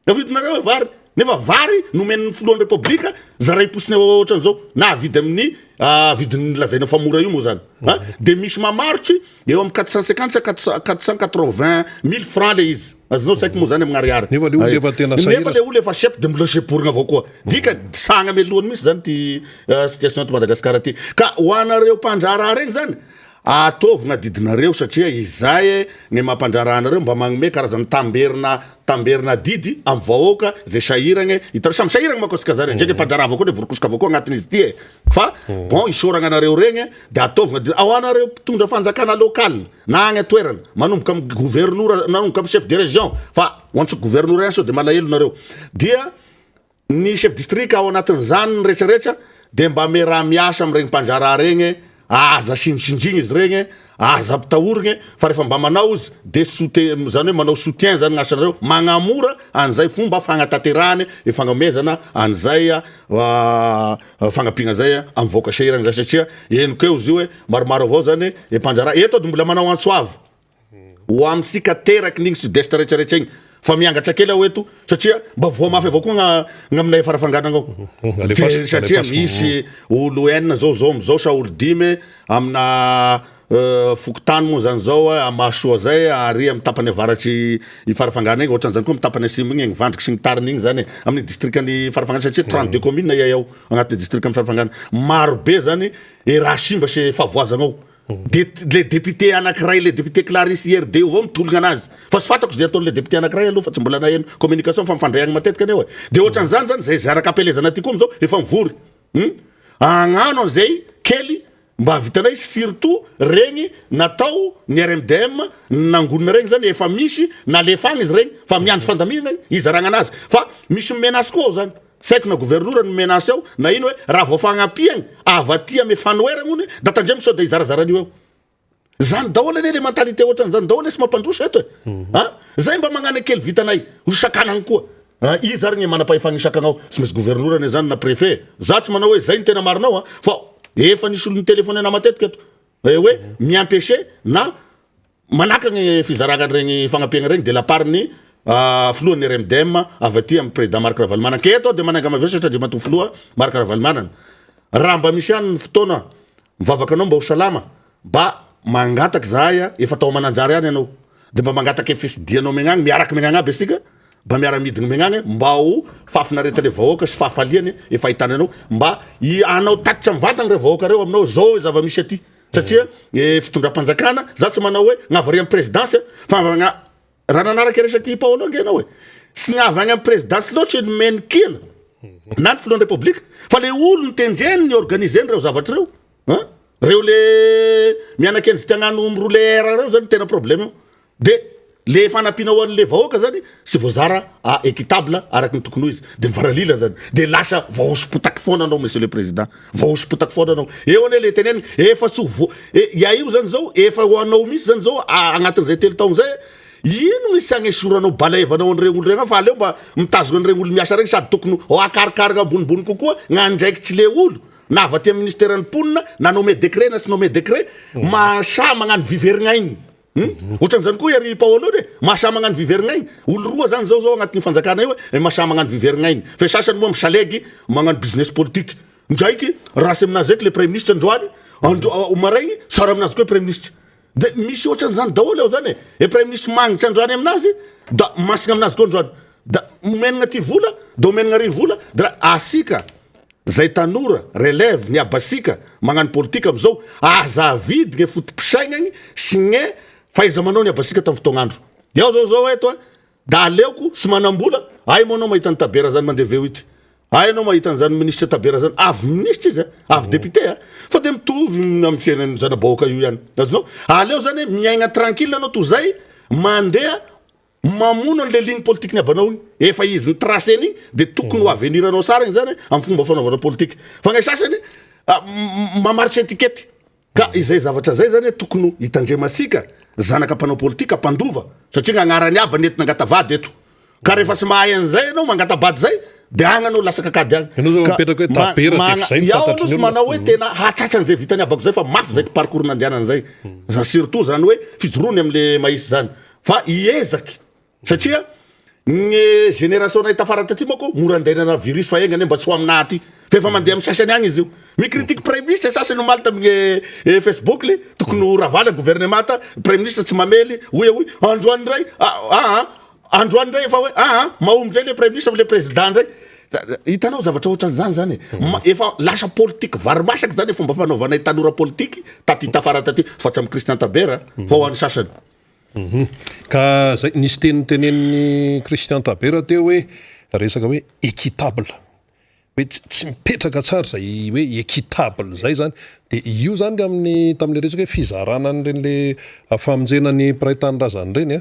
Speaker 5: avidinareo vary nefa vary nomen'ny filohan'ny republika zaray posiny ohatran'izao na avidy amin'ny vidiny lazaina fa mora io moa zany de misy mamaritry eo amy 450 480 000 francs le izy azonao saiky moa zany amin'ariary
Speaker 1: nefa le olo efa tena
Speaker 5: nefa le olo efa sepo de mbola seporigna avao koa dika sagna ame lohany misy zany ty situation to Madagasikara ty ka ho anareo mpandrara regny zany atovina didinareo satria izay ny mampandraranareo mba magnome karazany tamberina didy amy vahoaka zay sahiragny hitara samy sahiragny makosika zany ndraiky mpandrara avao koa vorokosika avao koa agnatin'izy ty fa bon isoragna anareo regny de atovina ao anareo mpitondra fanjakana local na agny atoerana manomboka amy gouverneur manomboka amy chef de région fa hoantsika gouverneur any sao de malahelo nareo dia ny chef district ao anatin'izany rehetrarehetra de mba ame raha miasa amregny mpandrara regny aza sindrisindrigny izy regny aza mpitahorigny fa rehefa mba manao izy de zany hoe manao soutien zany gn'asanareo magnamora an'izay fomba fagnataterahany e fagnomezana an'izay fagnampiagna zay amy vaoaka sahiragny zay satria eniko eo izy io hoe maromaro avao zany e mpanjara eto de mbola manao antsoavo ho amitsika teraky n'igny sud-est rehetrarehetra igny fa miangatra kely aho eto satria mba voa mafy avao koa gn'aminay farafanganana ao satria misy olo enina zao sa olo dimy amina fokotany moa zany zao amasoa zay ary amy tapany avaratry i farafangana igny ohatran'izany koa amy tapany asimo igny vandriky sy ny tariny igny zany amin'ny districtany farafangana satria 32 communes iay ao agnatin'ny district amy farafangana maro be zany e raha simba sy favoazana ao le député anankiray le député Clarisse IRD avao mitologna anazy fa sy fatako zay ataon'le député anankiray aloha fa tsy mbola naheno communication fa mifandray agny matetika aneo de ohatran'izany zany zay araka apelezana ty koa amizao efa mivory agnano an'izay kely mba vitanay surtout regny natao ny RMDM nangonina regny zany efa misy nalefagny izy regny fa miandro fandamina izy aragna anazy fa misy menace koa zany saiko na gouverneur ny menace ao na ino hoe raha vao fagnapiagny avaty ame fanoeragna ony da tandremo sao de izarazarany eo zany daholo ane le mentalité ohatran'izany daholo sy mampandroso eto zay mba magnano kely vitanay ho sakanagny koa izy ary ny manam-pahefagny isakanao sy misy gouverneur ane zany na préfet za tsy manao hoe zay ny tena marinao fa efa nisy olo ny telefone na matetika eto hoe miempêcher na manaka ny fizaragna regny fagnapiagna regny de la part ny filohan'ny RMDM avy aty amy président Marc Ravalomanana keto de mananga mavesatra de mato filoha Marc Ravalomanana raha mba misy any ny fotoana mivavaka anao mba ho salama mba mangataky zahay efa tao mananjary any anao de mba mangataky FSD anao megnagny miaraky megnagny aby asika mba miara midiny megnagny mba ho fafinareta le vahoaka sy fahafaliany efa hitany anao mba anao tatitra amy vatagny re vahoaka reo aminao zao zava-misy aty satria fitondram-panjakana za tsy manao hoe gn'avaria amy présidence fa raha nanaraky resaky Paolo angenao hoe sy gnavagny amy présidence loatra ny menikina na ny filohan'ny republika fa le olo ny tenjeny ny organiseny reo zavatry reo le mianaky eny zy tiagnano mirole era reo zany tena problème io de le fanampianao an'le vahoaka zany sy voazara équitable araky ny tokony ho izy de mivaralila zany de lasa vahosopotaky foana anao monsieur le président vahosopotaky foana anao eo ane le teneny efa sy ia io zany zao efa ho anao misy zany zao agnatin'izay telo taogno zay ino misy agnesoranao balaevanao an'ireny olo regny fa aleo mba mitazona an'ireny olo miasa regny sady tokony akarikarigna ambonimbony kokoa gn'andraiky tsy le olo na avy aty amin'ny ministèren'ny ponina na nomé décret na sy nomé décret masa magnano viverignainy ohatran'izany koa ery Paolo re masa magnano viverignainy olo roa zany zao agnatin'ny fanjakana io masa magnano viverignainy fa sasany moa misalegy magnano business politique ndraiky rasy aminazy eky le premier ministre androany maraigny sara aminazy koa premier ministre de misy ohatran'izany daholo eo zany e premier ministre magnitra androany aminazy da masina aminazy koa androany da omenagna ty vola da omenagna ry vola da asika zay tanora relève ny abasika magnano politika amizao aza vidy gne fotom-pisaignagny sy gne faiza manao ny abasika tamin'ny fotoagnandro iaho zao eto da aleoko sy manambola ay moa anao mahita ny tabera zany mandeha veo ity ay anao mahita an'izany ministre tabera zany avy ministre izy avy député fa de mitovy amin'ny fiainan'ny zanabahoaka io ihany azonao aleo zany miaigna tranquille anao tozay mandeha mamono an'le ligne politique ny abanao igny efa izy ny tracé igny de tokony ho aveniranao sara igny zany amin'ny fomba fanaovana politique fa gny sasany mamaritry etikety ka izay zavatra zay zany tokony hitandremasika zanaka mpanao politika mpandova satria gn'agnarany aby nentina angatavady eto ka rehefa sy mahay an'izay anao mangatabady zay de agny anao lasa kakady agny iaho anao sy manao hoe tena hatratran'izay vitany abako zay fa mafy zay parcours nandehanan'izay surtout zany hoe fijorony am'le mahisy zany fa iezaky satria gne génération nahita fara taty mako mora andehanana virus fa engany mba tsy ho aminah ty fa efa mandeha amin'ny sasany agny izy io micritique premier ministre sasany omaly tamin'ny Facebook le tokony ho ravala gouvernement premier ministre tsy mamely oy androany ndray androany ndray efa hoe mahomby ndray le premier ministre le président ndray hitanao zavatra ohatran'izany zany efa lasa politique varimasaky zany fomba fanaovana tanora politique taty tafara taty fa tsy amin'ny Christian Tabera fa ho an'ny sasany
Speaker 1: ka zay nisy tenen'ny Christian Tabera teo hoe resaka hoe équitable hoe tsy mipetraka tsara zay hoe équitable zay zany de io zany amin'ny tamin'le resaka hoe fizarana an'ren'le famonjenany piraitandrazany reny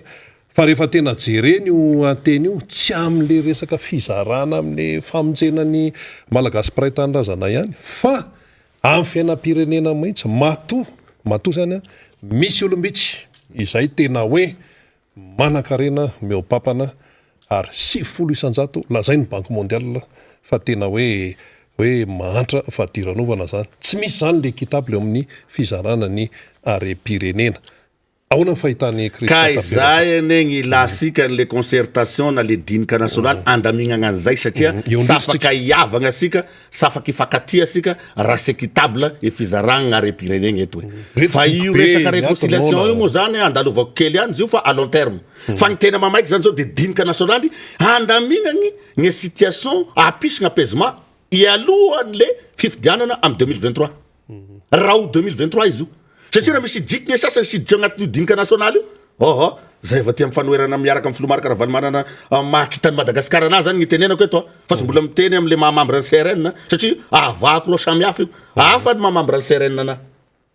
Speaker 1: fa rehefa tena jereny io anteny io tsy amin'le resaka fizarana amin'ny famonjenany malagasy piraitandrazana ihany fa amin'ny fiainam-pirenena mihitsy matoa zany misy olombitsy izay tena hoe manan-karena meopapana ary 70 isanjato lazay ny banque mondiale fa tena hoe mahantra fadiranovana zany tsy misy zany le équitable eo amin'ny fizarana ny are-pirenena ahoana ny fahitany Christian Tabera
Speaker 5: izay ane ilasika le concertation na le dinika national andamignana an'izay satria safaka iavagna asika safaka ifakatia asika raha sy équitable e fizaragna are-pirenena eto fa io resaka réconciliation io moa zany andalovako kely ihany zio fa à long terme fa ny tena mamaiky zany zao de dinika nationaly andamignany gne situation apisy apaisement ialohan'le fifidianana amin'ny 2023 raha ho 2023 izy io satria raha misy diky gne sasany siditra agnatin'io dinika nationaly io zay va tia mifanoherana miaraka amin'ny filomaraka raha vanomanana mahakitany Madagasikara na zany gn'itenenako eto fa sy mbola miteny am'le mahamambra ny CRN satria avako loa samy hafa io hafa ny mahamambra ny CRN na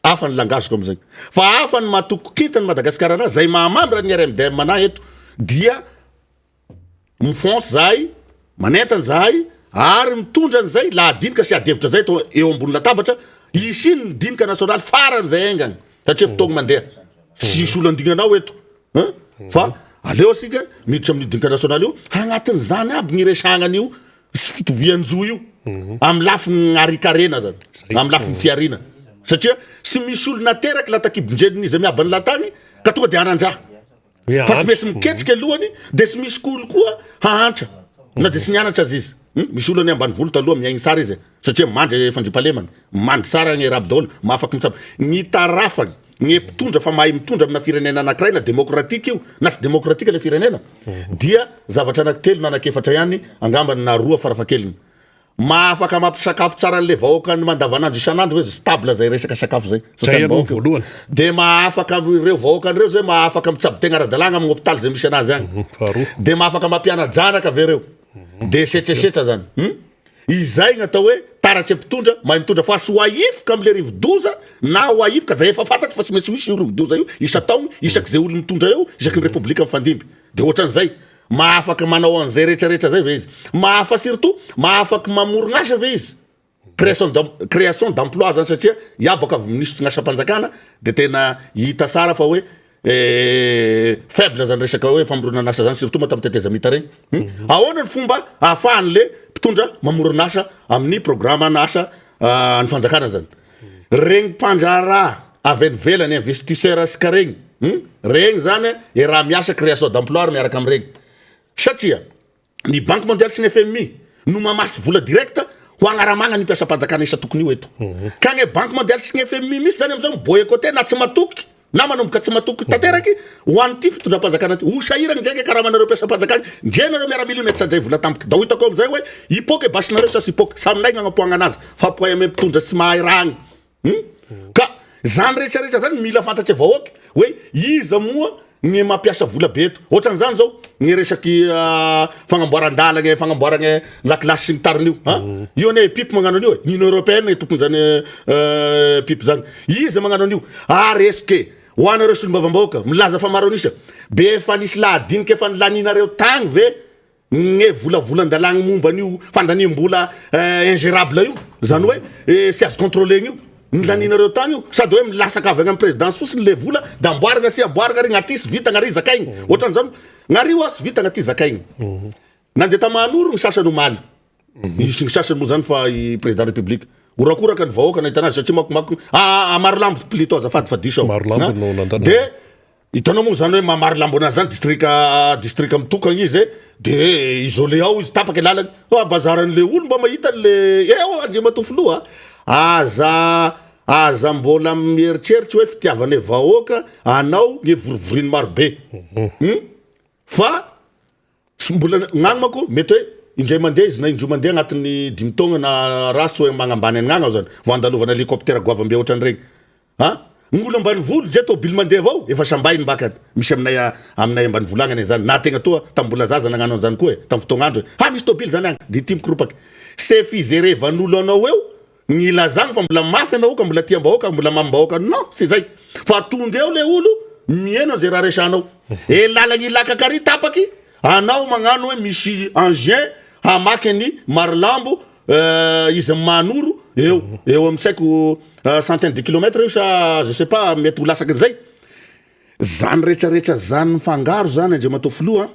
Speaker 5: hafa ny langaziko am'zay fa hafa ny mahatoko kitany Madagasikara na zay mahamambra ny RMDM na eto dia mifonce zahay manentany zahay ary mitondra an'izay la dinika sy adevitra zay to eo ambony latabatra isiny ny dinika nationaly farany zay engany satria fotoagna mandeha sy isolo andignanao eto fa aleo asika miditra amin'ny dinika nationaly io agnatin' zany aby gny resagnany io sy fitovian-jo io amin'ny lafiny arikarena zany amin'ny lafiny fiarina satria sy misy olo nateraky latakibondreniny izy miabany latagny ka tonga de anandraha fa sy mesy miketrika alohany de sy misy kolo koa hahantra na de sy nianatra azy izy misy olo any ambany volo taloha miaigny sara izy satria mandry fandripalemana mandry sara gny raby daholo mahafaky mitsabo ny tarafany gny mpitondra fa mahay mitondra amina firenena anankiray na demokratika io na sy demokratika le firenena dia zavatra anankitelo na anakefatra ihany angambany na roa farafakeliny mahafaka mampisakafo tsara an'le vahoakany mandavanandro isanandro hoe stable zay resaka sakafo zay
Speaker 1: voalohany
Speaker 5: de mahafaka ireo vahoakan'ireo zay mahafaka mitsabo tegna ara-dalagna amin'ny hôpitaly zay misy anazy agny de mahafaka mampiana janaka avereo de setrasetra zany izay gn'atao hoe taratry mpitondra mahay mitondra fa sy ho aifoka am'le rivo-doza na ho aifoka zay efa fantatry fa sy maintsy hoisy io rivo-doza io isa-taogny isaky zay olo mitondra eo isaky ny republika mifandimby de ohatran'izay mahafaka manao an'izay rehetrarehetra zay ve izy mahafa surtout mahafaky mamorogna asa ve izy création d'emploi zany satria iabaka avy ministre gn'asa-panjakana de tena hita sara fa hoe faible zany resaka hoe famoronan'asa zany surtout matamin'ny tetezamita regny ahoana ny fomba ahafahan'le mpitondra mamoron'asa amin'ny programman'asa ny fanjakana zany regny mpanjara avenivelany investisseur asika regny regny zany raha miasa création d'emploi miaraka am'regny satria ny banque mondiale sy ny FMI no mamasy vola directa ho agnaramagna ny mpiasa-panjakana isa tokony io eto ka gny banque mondiale sy ny FMI misy zany am'izao miboycotté na tsy matoky na manomboka tsy matoky tanteraky ho an'ity fitondram-panjakana ty ho sahiragny ndraiky karaha manareo mpiasa-panjakana ndrenareo miara-milio mety sadray vola tampoky da ho hitako am'izay hoe ipoky e basinareo sa sy ipoky saminay gn'agnapoagna anazy fa poay ame mpitondra sy mahay ragny ka zany rehetrarehetra zany mila fantatry vahoaky hoe iza moa gny mampiasa vola be eto ohatran'izany zao gny resaky fagnamboaran-dala fagnamboaragny lakilasy sy ny tariny io ne pipe magnano an'io e union européenne tompon'izany pipe zany iza magnano an'io eske ho anareo solombavam-bahoaka milaza fa maro anisa be fa nisy lahadiniky efa nilaninareo tagny ve gny volavolan-dalagny momba an'io fandaniam-bola ingérable io zany hoe sy azo contrôlegny io nilaninareo tagny io sady hoe milasaka avy agny amin'ny présidence fotsiny le vola da amboaragna sy amboaragna ry gnaty sy vita gnary zakaigny ohatran'izany gnary sy vita gn'aty zakaigny nandeha tamanoro gny sasany omaly isy gny sasany moa zany fa i président république orakoraka ny vahoaka nahita anazy satria makomako Marolambo plutôt azafady fa diso de hitanao moa zany hoe Marolambo anazy zany district mitokagna izy de isolé ao izy tapaky lalagny bazaran'le olo mba mahita le Andriamatofoloha aza mbola mieritseritsy hoe fitiavane vahoaka anao gny vorovoriny marobe fa mbola gnagny mako mety hoe indray mandeha izy na indro mandeha agnatin'ny 5 taogna na rasy hoe magnambany anignagna zany voandalovana hélicoptère goavambe ohatran'regny gn'olo ambany volo je tobily mandeha avao efa sambainy mbakany misy aminay ambany volagna zany na tegna toa tambola zaza nagnano an'izany koa tam fotoagnandro misy tobily zany agny de ty mikoropaky se fizerevan'olo anao eo gny lazagny fa mbola mafy anao ka mbola tiam-bahoaka mbola mambahoaka non sy zay fa tonga eo le olo mieno zay raha resanao lalagny ilakakary tapaky anao magnano hoe misy engin hamaky ny Marolambo izy manoro eo amisaiko centaine de kilomètres io sa je sais pas mety ho lasaky zay zany rehetrarehetra zany mifangaro zany Andriamatofoloha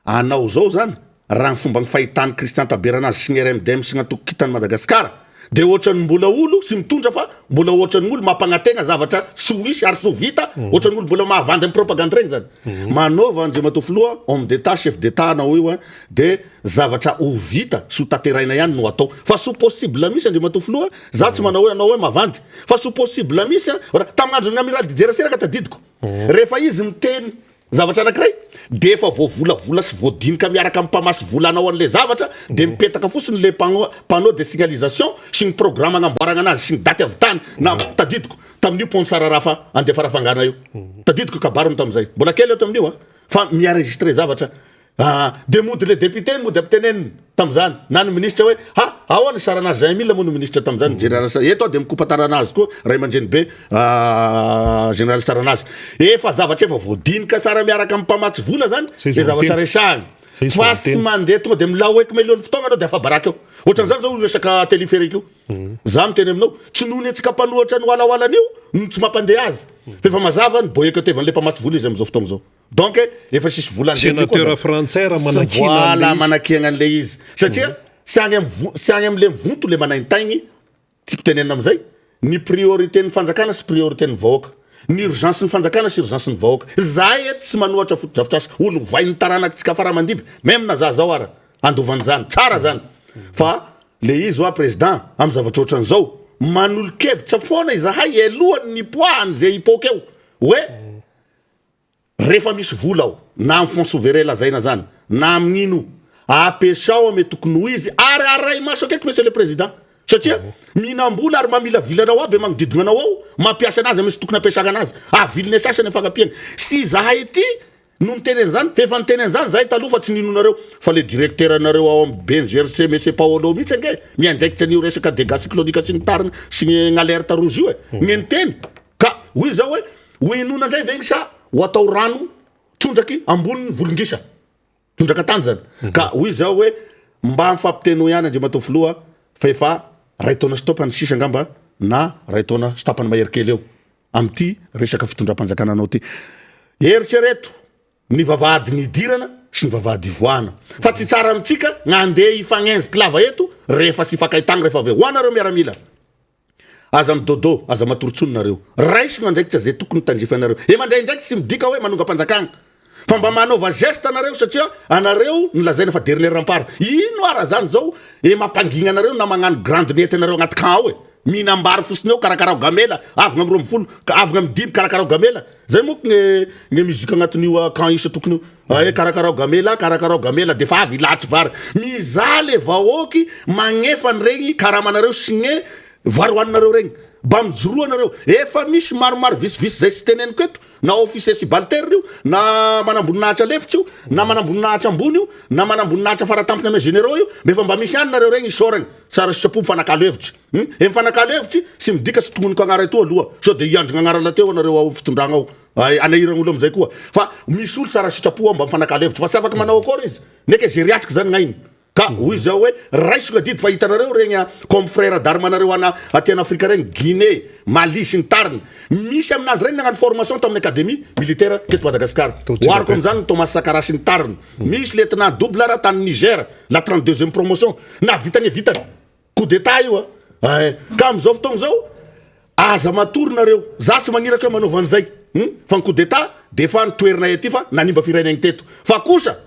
Speaker 5: anao zao zany raha ny fomba gny fahitany Christian Taberanazy sy gny RMDM sy gn'atoko kitany Madagasikara de ohatran'ny mbola olo sy mitondra fa mbola ohatran'ny olo mampagnategna zavatra sy ho isy ary sy ho vita ohatran'ny olo mbola mahavandy amin'ny propagande regny zany manova Andriamatofoloha homme d'état chef d'état anao io de zavatra ho vita sy ho tateraina ihany no atao fa sy possible misy Andriamatofoloha za tsy manao hoe anao hoe mavandy fa sy possible misy tamin'andro ny amiral Didier Seraka tadidiko rehefa izy miteny zavatra anakiray de efa voavolavola sy voadinika miaraka amin'ny mpamasy volanao an'le zavatra de mipetaka fotsiny le panneau de signalisation sy ny programme agnamboaragna anazy sy ny daty avy tany na tadidiko tamin'io ponsara raha fa andefa rafangana io tadidiko kabarony tamin'izay mbola kely eo tamin'io fa mienregistré zavatra de mody le député mody apiteneniny tam'izany na ny ministre hoe ahoana saranazy 20 000 moa no ministre tam'izany jery eto de mikopa taranazy koa ray aman-dreny be général saranazy efa zavatra efa voadinika sara miaraka amin'ny mpamatsy vola zany de zavatra resahany fa sy mandeha tonga de milao eky million fotoagna anao de afa baraky eo ohatran'izany zao resaka télépérique io za miteny aminao tsy noho ny atsika mpanohatra ny oalaoalan'io no tsy mampandeha azy fa efa mazava ny boycottevan'le mpamatsy vola izy am'izao fotoagna zao donc efa sisy volany
Speaker 1: sénateur français raha
Speaker 5: voilà manakihagna an'le izy satria sy agny am'le mivonto le manaintaigny tiako tenenina am'izay ny priorité ny fanjakana sy priorité ny vahoaka ny urgence ny fanjakana sy urgence ny vahoaka zay eto sy manohatra fotodrafitrasa olo vainy taranakitsika fara mandiby même na za zao ara andovany zany tsara zany fa le izy oa président amy zavatra ohatran'izao manolo-kevitra foana izahay elohany poahany zay ipoka eo hoe rehefa misy vola ao na amy fond souverain lazaina zany na amin'ino apesao ame tokony ho izy ary aray maso akaiky monsieur le président satria mihinam-bola ary mamila vilanao aby magnodidina anao ao mampiasa anazy amisy tokony ampiasagna anazy aviliny sasany afakapiagna sy zahay ty no miteneny zany fa efa niteneny zany zahay taloha fa tsy ninonareo fa le directeur anareo ao amy BNGRC monsieur Paolo mihitsy ange miandraikitra an'io resaka dégâts cyclonique sy ny tariny sy ny alerte rouge io ny niteny ka hoy zao hoe ho inona indray vegny sa ho atao rano trondraky amboniny volongisa tondraka tany zany ka hoy zao hoe mba mifampiteno ihany Andriamatofoloha fa efa ray taona stopany sisa angamba na ray taona stapany mahery kely eo am'ty resaka fitondram-panjakana anao ty eritrereto ny vavahady ny idirana sy ny vavahady ivoana fa tsy tsara amitsika gn'andeha ifagnenziky lava eto rehefa sy fakaitagna rehefa avy hoanareo miaramila aza midodo aza matorotsononareo raisina ndraiky tsy zay tokony tandrifanareo mandraindraiky sy midika hoe manonga-panjakana fa mba manaova geste anareo satria anareo nolazaina fa dernier rempart ino ara zany zao mampangigna anareo na magnano grande nety anareo agnaty camp ao mihinambary fosiny eo karakarao gamela avy gn'amy 20 avy gn'amy 10 karakarao gamela zay moko gne muzika agnatin'io camp isa tokony io karakarao gamela de fa avy ilatry vary mizaly vahoaky magnefa an'iregny karamanareo sy gne varoaninareo regny mba mijoroa anareo efa misy maromaro visivisy zay sy teneniko eto na officier subalterne io na manamboninahitra lefitsy io na manamboninahitra ambony io na manamboninahitra faratampony ame généraux io mefa mba misy any nareo regny isoragny sara sisapo mifanakalo hevitry mifanakalo hevitry sy midika sy tomoniko agnara etoa aloha so de iandrigna agnara lateo anareo ao fitondragna ao anahiragna olo amizay koa fa misy olo sara sitrapo mba mifanakalo hevitry fa sy afaka manao akory izy neke geriatriky zany gn'ainy ka hoy zao hoe raisina didy fa hitanareo regny comme frère d'armanareo ana aty an'Afrika regny Guinée Mali sy ny tariny misy aminazy regny nagnano formation tamin'ny académie militaire teto Madagascar oariko am'zany Thomas Sankara sy ny tariny misy lieutenant Doublard tany Niger la 32e promotion na vitany vitany coup d'état io ka am'izao fotoagna zao aza matorynareo za sy magniraka hoe manaova an'izay fa ny coup d'état de fa nitoerina ety fa nanimba firenegny teto fa kosa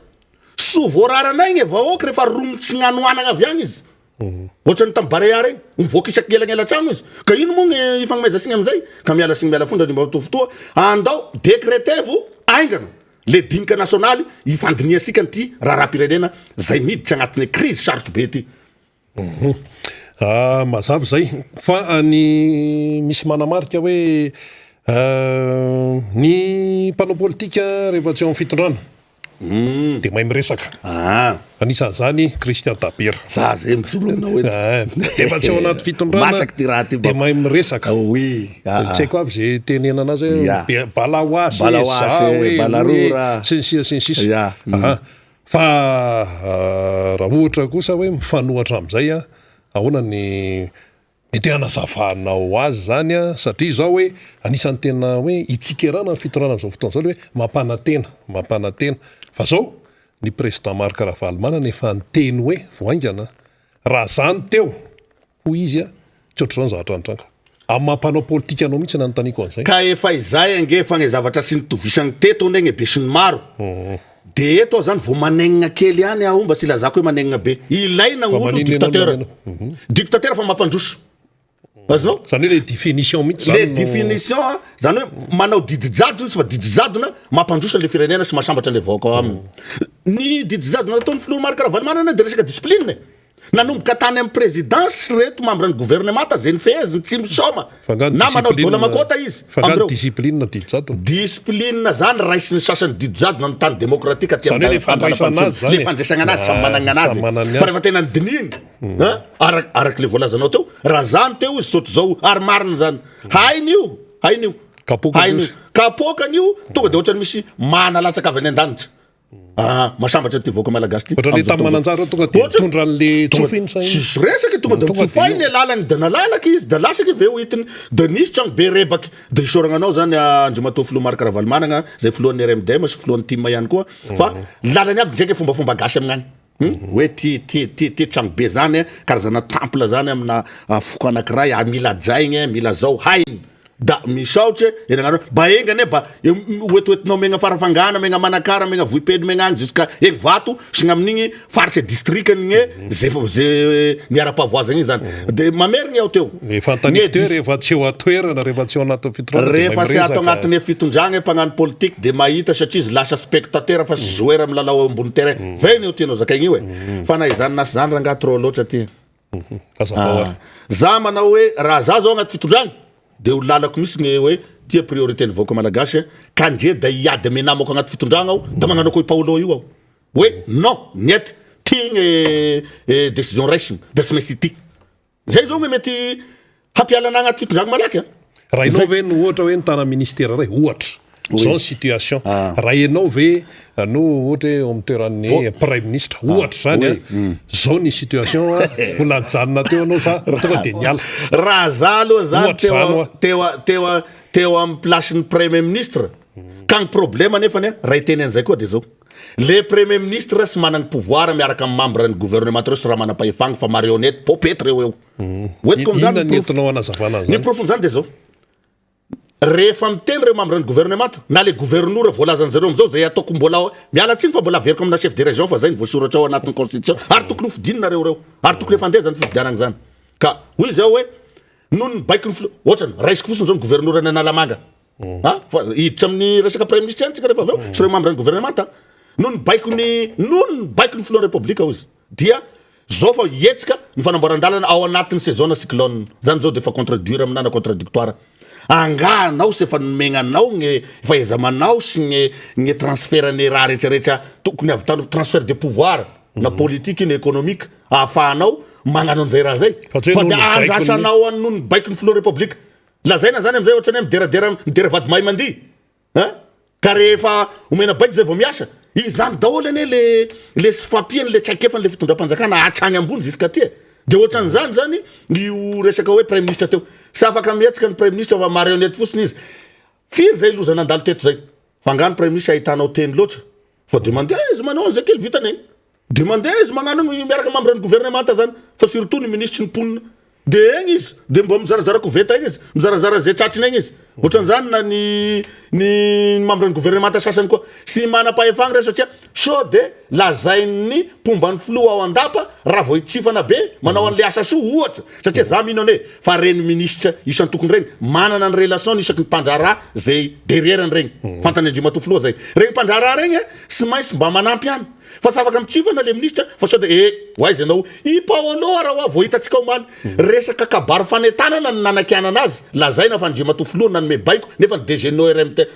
Speaker 5: so voararanay gne vahoaky rehefa romotsy gnanoanagna avy agny izy ohatrany tamy Barea regny mivoaka isaky elagnela-tragno izy ka ino moa gne ifagnomezasiny amizay ka miala siny miala fondra mba tofotoa andao décrétevo aingana le dinika nationaly ifandiniasika ty raha-pirenena zay miditra agnatin'ny crise sarotry be ty
Speaker 1: mazava zay fa ny misy manamarika hoe ny mpanao politika rehefa tsy ao amin'ny fitondrana de mahay miresaka anisan'izany Christian Tapier
Speaker 5: za zay mijoro aminao eto
Speaker 1: efa tsy ao anaty fitondrana
Speaker 5: masaky ty raha ty
Speaker 1: de mahay miresaka tsy haiko avy zay tenena anazy hoe balaoasy balarora sy ny sisa fa raha ohatra kosa hoe mifanohatra am'izay ahoana ny mety hanazavanao azy zany satria zao hoe anisan'ny tena hoe itsikerana fitondrana am'izao fotoana zao le hoe mampanatena fa zao ny président Marc Ravalomanana efa niteny hoe voaingana raha zany teo hoy izy tsy ohatran'izany zavatra nitranga amin'ny mampanao politika anao mihitsy nanontaniako an'izay
Speaker 5: ka efa izay ange fa gne zavatra sy nitovisany teto ndray gne be sy ny maro de eto zany vo manegnina kely ihany aho mba sy ilazako hoe manegnina be ilaina olo dictateur fa mampandroso azonao
Speaker 1: zany hoe le définition mihitsy
Speaker 5: le définition zany hoe manao didijadona izy fa didijadona mampandrosa le firenena sy mahasambatra le vahoaka ao aminy ny didijadona nataon'ny filoha Marc Ravalomanana de resaka discipline nanomboka tany amin'ny présidence reto membre ny gouvernement zay nifeheziny tsy misoma na manao dola makota izy
Speaker 1: amreo discipline
Speaker 5: discipline zany raisy ny sasany didijadona ny tany démocratique aty
Speaker 1: le fandraisana azy
Speaker 5: le fandraisana anazy samy managna anazy fa rehefa tena nydininy araky le voalazanao teo raha zany teo izy sotro zao ary marina zany hain'io kapokan'io tonga de ohatrany misy mana latsaka avy any an-danitra masambatra ty voaka malagasy ty
Speaker 1: ohatrany tamy mananjara tonga de tondra an'le tsofiny
Speaker 5: sisy resaky tonga de mitsofainy lalany de nalalaky izy de lasaky ve hoitiny de nisy tragno be rebaky de isoragna anao zany andrimatao filoha Marc Ravalomanana zay filohan'ny RMDM sy filohan'ny team ihany koa fa lalany aby ndraiky fombafomba gasy amin'agny hoe ty tragno be zany karazana temple zany amina foko anankiray mila jaigny mila zao hainy da misaotra enagna ba engane ba oetoetinao megna farafangana megna manakara megna voipedy megna agny jusqu'à egny vato sy gn'amin'igny faritry districtny zay miara-pavoazagny zany de mamerigny ao teo
Speaker 1: rehefa tsy eo atoerana rehefa tsy eo anaty fitondrana
Speaker 5: rehefa sy ato agnatin'ny fitondragna mpagnano politique de mahita satria izy lasa spectateur fa sy joueur amy lalao ambony terrain zay ny tianao zakaigny io fa na izany nasy zany raha ngaty ro loatra ty za manao hoe raha za zao agnaty fitondragna de ho lalako misy gne hoe tia priorité ny vahoaka malagasy kandre da iady ame namako agnaty fitondragna ao da magnano akoy Paolo io ao hoe non niety ty gne décision raisiny da sy mainsy ty zay zao gne mety hampialana agnaty fitondragna malaky
Speaker 1: raha ianao ve no ohatra hoe nitana ministère ray ohatra zao situation raha ianao ve no ohatra hoe amin'ny toeran'ny prime ministre ohatra zany zao ny situation mbola janona teo anao sa tonga de niala
Speaker 5: raha za aloha zany teo teo amin'ny plasin'ny premier ministre ka ny problema nefany raha iteny an'izay koa de zao le premier ministre sy manana pouvoir miaraka amin'ny membre ny gouvernement reo sy raha manam-pahefagna fa marionnette popety reo eo oetiko
Speaker 1: inona ny
Speaker 5: am'zany
Speaker 1: entinao anazavana
Speaker 5: ny
Speaker 1: zany
Speaker 5: profony zany de zao rehefa miteny reo membre ny gouvernement na le gouverneur voalazan'zareo am'zao zay ataoko mbola miala tsiny fa mbola averiko amina chef de région fa zay ny voasoratra ao anatin'ny constitution ary tokony ho fidinina reo ary tokony efa andeha zany fifidianana zany ka hoy zao hoe noho ny baiko ny ohatrany raisiko fotsiny zao ny gouverneur ny Analamanga fa hiditra amin'ny resaka premier ministre any tsika rehefa avy eo sy reo membre ny gouvernement noho ny baiko ny flot république izy dia zao fa hetsika ny fanamboaran-dalana ao anatin'ny saison cyclone zany zao de fa contredire aminana contradictoire anganao sy efa nomegnanao ny fahezamanao sy ny transfert ny raha rehetrarehetra tokony avy tany transfert de pouvoir na politique ny économique ahafahanao magnano an'izay raha zay
Speaker 1: Fa tsy
Speaker 5: fa de
Speaker 1: noho ny
Speaker 5: andrasanao annoho ny baiko ny flot république lazaina zany am'izay ohatrany mideradera vadimay mandihy ka rehefa omena baiko zay vao miasa izany daholo ane le sy fampiany le tsaikefany le fitondram-panjakana atrany ambony ziska ty de ohatran'izany zany io resaka hoe premier ministre teo sy afaka mihetsika ny premier ministre fa marionnette fotsiny izy firy zay loza nandalo teto zay fa angano premier ministre ahitanao teny loatra fa de mandeha izy manao an'izay kely vitany egny de mandeha izy magnano miaraka membre ny gouvernement zany fa surtout ny ministre ny ponina de egny izy de mba mizarazara koveta egny izy mizarazara zay tratriny egny izy ohatran'izany na ny membre ny gouvernement sasany koa sy manam-pahefagna re satria so de lazain'ny pomba ny flo ao andapa raha vao itsifana be manao an'le asa so ohatra satria za mino ane fa reny ministre isan'ny tokony regny manana ny relation ny isaky ny mpandrara zay derrière ny regny fantany andrimato flo zay regny mpandrara regny sy maintsy mba manampy any fa sy afaka mitsifana le ministre fa so de hoaizy anao i Paolo raha vao hitatsika omaly resaka kabary fanetanana ny nanakianana azy lazaina fa andrimato flo nanome baiko nefa ny DG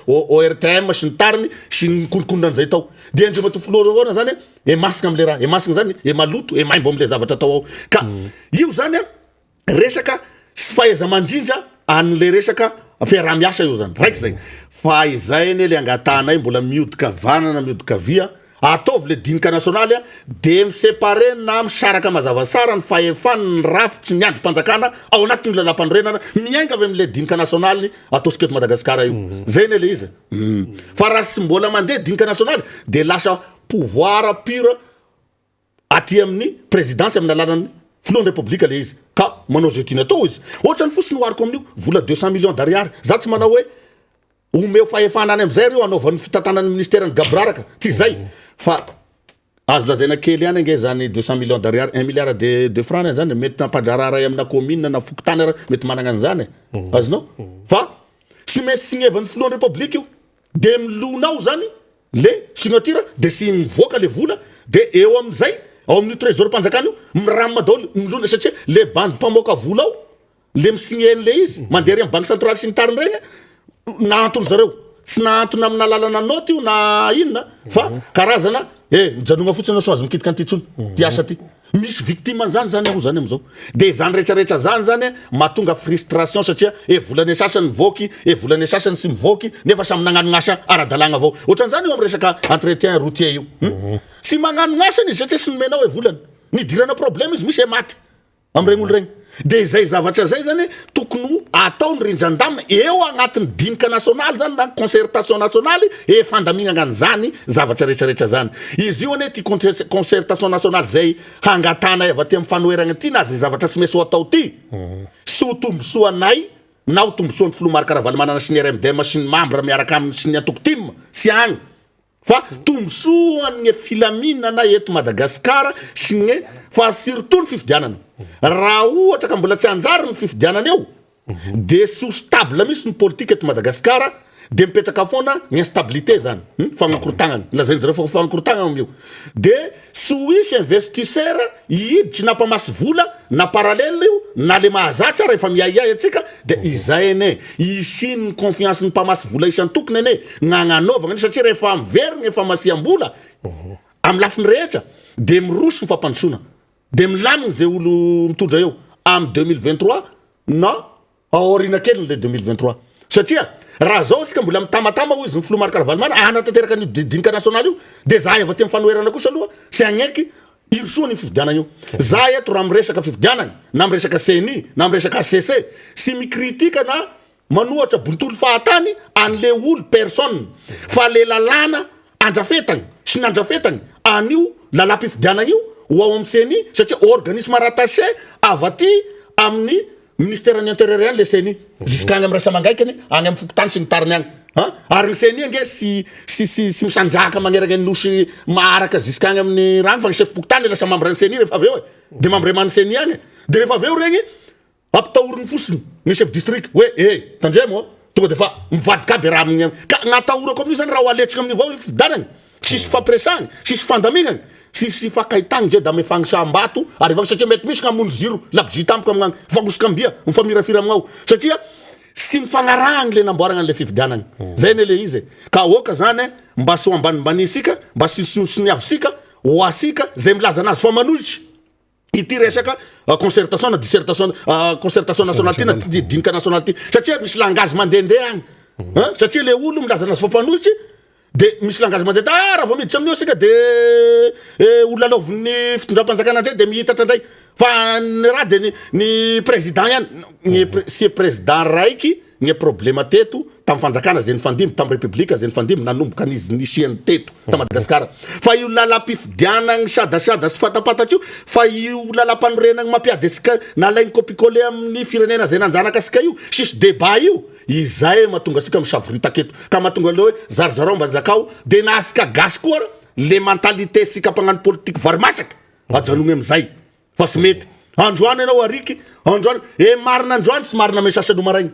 Speaker 5: ORTM sy ny tariny sy ny konikonan'izay tao de andrimato flo rona zany masina am'le raha masina zany maloto maimbo am'le zavatra tao ao ka io zany resaka sy fahaiza mandrindra an'le resaka fiaraha-miasa io zany raiky zay fa izay ane le angatanay mbola miodika vanana miodika via ataovy le dinika nasionaly de misepare na misaraka mazava sara ny fahefany ny rafitsy ny androm-panjakana ao anatin'ny lalam-panorenana miainga avy am'le dinika nasionaly atosiketo Madagasikara io zay ne le izy fa raha sy mbola mandeha dinika nasionaly de lasa pouvoir pure aty amin'ny présidence amin'ny alalan'ny flot république le izy ka manao zay tiany atao izy ohatrany fotsiny hoariko amin'io vola 200 millions d'ariary za tsy manao hoe omeo fahefana any am'izay reo anaovan'ny fitantanan'ny ministère ny gabraraka tsy zay fa azo lazaina kely any nge zany 200 millions d'ariary 1 milliard de francs zany mety nampandrara ray amina commune na fokotany mety managna an'izany azonao fa sy maintsy signevan'ny flot république io de milonao zany le signature de sy mivoaka le vola de eo am'izay ao amin'ny trésor mpanjakana io miramina daholo milona satria le bande mpamoaka vola ao le misigné le izy mandeha amin'ny banque centrale sy ny tariny regny naantony zareo sy naantony amina lalana note io na inona fa karazana mijanogna fotsiny so azo mikitika an'ity tsony ty asa ty misy victime an'zany zany aho zany am'izao de zany rehetrarehetra zany zany mahatonga frustration satria volany sasany mivoaky volany sasany sy mivoaky nefa samy nagnano asa ara-dalagna avao ohatran'izany io amin'ny resaka entretien routier io sy magnano asany izy satria sy nomenao volany nidirana problème izy misy maty am'regny olo regny de zay zavatra zay zany tokony atao ny rindran-damina eo agnatin'ny dinika nasionaly zany na concertation nasionaly fandamignana an'izany zavatra rehetrarehetra zany izy io ane ty concertation nasionaly zay hangatana avy aty amin'ny fanoeragna ty na zay zavatra sy maintsy ho atao ty sy ho tombosoanay na ho tombosoan'ny Filomark Ravalomanana sy ny RMDM sy ny membre miaraka aminy sy ny antoko tim sy agny fa tombosoan'ny filaminana eto Madagasikara sy ny fa surtout ny fifidianana raha ohatra ka mbola tsy anjary ny fifidianana eo de sy ho stable misy ny politique eto Madagasikara de mipetraka foana ny instabilité zany fagnakortagnany lazainy zareo fa fagnakortagnana am'io de sy ho isy investisseur hiditry na mpamasy vola na parallèle io na le mahazatra rehefa miaiay atsika de izay ane isiny ny confiance ny mpamasy vola isan'ny tokony ane gn'agnanovagna satria rehefa miverigny efa masiam-bola amin'ny lafiny rehetra de miroso ny fampandrosoana de milamigny zay olo mitondra eo amin'ny 2023 na aorina kely le 2023 satria raha zao sika mbola mitamatama ho izy ny Filomark Ravalomanana anatanteraka ny dinika nasionaly io de za avy aty amin'ny fanoerana kosa aloha sy agneky irsoa ny fifidianana io za eto raha miresaka fifidianana na miresaka CNI na miresaka ACC sy mikritika na manohatra bontolo fahatany an'le olo personne fa le lalàna andrafetagny sy nandrafetagny anio lalam-pifidianana io ho ao amin'ny CENI satria organisme rattaché avy aty amin'ny ministère ny intérieur any le CENI jusqu'agny amin'ny rasa mangaikany agny amin'ny fokotany sy ny tariny agny ary ny CENI ange sy misandraka maneraka ny nosy maharaka jusqu'agny amin'ny rano fa ny chef pokotany lasa membre ny CENI rehefa avy eo de membre man CENI agny de rehefa avy eo regny ampitahoriny fosiny ny chef district hoe tandremo tonga de fa mivadika aby raha amin'ny ka gnatahorako amin'io zany raha ho aletsika amin'ny vao fidanany sisy fampiresagny sisy fandamignany sisy fakaitagny je da me fagnisam-bato ary vagny satria mety misy gn'amony ziro labozia tampoka amin'agny fagnosika ambia mifamirafira aminao satria sy mifagnarahagny le namboaragna an'le fifidianany zay ne le izy ka oka zany mba sy ho ambanibanisika mba sy soniavisika ho asika zay milaza anazy fa manohitry ity resaka concertation na dissertation concertation nationale ty na dinika nationale ty satria misy langage mandehandeha agny satria le olo milaza anazy fa mpanohitry de misy langage mandeha raha vao miditra amin'io asika de olona alovin'ny fitondram-panjakana ndray de mihitatra ndray fa raha de ny président ihany sy président raiky ny problema teto tamin'ny fanjakana zay nifandimy tamin'ny république zay nifandimy nanomboka an'izy nisiany teto ta Madagasikara fa io lalam-pifidianagny sadasada sy fatapatatry io fa io lalam-panorenagny mampiady asika nalaigny copie-collé amin'ny firenena zay nanjanaka asika io sisy débat io izay mahatonga asika misavorita keto ka mahatonga le hoe zarizarao mba zakao de na asika gasy koa le mentalité sika mpagnano politique varimasaka ajanogny amizay fa sy mety androany anao ariky androany marina androany sy marina ame sasany omaraigny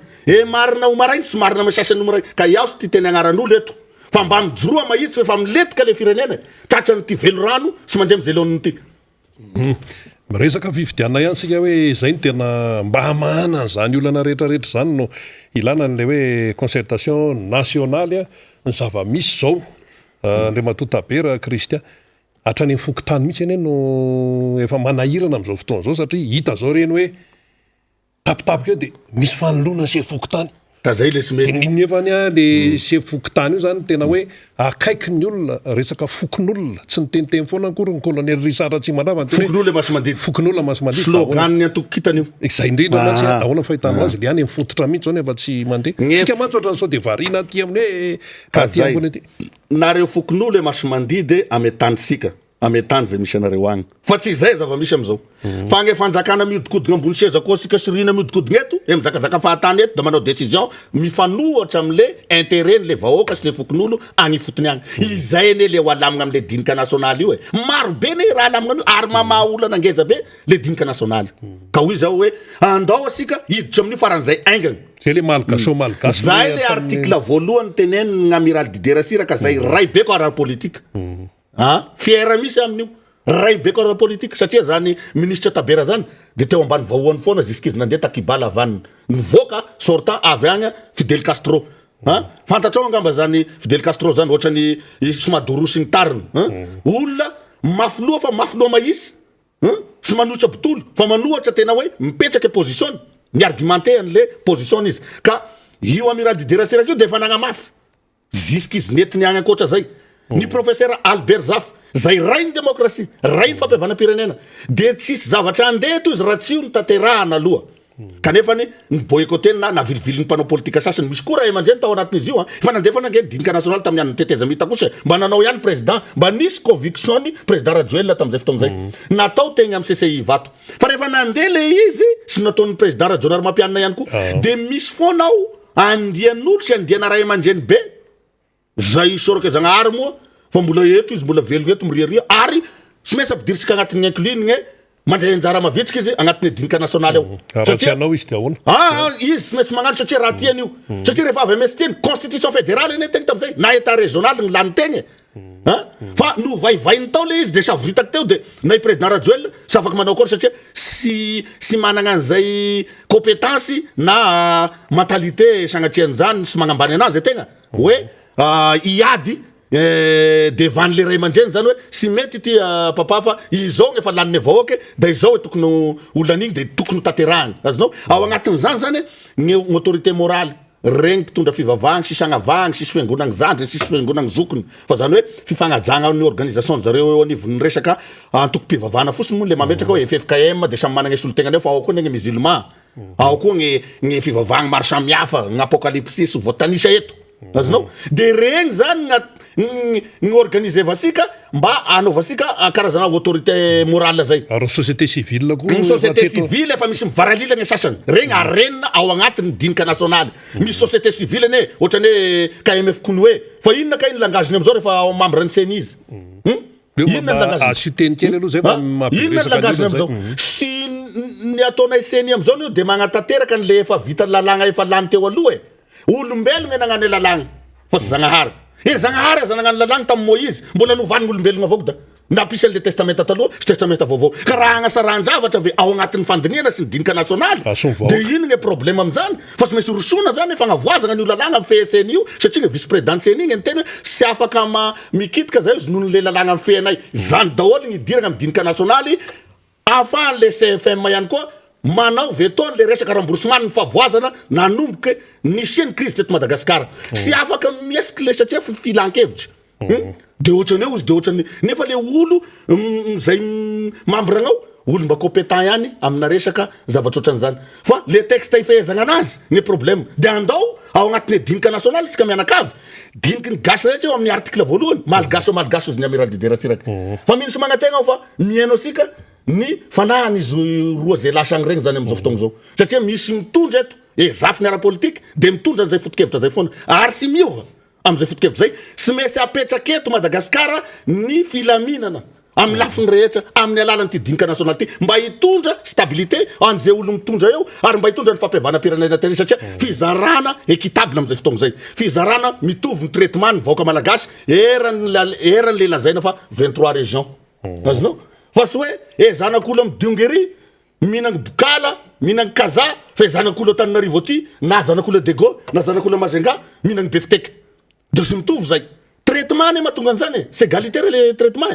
Speaker 5: marina omaraigny sy marina ame sasany omaraigny ka iaho sy ty teny agnaran'olo eto fa mba mijoroa mahitsy efa miletika le firenena tratrany ty velo rano sy mandeha amizay leoniny ty
Speaker 1: resaka fifidianana ihany sika hoe zay ny tena mba hamana zany olana rehetrarehetra zany no ilana n'le hoe concertation nationale ny zava-misy zao le matotabera Kristia hatrany fokotany mihitsy eny no efa manahirana am'izao fotoana zao satria hita zao reny hoe tapitapika eo de misy fanoloana se fokotany
Speaker 5: ka zay le sy mety
Speaker 1: iny efa le se fokotany io zany tena hoe akaiky ny olona resaka fokon'olona tsy niteniteny foana akory ny colonel Richard Tsimandrava
Speaker 5: fokon'olona masy mandidy
Speaker 1: fokon'olona masy mandidy
Speaker 5: slogan ny antokokitany io
Speaker 1: zay indrindra natsy ahoana fahitanao azy le any mifototra mihitsy zany efa tsy mandeha tsika mantsy ohatrany sao de variana aty amin'ny hoe ka ty ambony aty
Speaker 5: nareo fokon'olo e masy mandidy ame tanysika ame tany zay misy anareo agny fa tsy zay zava-misy amizao fa gny fanjakana mihodikodigna ambony seza koa sika sirina mihodikodigna eto mizakazaka fahatany eto da manao décision mifanohatra amle intérêt le vahoaka sy le fokon'olo agny fotony agny izay ne le ho alamigna amle dinika nationale io maro be ne raha alamigna io ary mamaha olana ngeza be le dinika nationale ka hoy zao hoe andao asika hiditra amin'io faran'izay aingana
Speaker 1: zay le malgaso malgasy
Speaker 5: zay le article voalohany teneny gn'amiral Didier Siraka zay ray be ko ara politique fiera misy amin'io ray be ko ara politique satria zany ministre Tabera zany de teo ambany vahoany foana jusqu'izy nandeha takibala avaniny nivoaka sortant avy agny Fidel Castro fantatrao angamba zany Fidel Castro zany ohatrany somadorosy ny tariny olona mafloa fa mafloa mahisy sy manohitra botolo fa manohatra tena hoe mipetraka position mi-argumenté an'le position izy ka io amiral Didier Siraka io de efa nagnamafy jusqu'izy netiny agny akoatra zay ny professeur Albert Zaf zay ray ny démocratie ray ny fampiavanam-pirenena de tsisy zavatra andeha to izy raha tsy io ny tanterahana aloha kanefany ny boycotté na navilivily ny mpanao politika sasany misy koa raha eman-dreny tao anatin'izy io fa nandefa nange dinika nationale tamin'ny any teteza mita kosa mba nanao ihany président mba nisy conviction ny président Rajoelina tam'izay fotoan'izay natao tegna amin'ny CCI vato fa rehefa nandeha le izy sy nataon'ny président Rajoelina mampianina ihany koa de misy foana ao andian'olo sy andiana ray aman-dreny be zay soraka zagnahary moa fa mbola eto izy mbola velogna eto miriaria ary sy maintsy ampidirisika agnatin'ny incline mandray anjara mavitrika izy agnatin'ny dinika nationale ao
Speaker 1: satria anao izy ty ahoana
Speaker 5: izy sy maintsy magnano satria raha tiany io satria rehefa avy amesy tiany constitution fédérale eny tegna tam'izay na état régional ny lany tegna fa no vaivainy tao le izy de savoritaka teo de na i président Rajoelina sy afaka manao akory satria sy managna an'izay compétence na mentalité sagnatrian'izany sy magnambany anazy tegna hoe iady devant le ray aman-dreny zany hoe sy mety ty papa fa izao efa laniny vahoaka da izao tokony olonan'igny de tokony taterahany azonao ao agnatin'izany zany ny autorité morale regny mpitondra fivavahany sisy agnavahany sisy fiangonagny zandry sisy fiangonagny zokony fa zany hoe fifagnajagna ny organisation zareo eo anivon'ny resaka antoko-pivavahana fotsiny moa le mametraka hoe FFKM de samy managna esolo tegnany eo fa ao koa negny musulman ao koa gny fivavahagna maro samihafa gn'apocalypsis voatanisa eto azonao de regny zany gny organizevasika mba anaovasika karazana autorité morale zay
Speaker 1: ary société civile koa
Speaker 5: ny société civile efa misy mivaralila gny sasany regny arenina ao agnatin'ny dinika nationaly misy société civile ane ohatrany hoe KMF Konoe fa inona ka iny langageny amizao rehefa membre ny CENI izy inona langageny
Speaker 1: siteny kely aloha zay
Speaker 5: inona langageny amizao sy ny ataonay CENI amizao nio de magnatanteraka n'le efa vita lalagna efa lany teo aloha olombelogna nagnano lalagna fa sy Zagnahary Zagnahary aza nagnano lalagna tamin'ny Moïse mbola novan'ny olombelogna avao da nampisy an'le testamenta taloha sy testamenta vaovao ka raha agnasaran-javatra ve ao agnatin'ny fandiniana sy ny dinika nasionaly de ino gny problème am'zany fa sy mainsy rosona zany fagnavoazagna an'io lalagna amin'ny FSN io satria vice président CENI igny tena sy afaka mikitika zay izy noho le lalagna amin'ny fenay zany daholo gny idiragna amin'ny dinika nasionaly afahan'le CFM ihany koa manao veto le resaka remboursement ny favoazana nanomboka nisiany crise teto Madagasikara sy afaka miesiky le satria filan-kevitra de ohatrany eo izy de ohatrany nefa le olo zay membre-gnao olo mba compétent ihany amina resaka zavatra ohatran'izany fa le texte ifehezagna anazy ny problème de andao ao agnatin'ny dinika nationaly isika mianakavy diniky ny gasy rehetra eo amin'ny article voalohany malgaso izy ny amiral dideratsiraky fa mino sy magnategna ao fa mihaino asika ny fanahany izy roa zay lasagny regny zany amizao fotoagna zao satria misy mitondra eto zafiny ara-politique de mitondra an'izay foto-kevitra zay foana ary sy miova am'izay foto-kevitra zay sy mainsy apetraka eto Madagasikara ny filaminana amin'ny lafiny rehetra amin'ny alalan'ity dinika national ty mba hitondra stabilité an'izay olo mitondra eo ary mba hitondra ny fampihavana-pirenena teny satria fizarana équitable am'izay fotoagna zay fizarana mitovy ny traitement ny vahoaka malagasy eran'le lazaina fa 23 régions azonao fa sy hoe zanak'olo amin'ny Diongery mihinagny Bokala mihinagny Kaza fa zanak'olo Antananarivo aty na zanak'olo Dego na zanak'olo Mazenga mihinagny Befteka de sy mitovy zay traitement ne mahatonga an'izany c'est égalitaire le traitement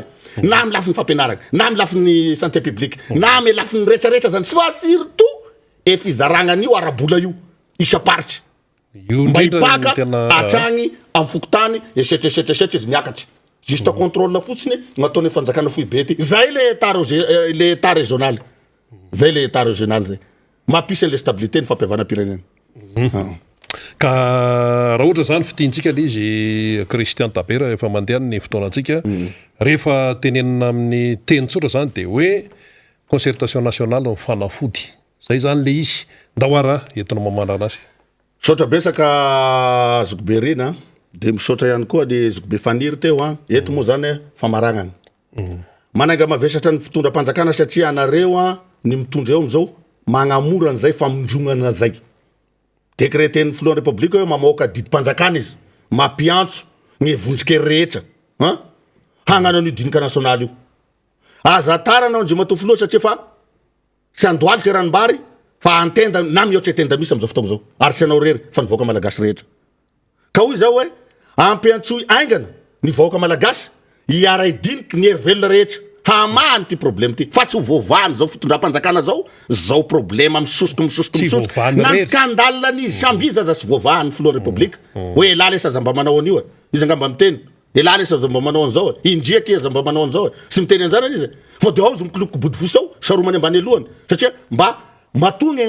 Speaker 5: na amin'ny lafiny fampianarana na amin'ny lafiny santé publique na amin'ny lafiny rehetrarehetra zany fa surtout fizaragnan'io arabola io isaparitry mba hipaka atragny amin'ny fokotany esetresetresetra izy miakatra juste contrôle fotsiny gn'ataony fanjakana foy be ty zay le état régional zay le état régional zay mampisy an'le stabilité ny fampihavana-pirenena
Speaker 1: ka raha ohatra zany fitiantsika le izy Christian Tabera efa mandeha ny fotoanantsika rehefa tenenina amin'ny teny tsotra zany de hoe concertation nationale ny fanafody zay zany le izy ndahoara entina mamanana azy
Speaker 5: sotra besaka Zokoberina de misotra ihany koa le Zokobe Faniry teo eto moa zany famaragnana mananga mavesatra ny fitondram-panjakana satria anareo ny mitondra eo amizao magnamora an'izay famondrongana zay décréten'ny filohan'ny république hoe mamoaka didim-panjakana izy mampiantso ny vondrikery rehetra hagnano an'io dinika nasionaly io aza tara anao ndre matao filoha satria fa tsy andohalika ranombary fa antenda na mihoatra tenda misy am'izao fotoagna zao ary sy anao rery fa nivoaka malagasy rehetra ka hoy zao hoe ampiantsoy aingana ny vahoaka malagasy hiara idiniky ny hery rehetra hamany ty problème ty fa tsy ho voavany zao fitondram-panjakana zao problème misosoko na ny scandale n'izy samby izy aza sy voavany filohan'ny république hoe elala esa zamba manao an'io izy angamba miteny elala esa zamba manao an'izao indriaky izy zamba manao an'izao sy miteny an'izany izy fa de ao izy mikoloko body fosa ao saromany ambany alohany satria mba matony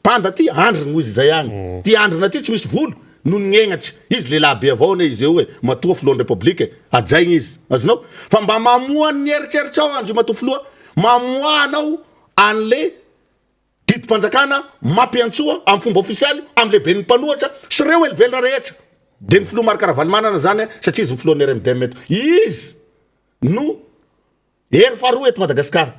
Speaker 5: panda ty andriny ho izy zay agny ty andrina ty tsy misy volo no gn'egnatry izy lehilahy be avao ne izy eo hoe matoa filohan'ny république ajaigny izy azonao fa mba mamoany ny eritseritra ao andro matoa filoha mamoanao an'le didim-panjakana mampiantsoa amin'ny fomba ofisialy am'le be ny mpanohatra sy reo elvelona rehetra de ny filoha maro karavalimanana zany satria izy filohan'ny RMDM eto izy no hery faharoa eto Madagasikara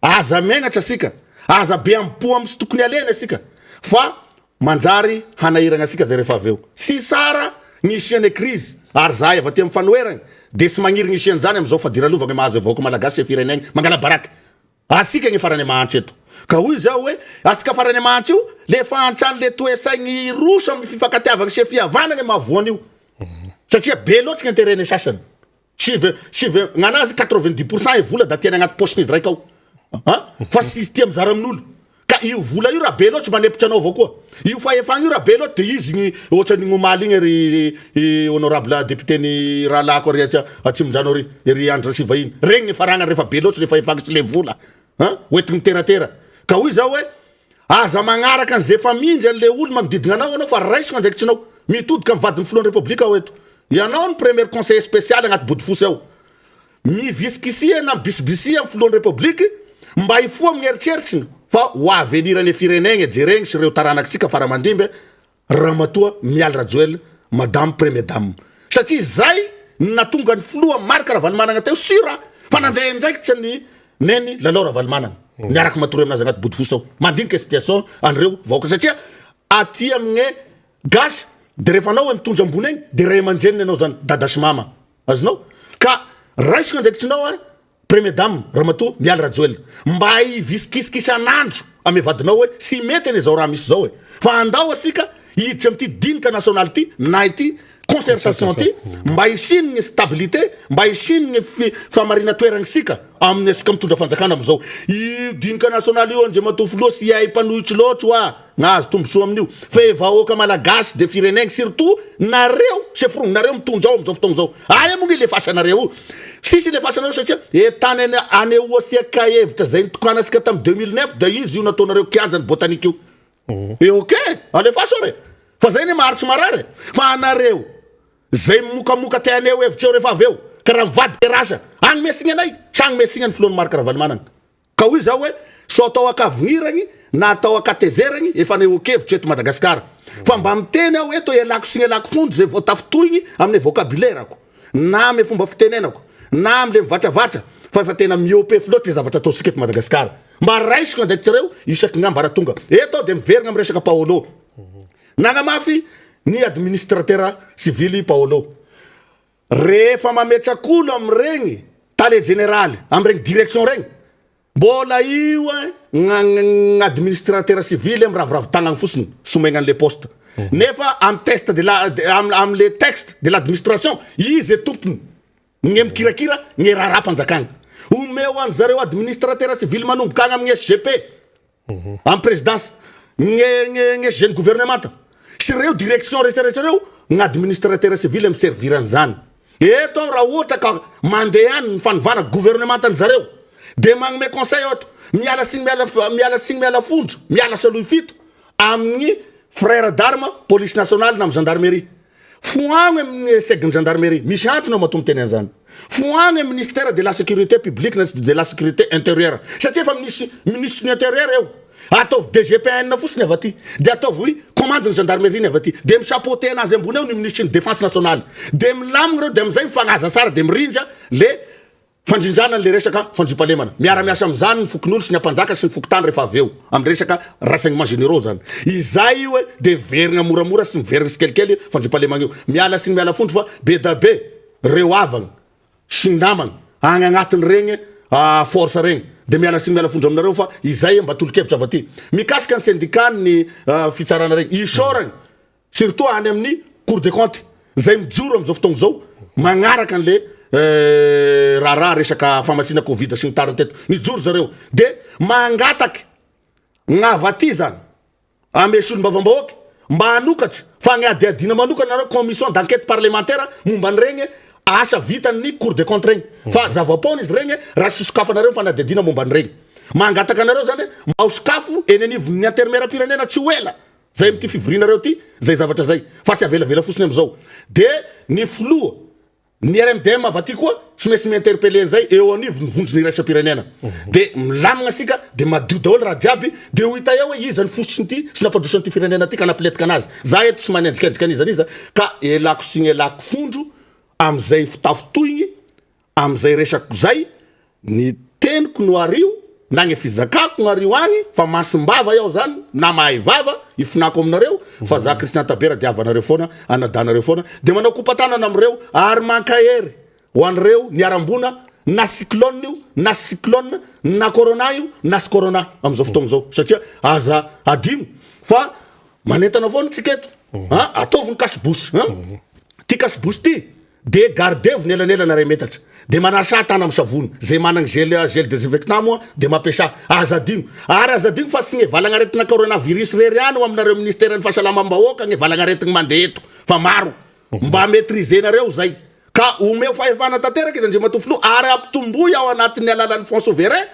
Speaker 5: aza megnatra asika aza be ampo amin'ny sy tokony alena asika fa manjary hanahiragna asika zay rehefa aveo sy sara ny isiany crise ary zahay avy aty amin'ny fanoheragny de sy magniry ny isiany zany am'izao fadiran'ovagna mahazo avaoko malagasy firenegny mangala baraka asika gny farany mahantra eto ka hoy zao hoe asika farany mahantra io le fahantrany le toesaigny roso amin'ny fifankatiavagny sy fihavanany mahavoany io satria be loatsy ny intereny sasany gn'anazy 90% e vola da tiany agnaty poche-n'izy raiky ao fa sy tia mizara amin'olo ka io vola io raha be loatra manepitra anao avao koa io fahefagna io raha be loatra de izy gny ohatrany gnomaly igny ry honorable député ny rahalako ary atsimondranao ry Andra Siva iny regny ny faragna rehefa be loatra le fahefagna sy le vola hoentigny teratera ka hoy zao hoe aza magnaraka an'izay fa mindry an'le olo manodidina anao fa raisina ndraiky tsy anao mitodika mivadiny filohan'ny republika ao eto ianao ny premier conseiller spécial agnaty bodifosy ao mivisikisia na bisibisia amin'ny filohan'ny republiky mba hifoa amin'ny eritseritsiny fa ho avenirany firenegna jereny sy reo taranakitsika faramandimby Ramatoa Mialy Rajoelina madame premier dame satria zay natonga ny filoha Marc Ravalomanana teo sura fa nandray andraiky tsy ny neny Lalao Ravalomanana miaraka matory aminazy agnaty bodifosy ao mandinika situation an'ireo vahoaka satria aty amin'ny gasy de rehefa anao mitondra ambony egny de ray aman-dreniny anao zany dada sy mama azonao ka raisina ndraiky tsinao premier dame Ramatoa Mialy Rajoelina mba hivisikisiky isan'andro ame vadinao hoe sy mety ane zao raha misy zao fa andao asika hiditra am'ty dinika national ty na ity concertation ty mba hisininy stabilité mba hisininy famarina toeragny sika amin'ny asika mitondra fanjakana am'izao i dinika national io ndre matoa filoha sy hay mpanohitry loatra oa gnazo tombosoa amin'io fa vahoaka malagasy de firenegny surtout nareo sefrongo nareo mitondra ao am'izao fotoagna zao aya moa le fasanareo sisy le fasanareo satria etany anehoasia kahevitra zay nitokanasika tamy 2009 da izy io nataonareo kianjany botanike io ok alefaso re fa zay ny maharitry marare fa anareo zay mokamoka te aneo hevitreo rehefa aveo ka raha mivadiky rasa agny mesigny anay sagny mesigny any filohan'ny Marc Ravalomanana ka hoy zao hoe so atao akavigniragny na atao akatezeragny efa anehokevitra eto Madagasikara fa mba miteny aho eto ialako sy ialako fondo zay voatafitoigny amin'ny vocabulaire-ako na ame fomba fitenenako na amle mivatra fa efa tena miopefy loatra le zavatra ataosika eto Madagasikara mba raisiko ndraiky tsareo isaky ngambara tonga eto de miverigna amy resaka Paolo nagnamafy ny administrateur civil Paolo rehefa mametsak'olo amregny tale général amregny direction regny mbola io administrateur civil amravravitagnagny fotsiny somegna an'le poste nefa am test de am le texte de l'administration izy tompony gny mikirakira gny raha-panjakagny omeo an zareo administrateur civil manomboka agny amin'ny SGP am présidence gny SG gouvernement sy reo direction rehetrarehetra reo gn'administrateur civil amy servir an'izany eto raha ohatra ka mandeha any ny fanovana gouvernement any zareo de magnome conseil oto miala signy miala fondro miala saloy fito amin'ny frère d'arme police nationale na amy gendarmerie foagny amin'ny segny gendarmerie misy antony matombo teny an'izany foagny ministère de la sécurité publique na de la sécurité intérieure satria efa ministre ny intérieur eo ataovy DGPN fotsiny avy aty de ataovy commande ny gendarmerie ny avy aty de misapote anazy ambony eo ny ministre ny défense nationale de milamigny reo de amizay mifagnaza sara de mirindra le fandrindrana le resaka fandripalemana miara-miasa am'izany ny fokon'olo sy ny ampanjaka sy ny fokotany rehefa aveo amy resaka renseignement généraux zany izay io de verigna moramora sy miverigna sy kelikely fandripalemana io miala sy ny miala fondro fa be da be reo avagny sy ny namagny agny agnatiny regny force regny de miala sy miala fondro aminareo fa izay mba tolo-kevitra avy aty mikasika ny syndicat ny fitsarana regny isoragny surtout any amin'ny cour des comptes zay mijoro am'izao fotoagna zao magnaraka an'le raha resaka famasina covid sy ny tariny teto mijoro zareo de mangataky gn'avaty zany ame solom-bavambahoaky mba hanokatra fa gn'adiadina manokana nareo commission d'enquête parlementaire momba ny regny asa vitan'ny cour des comptes regny fa zava-paona izy regny raha sy sokafanareo fa nadiadina momba ny regny mangataka anareo zany mba ho sokafo eny anivon'ny intermera-pirenena tsy ho ela zay am'ty fivorianareo ty zay zavatra zay fa sy avelavela fotsiny am'izao de ny filoha ny RMDM avy aty koa tsy maintsy mi-interpellé an'izay eo anivo ny vondro ny raisam-pirenena de milamigna asika de madio daholo raha jiaby de ho hita eo hoe iza ny fotsiny ty sy nampadrosan'ty firenena ty ka napiletiky anazy za eto sy manendrikendrika an'izy aniza ka elako sy gn'elako fondro am'izay fitafitoigny am'izay resako zay ny teniko no ario na gny fizakako no ario agny fa masimbava iaho zany na mahay vava ifinako aminareo fa za Christian Tabera de avanareo foana anadanareo foana de manao kompatanana amreo ary mankahery ho an'ireo niarambona na cyclone io na cyclone na corona io na sy corona am'izao fotoagna zao satria aza adigno fa manentana foana tsika eto ataovy ny kasibosy ty kasibosy ty de gardevy ny elanelana ray metatra de manasa tana amy savony zay managny gel désinfectant moa de mampiasa azadigno ary azadigno fa sy gne valagnaretina coronavirus rery any ho aminareo ministère ny fahasalamam-bahoaka gne valagnaretigny mandeha eto fa maro mba maîtriser nareo zay ka ka omeo fahefana tanteraka izy Andriamatoa Filoha ary ampitomboy ao anatin'ny alalan'ny fonds souverain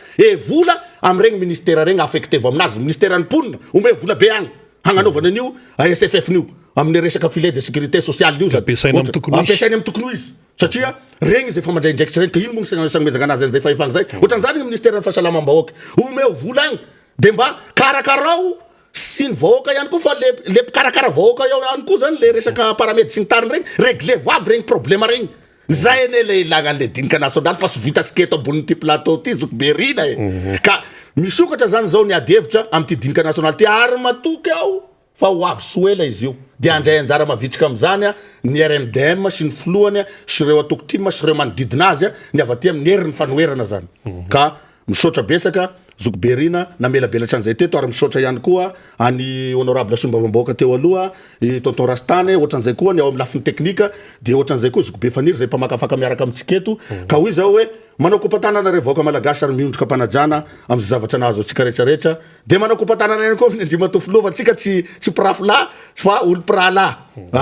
Speaker 5: vola am'iregny ministère regny affecté vo aminazy ministère ny ponina omeo vola be agny hagnanaovana an'io SFF nio amin'ny resaka filet de sécurité sociale io
Speaker 1: ampiasainy
Speaker 5: ampiasainy amin'ny tokony izy satria regny zay fa mandraindraikitra regny ka ino moa sagnomezaka anazy an'izay fahefana zay ohatran'izany ny ministère ny fahasalamam-bahoaka omeo vola agny de mba karakarao sy ny vahoaka ihany koa fa le mpikarakara vahoaka eo ihany koa zany le resaka paramède sy ny tariny regny réglé vo aby regny problème regny zay ane le ilagna an'le dinika national fa sy vita siketo ambonin'ity plateau ty zokoberina ka misokatra zany zao ny ady-hevitra am'ty dinika national ty ary matoky ao fa ho avy soela izy io de andray anjara mavitrika am'izany ny RMDM sy ny filohany sy reo atokotima sy reo manodidina azy ny avaty amin'ny herin'ny fanoherana zany ka misaotra besaka zokoberina namelabelatra an'izay teto ary misaotra ihany koa any honorable sombavambaoaka teo aloha i tonton Rastane ohatran'izay koa ny ao amin'ny lafiny teknika de ohatran'izay koa zokobe faniry zay mpamakafaka miaraka amitsiketo ka hoy zao hoe manao kompatanana re vahoaka malagasy ary miondroka mpanajana am'izay zavatra nahazo atsika rehetrarehetra de manao kompatanana ihany koa amin'ny Andriamatoa Filoha fa atsika tsy prafla fa olo prala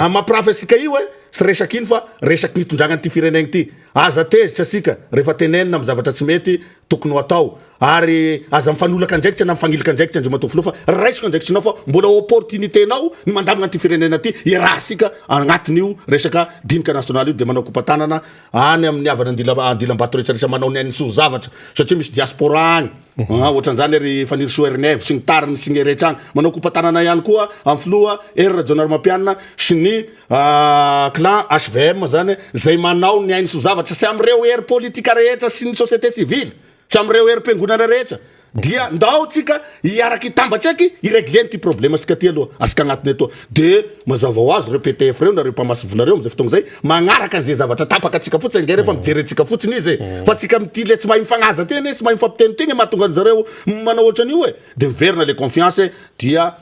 Speaker 5: maprafy asika io sy resaky ino fa resaky nitondragna ty firenegny ty aza tezitra asika rehefa tenenina amy zavatra tsy mety tokony ho atao ary aza mifanolaka andraikitra na mifanilaka andraikitra Andriamatoa Filoha fa raisiko andraikitrnao fa mbola opportunité-nao ny mandamina ty firenena ty iraha asika agnatin'io resaka dinika nasionaly io de manao kompatanana any amin'ny havana andilam-bato rehetrarehetra manao ny so zavatra satria misy diaspora agny ohatran'izany ry faniry soerneve sy ny tariny sy ny rehetra agny manao kompatanana ihany koa amin'ny Filoha rajonary mampianina sy ny clan HVM zany zay manao ny ainy so zavatra sy am'ireo hery politika rehetra sy ny société civile sy am'ireo hery mpiangonana rehetra dia ndao tsika iaraky itambatry eky iregleny ty problème asika ty aloha asika agnatiny atoa de mazava ho azy reo PTF reo na reo mpamasy vola reo am'izay fotoagna zay magnaraka an'izay zavatra tapaka atsika fotsiny nge rehefa mijerentsika fotsiny izy fa tsika mity le tsy mahay mifagnaza teny sy mahay mifampiteny teny mahatonga an'zareo manao ohatran'io de miverina le confiance dia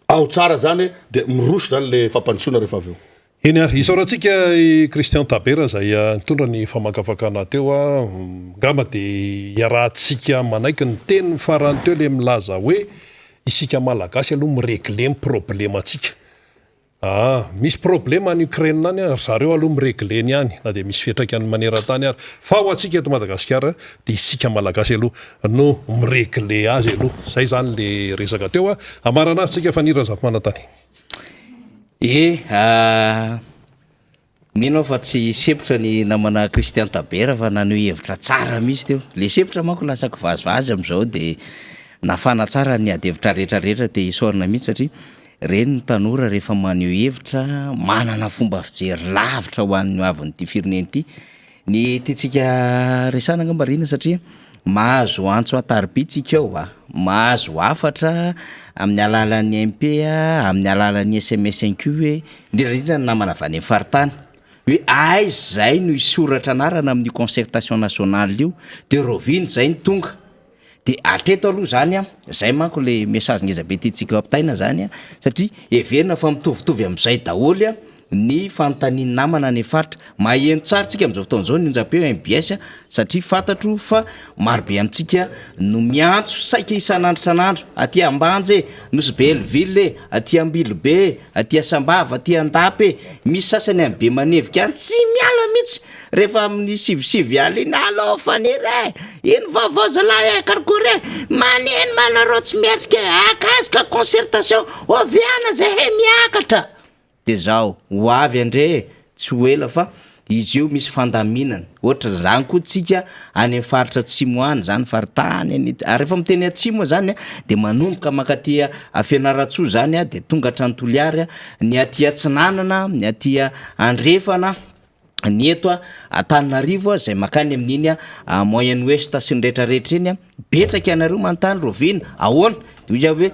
Speaker 5: ao tsara zany de mirosy zany le fampandrosoana rehefa avy eo
Speaker 1: eny ary isaorantsika i Christian Tabera zay nitondra ny famakafakana teo ngamba de iarahantsika manaiky ny teny farany teo le milaza hoe isika malagasy aloha miregle problème atsika misy problème any Ukraine any zareo aloha miregle ny any na de misy fetraka any maneran-tany ary fa ho atsika eto Madagasikara de isika malagasy aloha no miregle azy aloha zay zany le resaka teo amarana azy tsika fanira zakomanatany
Speaker 2: mino fa tsy sepotra ny namana Christian Tabera fa nano hevitra tsara misy teo le sepotra manko lasako vazivazy am'izao de nafana tsara ny ady-hevitra rehetrarehetra de isorina mihitsy satria reny ny tanora rehefa maneho hevitra manana fomba fijery lavitra ho an'ny avin'ity fireneny ty ny tiatsika resana ngamba rina satria mahazo antso ataribitsika ao mahazo afatra amin'ny alalan'ny MP amin'ny alalan'ny SMS-NQ indrindra ny namana avy any faritany hoe aizy zay no isoratra anarana amin'ny concertation nationale io de roviny zay ny tonga de atreto aloha zany zay manko le message ngeza be titsika ampitaina zany satria everina fa mitovitovy am'izay daholy ny fanontaniany namana ny faritra maheno tsara tsika am'izao fotoana zao ny onjapeo MBS satria fantatro fa marobe amintsika no miantso saika isan'andro san'andro aty Ambanje nosy Belleville aty Ambilobe aty Asambava aty Andapy misy sasany amin'ny be manevika tsy miala mihitsy rehefa amin'ny sivy aly iny allo fanery ino vaovao zalahy karikore maneno manareo tsy mihetsika akazika concertation oviana zay miakatra de zao ho avy andre tsy ho ela fa izy io misy fandaminana ohatra zany koa tsika any faritra atsimo any zany faritany ary rehefa miteny atsimo zany de manomboka makatia Fianaratsoa zany de tonga Trantoliary ny aty Atsinanana ny aty Andrefana ny eto Antananarivo zay makany amin'iny Moyen Ouest sy ny rehetrarehetra iny betsaka ianareo manontany rovina ahoana de hoy hoe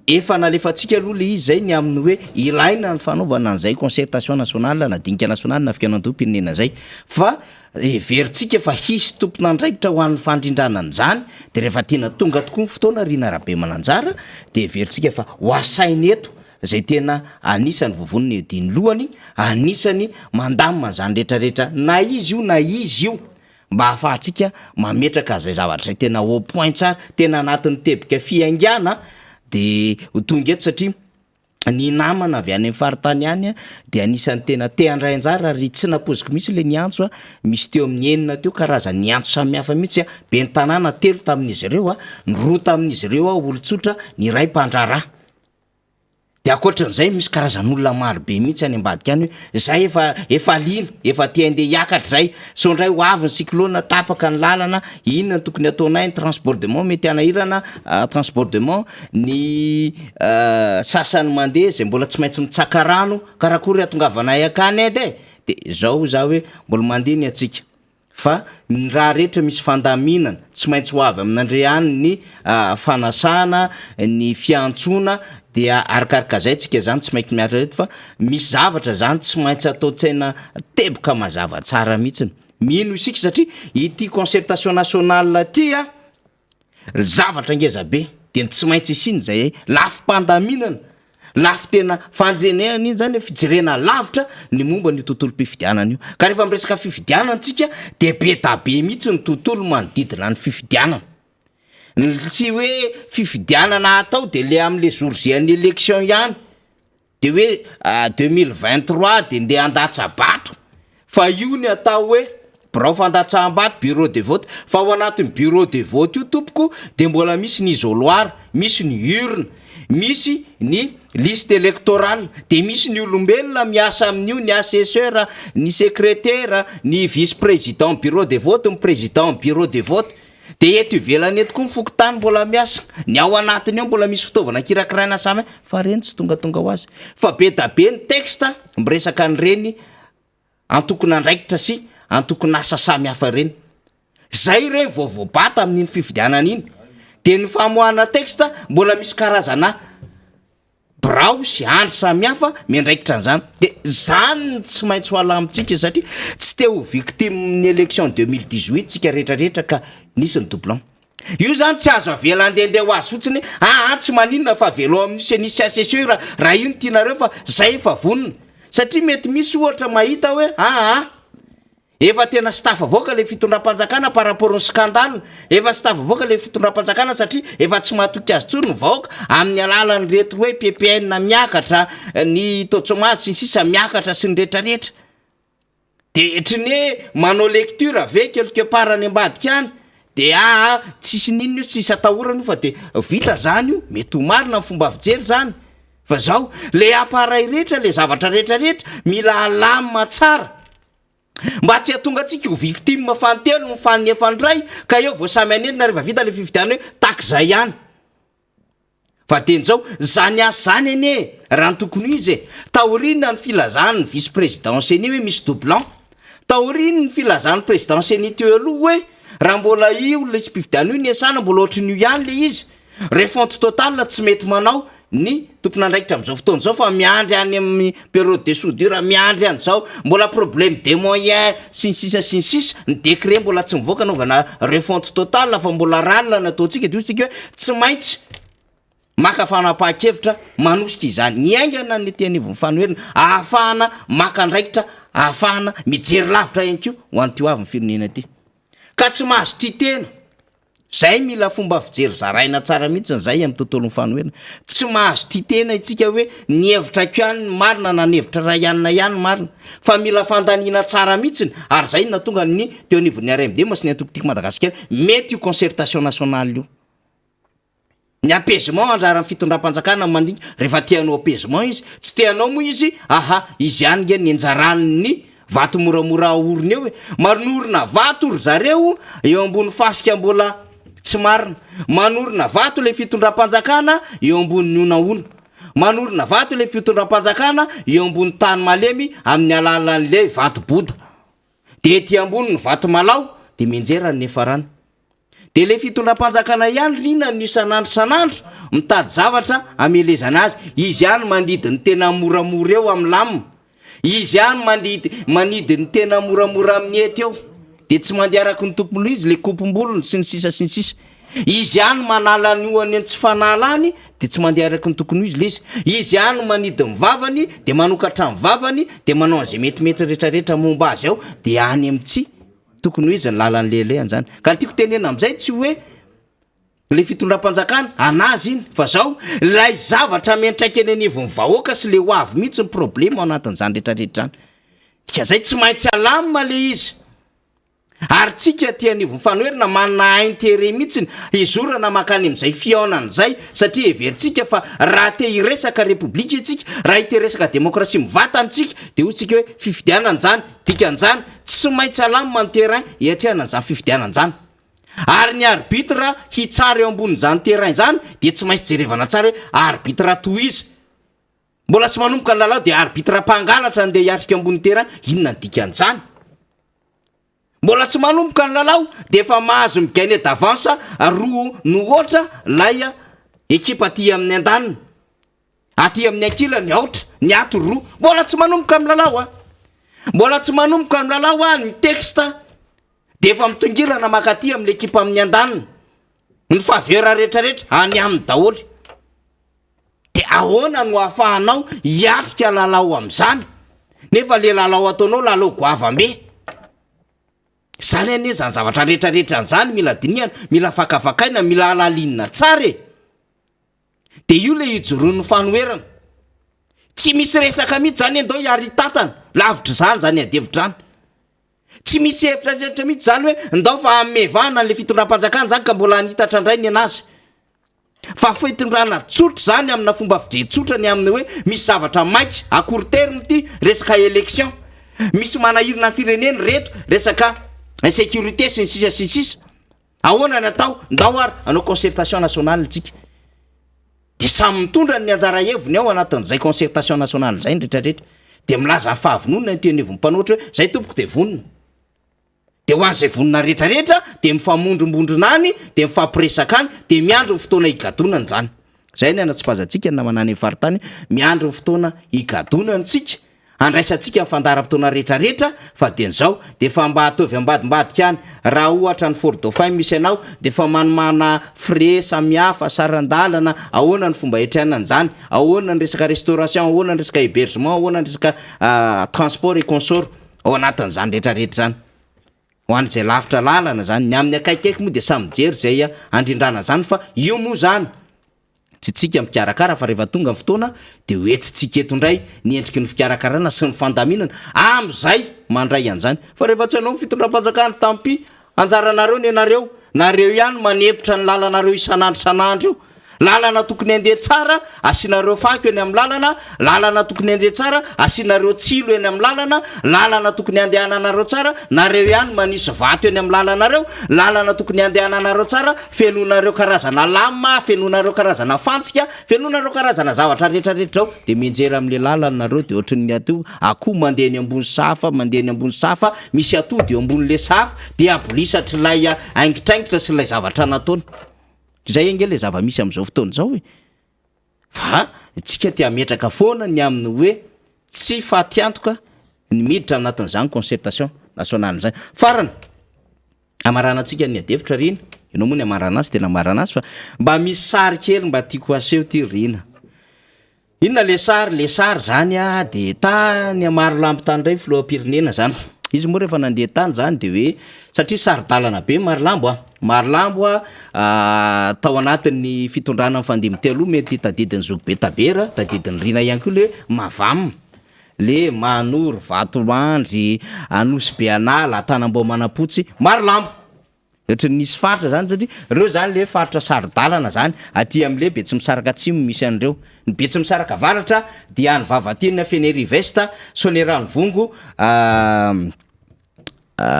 Speaker 2: efa nalefatsika aloha le izy zay ny amin'ny hoe ilaina ny fanaovana an'izay concertation nationale na dinika nationale na fikianam-pirenena zay fa veritsika fa hisy tompona andraikitra ho an'ny fandrindrana an'izany de rehefa tena tonga tokoa ny fotoana rina rabe mananjara de veritsika fa ho asainy eto zay tena anisany vovoniny ediny lohany anisany mandamina zany rehetrarehetra na izy io mba ahafahantsika mametraka zay zavatra tena au point tsara tena anatin'ny tebika fiaingana de tonga eto satria ny namana avy any amin'ny faritany ihany a de anisan'ny tena te handray anjara ary tsy napoziko mihitsy le niantso a misy teo amin'ny enina teo karazany niantso samihafa mihitsy a be ny tanàna telo tamin'izy ireo a ny roa tamin'izy ireo a olotsotra ny ray mpandrara de akoatran'izay misy karazan'olona maro be mihitsy any ambadika any hoe zay efa lina efa te andeha hiakatra zay so ndray ho avy ny cyclone tapaka ny lalana inona tokony ataonay ny transportement mety anahirana transportement ny sasany mandeha zay mbola tsy maintsy mitsaka rano karakory atongavanay akany edy de zao za hoe mbola mandeha ny atsika fa ny raha rehetra misy fandaminana tsy maintsy ho avy amin'andre any ny fanasana ny fiantsona de arakaraka zay tsika zany tsy mainky miatra reto fa misy zavatra zany tsy maintsy atao tsaina teboka mazava tsara mihitsiny mino isika satria ity concertation nationale ty a zavatra ngeza be de tsy maintsy isiny zay lafy mpandaminana lafy tena fanjenehana iny zany fijirena lavitra ny momba ny tontolo-pifidianana io ka rehefa miresaka fifidianantsika de be da be mihitsy ny tontolo manodidina ny fifidianana sy hoe fifidianana atao de le am'le jour J an'ny élection ihany de hoe 2023 de ndeha andatsabato fa io ny atao hoe birao fandatsaham-bato bureau de vote fa ao anatin'ny bureau de vote io tompoko de mbola misy ny isoloir misy ny urne misy ny liste électorale de misy ny olombelona miasa amin'io ny assesseur ny secrétaire ny vice président bureau de vote ny président bureau de vote de eto ivelany eto koa ny fokotany mbola miasa ny ao anatiny ao mbola misy fitaovana kirakiraina samy fa reny tsy tongatonga ho azy fa be da be ny texte miresaka ny reny antokony andraikitra sy antokony asa samy hafa reny zay reny vaovaobata amin'iny fifidianana iny de ny famoahana texte mbola misy karazana brao sy andro samy hafa miandraikitra an'izany de zany tsy maintsy ho alamitsika satria tsy te ho victime ny élection 2018 tsika rehetrarehetra ka nisy ny doublon io zany tsy azo avela andehandeha ho azy fotsiny tsy maninona fa velo amin'io nisy assesseur raha io ny tianareo fa zay efa vonona satria mety misy ohatra mahita hoe efa tena staff avoaka le fitondram-panjakana par rapport ny scandale efa staff avoaka le fitondram-panjakana satria efa tsy mahatoky azy tsoro ny vahoaka amin'ny alalany reto hoe PPN miakatra ny totsomazy sy sisa miakatra sy ny rehetrarehetra de etriny hoe manao lecture ave quelque part any ambadika any de tsisy ninona io tsisy atahorana io fa de vita zany io mety ho marina ny fomba fijery zany fa zao le appareil rehetra le zavatra rehetrarehetra mila alamina tsara mba tsy atonga atsika ho victime fantelo ny fanefandray ka eo vo samy anenina rehefa vita le fifidiana hoe tak zay ihany fa teny zao zany asa zany ene raha ny tokony izy taorina ny filazany ny vice présidentieny hoe misy doublon taoriny ny filazany présidentieny teo aloha hoe raha mbola io le tsy mpifidiana io ny asana mbola ohatrin'io ihany le izy refonte total tsy mety manao ny tompony andraikitra am'izao fotoana zao fa miandry any amin'ny période de soudure miandry any zao mbola problème des moyens sy ny sisa ny décret mbola tsy mivoaka anaovana refonte total fa mbola ralina nataontsika de otsika hoe tsy maintsy maka fanapahan-kevitra manosika izany ny aingana ny teanivon'ny fanoherina ahafahana maka andraikitra ahafahana mijery lavitra ihany ko ho an'tyo avy ny firenena ty ka tsy mahazo ty tena zay mila fomba fijery zaraina tsara mihitsy zay amin'ny tontolon'ny fanoherina tsy mahazo ty tena itsika hoe ny hevitra ko ihany marina na ny hevitra ray ianina ihany marina fa mila fandanina tsara mihitsiny ary zay natonga ny teo anivon'ny RMD mas ny antokotiky Madagasikara mety io concertation nationale io ny apaisement anjara ny fitondram-panjakana mandiny rehefa tianao apaisement izy tsy tianao moa izy izy ihany nge ny anjaran'ny vato moramora orona eo hoe manorina vato ry zareo eo ambony fasika mbola tsy marina manorina vato le fitondram-panjakana eo ambony onaona manorina vato le fitondram-panjakana eo ambony tany malemy amin'ny alalan'le vato boda de ety ambony ny vato malao de menjerany nefarana de le fitondram-panjakana ihany lina ny isan'andro mitady zavatra amelezana azy izy ihany mandidiny tena moramora eo amin'ny lamina izy ihany manidiny tena moramora amin'ny ety eo de tsy mandeha araky ny tompony izy le kompom-bolony sy ny sisa izy ihany manala ny ohany tsy fanalany de tsy mandeha araky ny tokony izy le izy ihany manidy mivavany de manokatra mivavany de manao an'izay metimety rehetrarehetra momba azy ao de any amitsy tokony izy ny lalan'ny lehilahy an'izany ka ny tiako tenena am'izay tsy hoe le fitondram-panjakana anazy iny fa zao lay zavatra miantraika eny anivon'ny vahoaka sy le ho avy mihitsy ny problema ao anatin'izany rehetrarehetrany ka zay tsy maintsy alamina le izy ary tsika ty anivon'ny fanoherina manana intérêt mihitsy izorana makany am'izay fiaonana zay satria everitsika fa raha te hiresaka repoblika itsika raha iteresaka demokrasia mivatantsika de ho tsika hoe fifidianan'zany dikan'zany tsy maintsy alamina ny terrain hiatrehanan'zany fifidianan'zany ary ny arbitre hitsara eo ambonin'izany terrain zany de tsy maintsy jerevana tsara hoe arbitre tohiza mbola tsy manomboka ny lalao de arbitre mpangalatra nde hiatrika ambony terrain inona ny dikan'zany mbola tsy manomboka ny lalao de efa mahazo migaine d'avance roa no ohatra lay ekipa aty amin'ny andaniny aty amin'ny ankila ny aotra ny ato roa mbola tsy manomboka amin'ny lalao mbola tsy manomboka ny lalao ny texte de efa mitongilana makaty amin'ny ekipa amin'ny andaniny ny faveur rehetrarehetra any amin'ny daholy de ahoana no ahafahanao hiatrika lalao am'izany nefa le lalao ataonao lalao goavambe zany ane zany zavatra rehetrarehetra an'izany mila dinihana mila fakafakaina mila alalinina tsara de io le hijoroan'ny fanoherana tsy misy resaka mihitsy zany endao hiary tatana lavitra zany zany adevitrany tsy misy hevitra rehetra mihitsy zany hoe ndao fa amevana le fitondram-panjakana zany ka mbola nitatra indrainy anazy fa fitondrana tsotra zany amina fomba fidretsotra ny amin'ny hoe misy zavatra maiky à court terme ty resaka élection misy manahirina ny fireneny reto resaka insécurité sy ny sisa ahoana ny atao ndao ary anao concertation nationale tsika de samy mitondra ny anjara heviny ao anatin'izay concertation nationale zay rehetrarehetra de milaza ny fahavonona ny tenevon'ny mpanoatra hoe zay tompoko de vonona de ho an'izay vonona rehetrarehetra de mifamondrombondrona any de mifampiresaka any de miandro ny fotoana higadonany zany zay ny anatsipazantsika na manany faritany miandro ny fotoana higadonany tsika andraisantsika nyfandaram-potoana rehetrarehetra fa de nzao de fa mba atovy ambadimbadika any raha ohatra ny fort dauphin misy anao de fa manomana frais samihafa sarandalana ahoana ny fomba hiatrehanany zany ahoana ny resaka restauration ahoana ny resaka hébergement ahoana ny resaka transport et consort ao anatin'izany rehetrarehetra zany ho an'izay lavitra lalana zany ny amin'ny akaikaiky moa de samy jery zay andrindrana zany fa io moa zany tsy tsika mikarakara fa rehefa tonga ny fotoana de hoetsitsika eto indray ny endriky ny fikarakarana sy ny fandaminana am'izay mandray an'izany fa rehefa tsy anao ny fitondram-panjakana tampi anjaranareo ny anareo nareo ihany manepitra ny lalanareo isan'andro io lalana tokony andeha tsara asianareo fako eny amin'ny lalana tokony andeha tsara asianareo tsilo eny amin'ny lalana tokony andehananareo tsara nareo ihany manisy vato eny amin'ny lalana tokony andehananareo tsara fenonareo karazana lama fenonareo karazana fantsika fenonareo karazana zavatra rehetrarehetra ao de mienjery amin'le lalanareo de ohatran'ny ato akoho mandeha ny ambony safa misy atody eo ambon'le safa de abolisatra lay aingitraingitra sy lay zavatra nataony zay ange le zava-misy am'izao fotoana zao e fa tsika ty ametraka foana ny amin'ny hoe tsy fahatiantoka ny miditra anatin'izany concertation nationale zany farany amaranantsika ny adevitra rina ianao moa ny amarana azy tena amarana azy fa mba misy sary kely mba tiako aseho ty rina inona le sary zany de tany amaro lampo tany ray filohampirenena zany izy moa rehefa nandeha tany zany de hoe satria sary-dalana be marolambo tao anatin'ny fitondrana mifandimy telo mety tadidiny zogobe tabera tadidiny rina ihany koa le mavamina le manory vatomandry anosy be anala atanam-bao manapotsy marolambo ohatra nisy faritra zany satria reo zany le faritra sary-dalana zany aty am'le be tsy misaraka atsimo misy an'ireo ny be tsy misaraka varatra dia any vavatiny feneri vesta sonerano vongo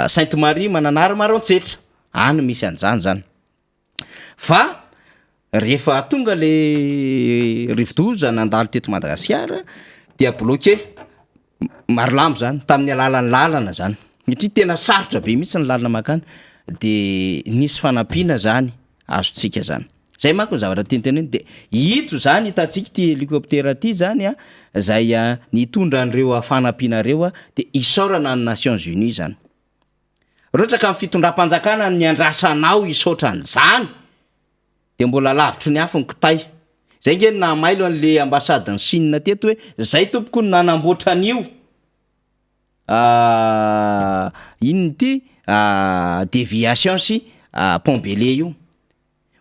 Speaker 2: Sainte Marie mananara marontsetra any misy an'izany zany fa rehefa tonga le rivodoza nandalo teto Madagasikara dia bloqué marolambo zany tamin'ny alalan'ny lalana zany satria tena sarotra be mihitsy ny lalana makany de nisy fanampiana zany azotsika zany zay manko ny zavatra tianteneny de ito zany hitantsika ty hélicoptère ty zany zay nitondra an'ireo fanampianareo de isaorana ny Nations Unies zany rohatra ka fitondram-panjakana ny andrasanao isaotra an'izany de mbola lavitry ny afo ny kitay zay nge na mailo an'le ambassade ny Chine teto hoe zay tompoko ny nanamboatra an'io inony ty déviation sy pombele io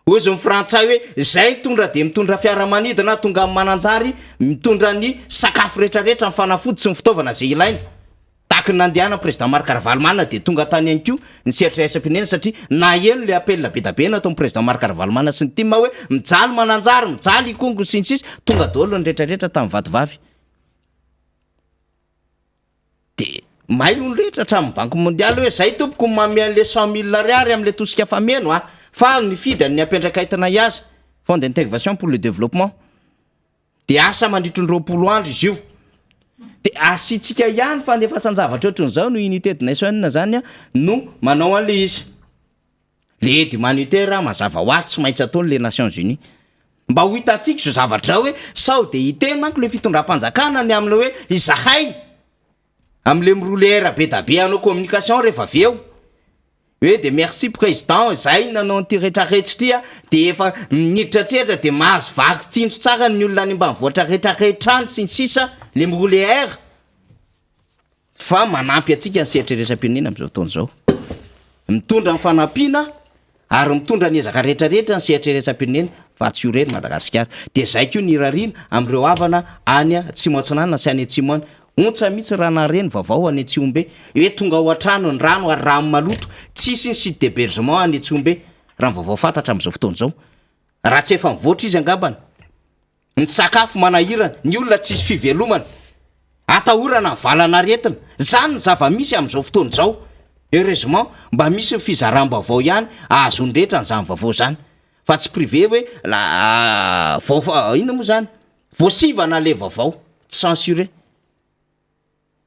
Speaker 2: ozy ny frantsay hoe zay mitondra de mitondra fiaramanidina tonga amin'ny mananjary mitondra ny sakafo rehetrarehetra mifanafody sy ny fitaovana zay ilaina taky ny nandehana président Marc Ravalomanana de tonga tany ihany koa ny sehatra raisam-pirenena satria na elo le appel be da be natao ny président Marc Ravalomanana sy ny tima hoe mijaly mananjary mijaly ikongo sy ny sisy tonga daholo ny rehetrarehetra tamin'ny vatovavy de mailo ny rehetra hatramin'ny banque mondiale hoe zay tompoko mame an'le 100 000 ariary am'le tosika fameno a fa nifidy ny ampendrakaitina iazy fond d'intégration pour le développement de asa mandritro ny 20 andro izy io de asitsika ihany fandefasan-javatra ohatran'izao no unité de nation zany a no manao an'le izy le aide humanitaire mazava ho azy tsy maintsy ataony le Nations Unies mba ho hitatsika zo zavatra hoe sao de hiteny manko le fitondram-panjakana ny am'le hoe izahay am'le miroulera be da be anao communication rehefa avy eo hoe de merci président zay nanao ty rehetrarehetra ty a de efa niditra tsetra de mahazo vaky tsindro tsara ny olona any ambanivohitra rehetrarehetra any sy ny sisa le miroulera fa manampy atsika ny sehatra resam-pirenena am'izao fotoana zao mitondra ny fanampiana ary mitondra ny ezaka rehetrarehetra ny sehatra resam-pirenena fa tsy oreny Madagasikara de zay koa ny rarina am'ireo havana any Atsimo Atsinanana sy any Atsimo any ontsa mitsy raha nareny vaovao any Atsiombe hoe tonga ao an-trano ny rano ary rano maloto tsisy ny site d'hébergement any Atsiombe raha vaovao fantatra am'izao fotoana zao raha tsy efa mivoatra izy angambany ny sakafo manahirana ny olona tsisy fivelomana atahorana ny valanaretina zany ny zava-misy am'izao fotoana zao heureusement mba misy ny fizaram-baovao ihany ahazony rehetra ny zany vaovao zany fa tsy privé hoe ina moa zany voasivana le vaovao tsy censuré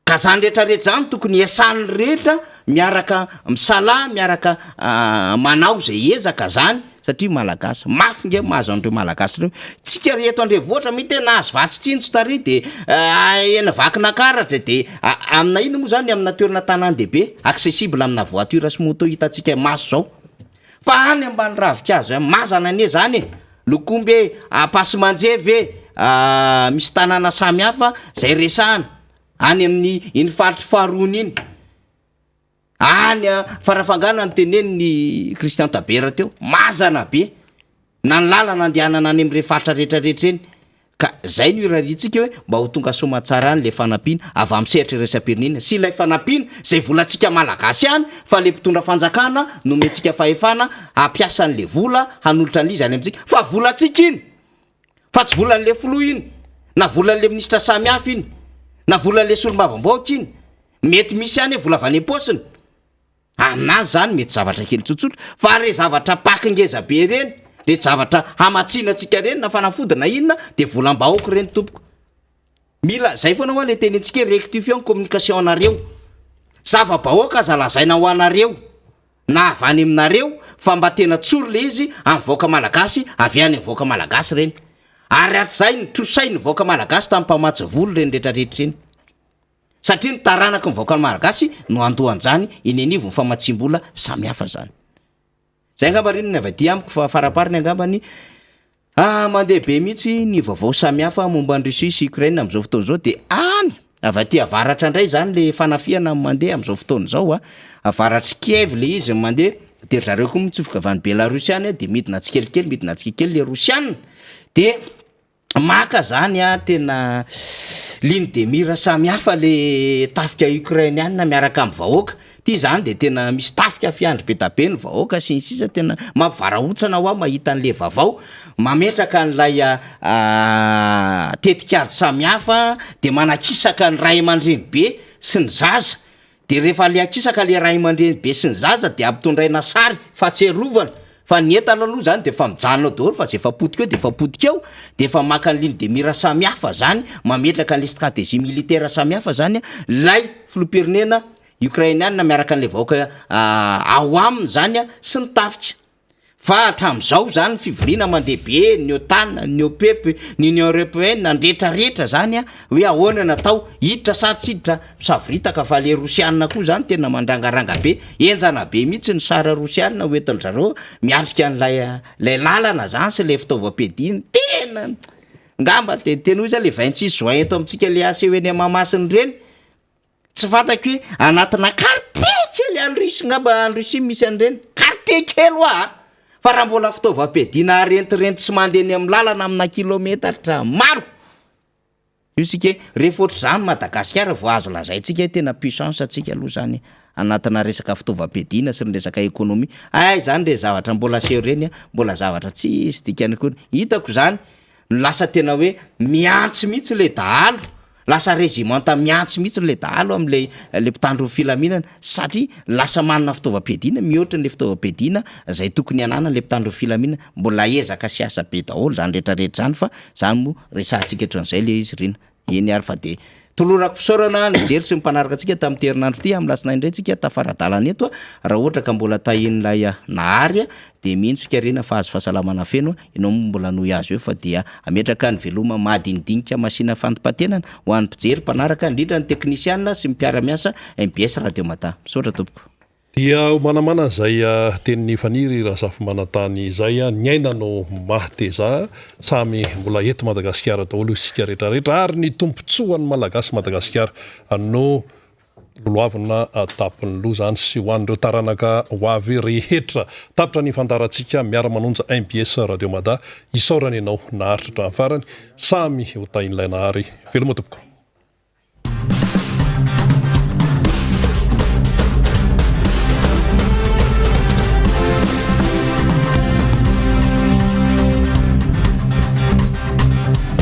Speaker 2: ka zany rehetrarehetra zany tokony esany rehetra miaraka misala miaraka manao zay ezaka zany satria malagasy mafy nge mahazo an'ireo malagasy reo tsika reheto andrevoatra mety nahazo vatsitsinjo tary de ena vakinakaratsy de amina ina moa zany amina toerana tanàn-dehibe accessible amina voiture sy moto hitatsika maso zao fa any ambany ravikazo mazana ane zany lokombe Apasimanjevy misy tanàna samy hafa zay resahana any amin'ny iny faritry faharony iny any farafangana ny teneniny Christian Tabera teo mazana be na ny lalana andehanana any am'ire faritra rehetrarehetra eny ka zay no iraritsika hoe mba ho tonga somatsara any le fanampiana avy amin'ny sehatra resam-pirenena sy ilay fanampiana zay volantsika malagasy any fa le mpitondra fanjakana no mentsika fahefana ampiasa an'le vola hanolotra an'izy any amintsika fa volantsika iny fa tsy volan'le filoha iny na volan'le ministra samy hafa iny na volan'le solombavam-baotra iny mety misy any vola avy any am-paosiny aminazy zany mety zavatra kely tsotsotra fa re zavatra pakingeza be reny re zavatra hamatsina atsika reny na fanafodina inona de volam-bahoaka reny tompoko mila zay foana hoa le teny antsika rectifiant communication anareo zava-bahoaka aza lazaina ho anareo na avy any aminareo fa mba tena tsoro le izy amin'ny voaka malagasy avy any amin'ny voaka malagasy reny ary atzay ny trosay ny voaka malagasy tamin'ny mpamatsy volo reny rehetrarehetra reny satria ny taranaka ny voaka malagasy no andohanjany iny anivo ny famatsim-bola samy hafa zany zay angamba reny ny avy aty amiko fa farapariny angambany mandeha be mihitsy ny vaovao samy hafa momba ny Russie sy Ukraine am'izao fotoana zao de any avy aty avaratra indray zany le fanafiana mandeha am'izao fotoana zao avaratra Kiev le izy mandeha de zareo koa mitsofoka avy any Belarus any de midina tsikelikely midina tsikikely le Rosiana de maka zany tena ligne de mire samy hafa le tafika ukrainiana miaraka amin'ny vahoaka ty zany de tena misy tafika fiandry be da be ny vahoaka sy ny sisa tena mampivarahotsana ho mahita an'le vaovao mametraka an'lay tetikady samy hafa de manakisaka ny ray aman-dreny be sy ny zaza de rehefa le akisaka le ray aman-dreny be sy ny zaza de ampitondraina sary fa tserovana fa ny entana aloha zany de efa mijanona daholo fa zay efa potika eo de efa potika eo de efa maka ny ligne de mire samy hafa zany mametraka an'le stratégie militaire samy hafa zany lay filoham-pirenena ukrainiana miaraka an'le vahoaka ao aminy zany sy ny tafika fa hatramin'izao zany fivoriana mandeha be ny OTAN ny OPEP ny Union européenne andretrarehetra zany hoe ahoana natao hiditra sa tsy hiditra misaviritaka fa le Rosiana koa zany tena mandrangaranga be enjana be mihitsy ny sara Rosiana hoentin zareo miarika an'lay lalana zany sy le fitaovam-piadiana tena ngamba de tena hoe le 26 juin eto amintsika le ACON Mahamasina reny tsy fantako hoe anatina quartier kely any Russie ngamba any Russie misy an'ireny quartier kely hoa fa raha mbola fitaovam-piadiana rentirenty sy mandeha ny amin'ny lalana amina kilometatra maro io sika rehefa ohatr' zany Madagasikara vao azo lazaintsika tena puissance atsika aloha zany anatina resaka fitaovam-piadiana sy ny resaka ekônômia zany re zavatra mbola seho reny mbola zavatra tsisy dikany koa hitako zany lasa tena hoe miantsy mihitsy le dahalo lasa régimenta miantsy mihitsy le dahalo am'le mpitandro ny filaminana satria lasa manana fitaovam-piadiana mihoatra le fitaovam-piadiana zay tokony anana le mpitandro ny filaminana mbola ezaka sy asa be daholo zany rehetrarehetra zany fa zany mo resantsika hatran'izay le izy rina eny ary fa de tolorako fisaorana nijery sy mpanaraka antsika tamin'ny terinandro ty amin'ny lasinainy indray tsika tafaradalana eto raha ohatra ka mbola tahin'ilay nahary de mihitsy fikarena fa azo fahasalamana feno ianao mbola nohy azy eo fa dia ametraka ny veloma madinidinika masina fantopatenana ho an'ny mpijery mpanaraka indrindra ny teknisiana sy mpiara-miasa MBS Radio Mata misaotra tompoko
Speaker 1: dia manamana zay tenin'ny faniry raha zafy manantany izay ny ainanao mahteza samy mbola eto Madagasikara daholo isika rehetrarehetra ary ny tompontsoan'ny malagasy Madagasikara no loloavina tapiny loha zany sy ho an'ireo taranaka hoavy rehetra tapitra ny fandarantsika miara-manonja MBS Radio Mada isaorana ianao naharitra hatramin'ny farany samy ho tahin'ilay nahary veloma tompoko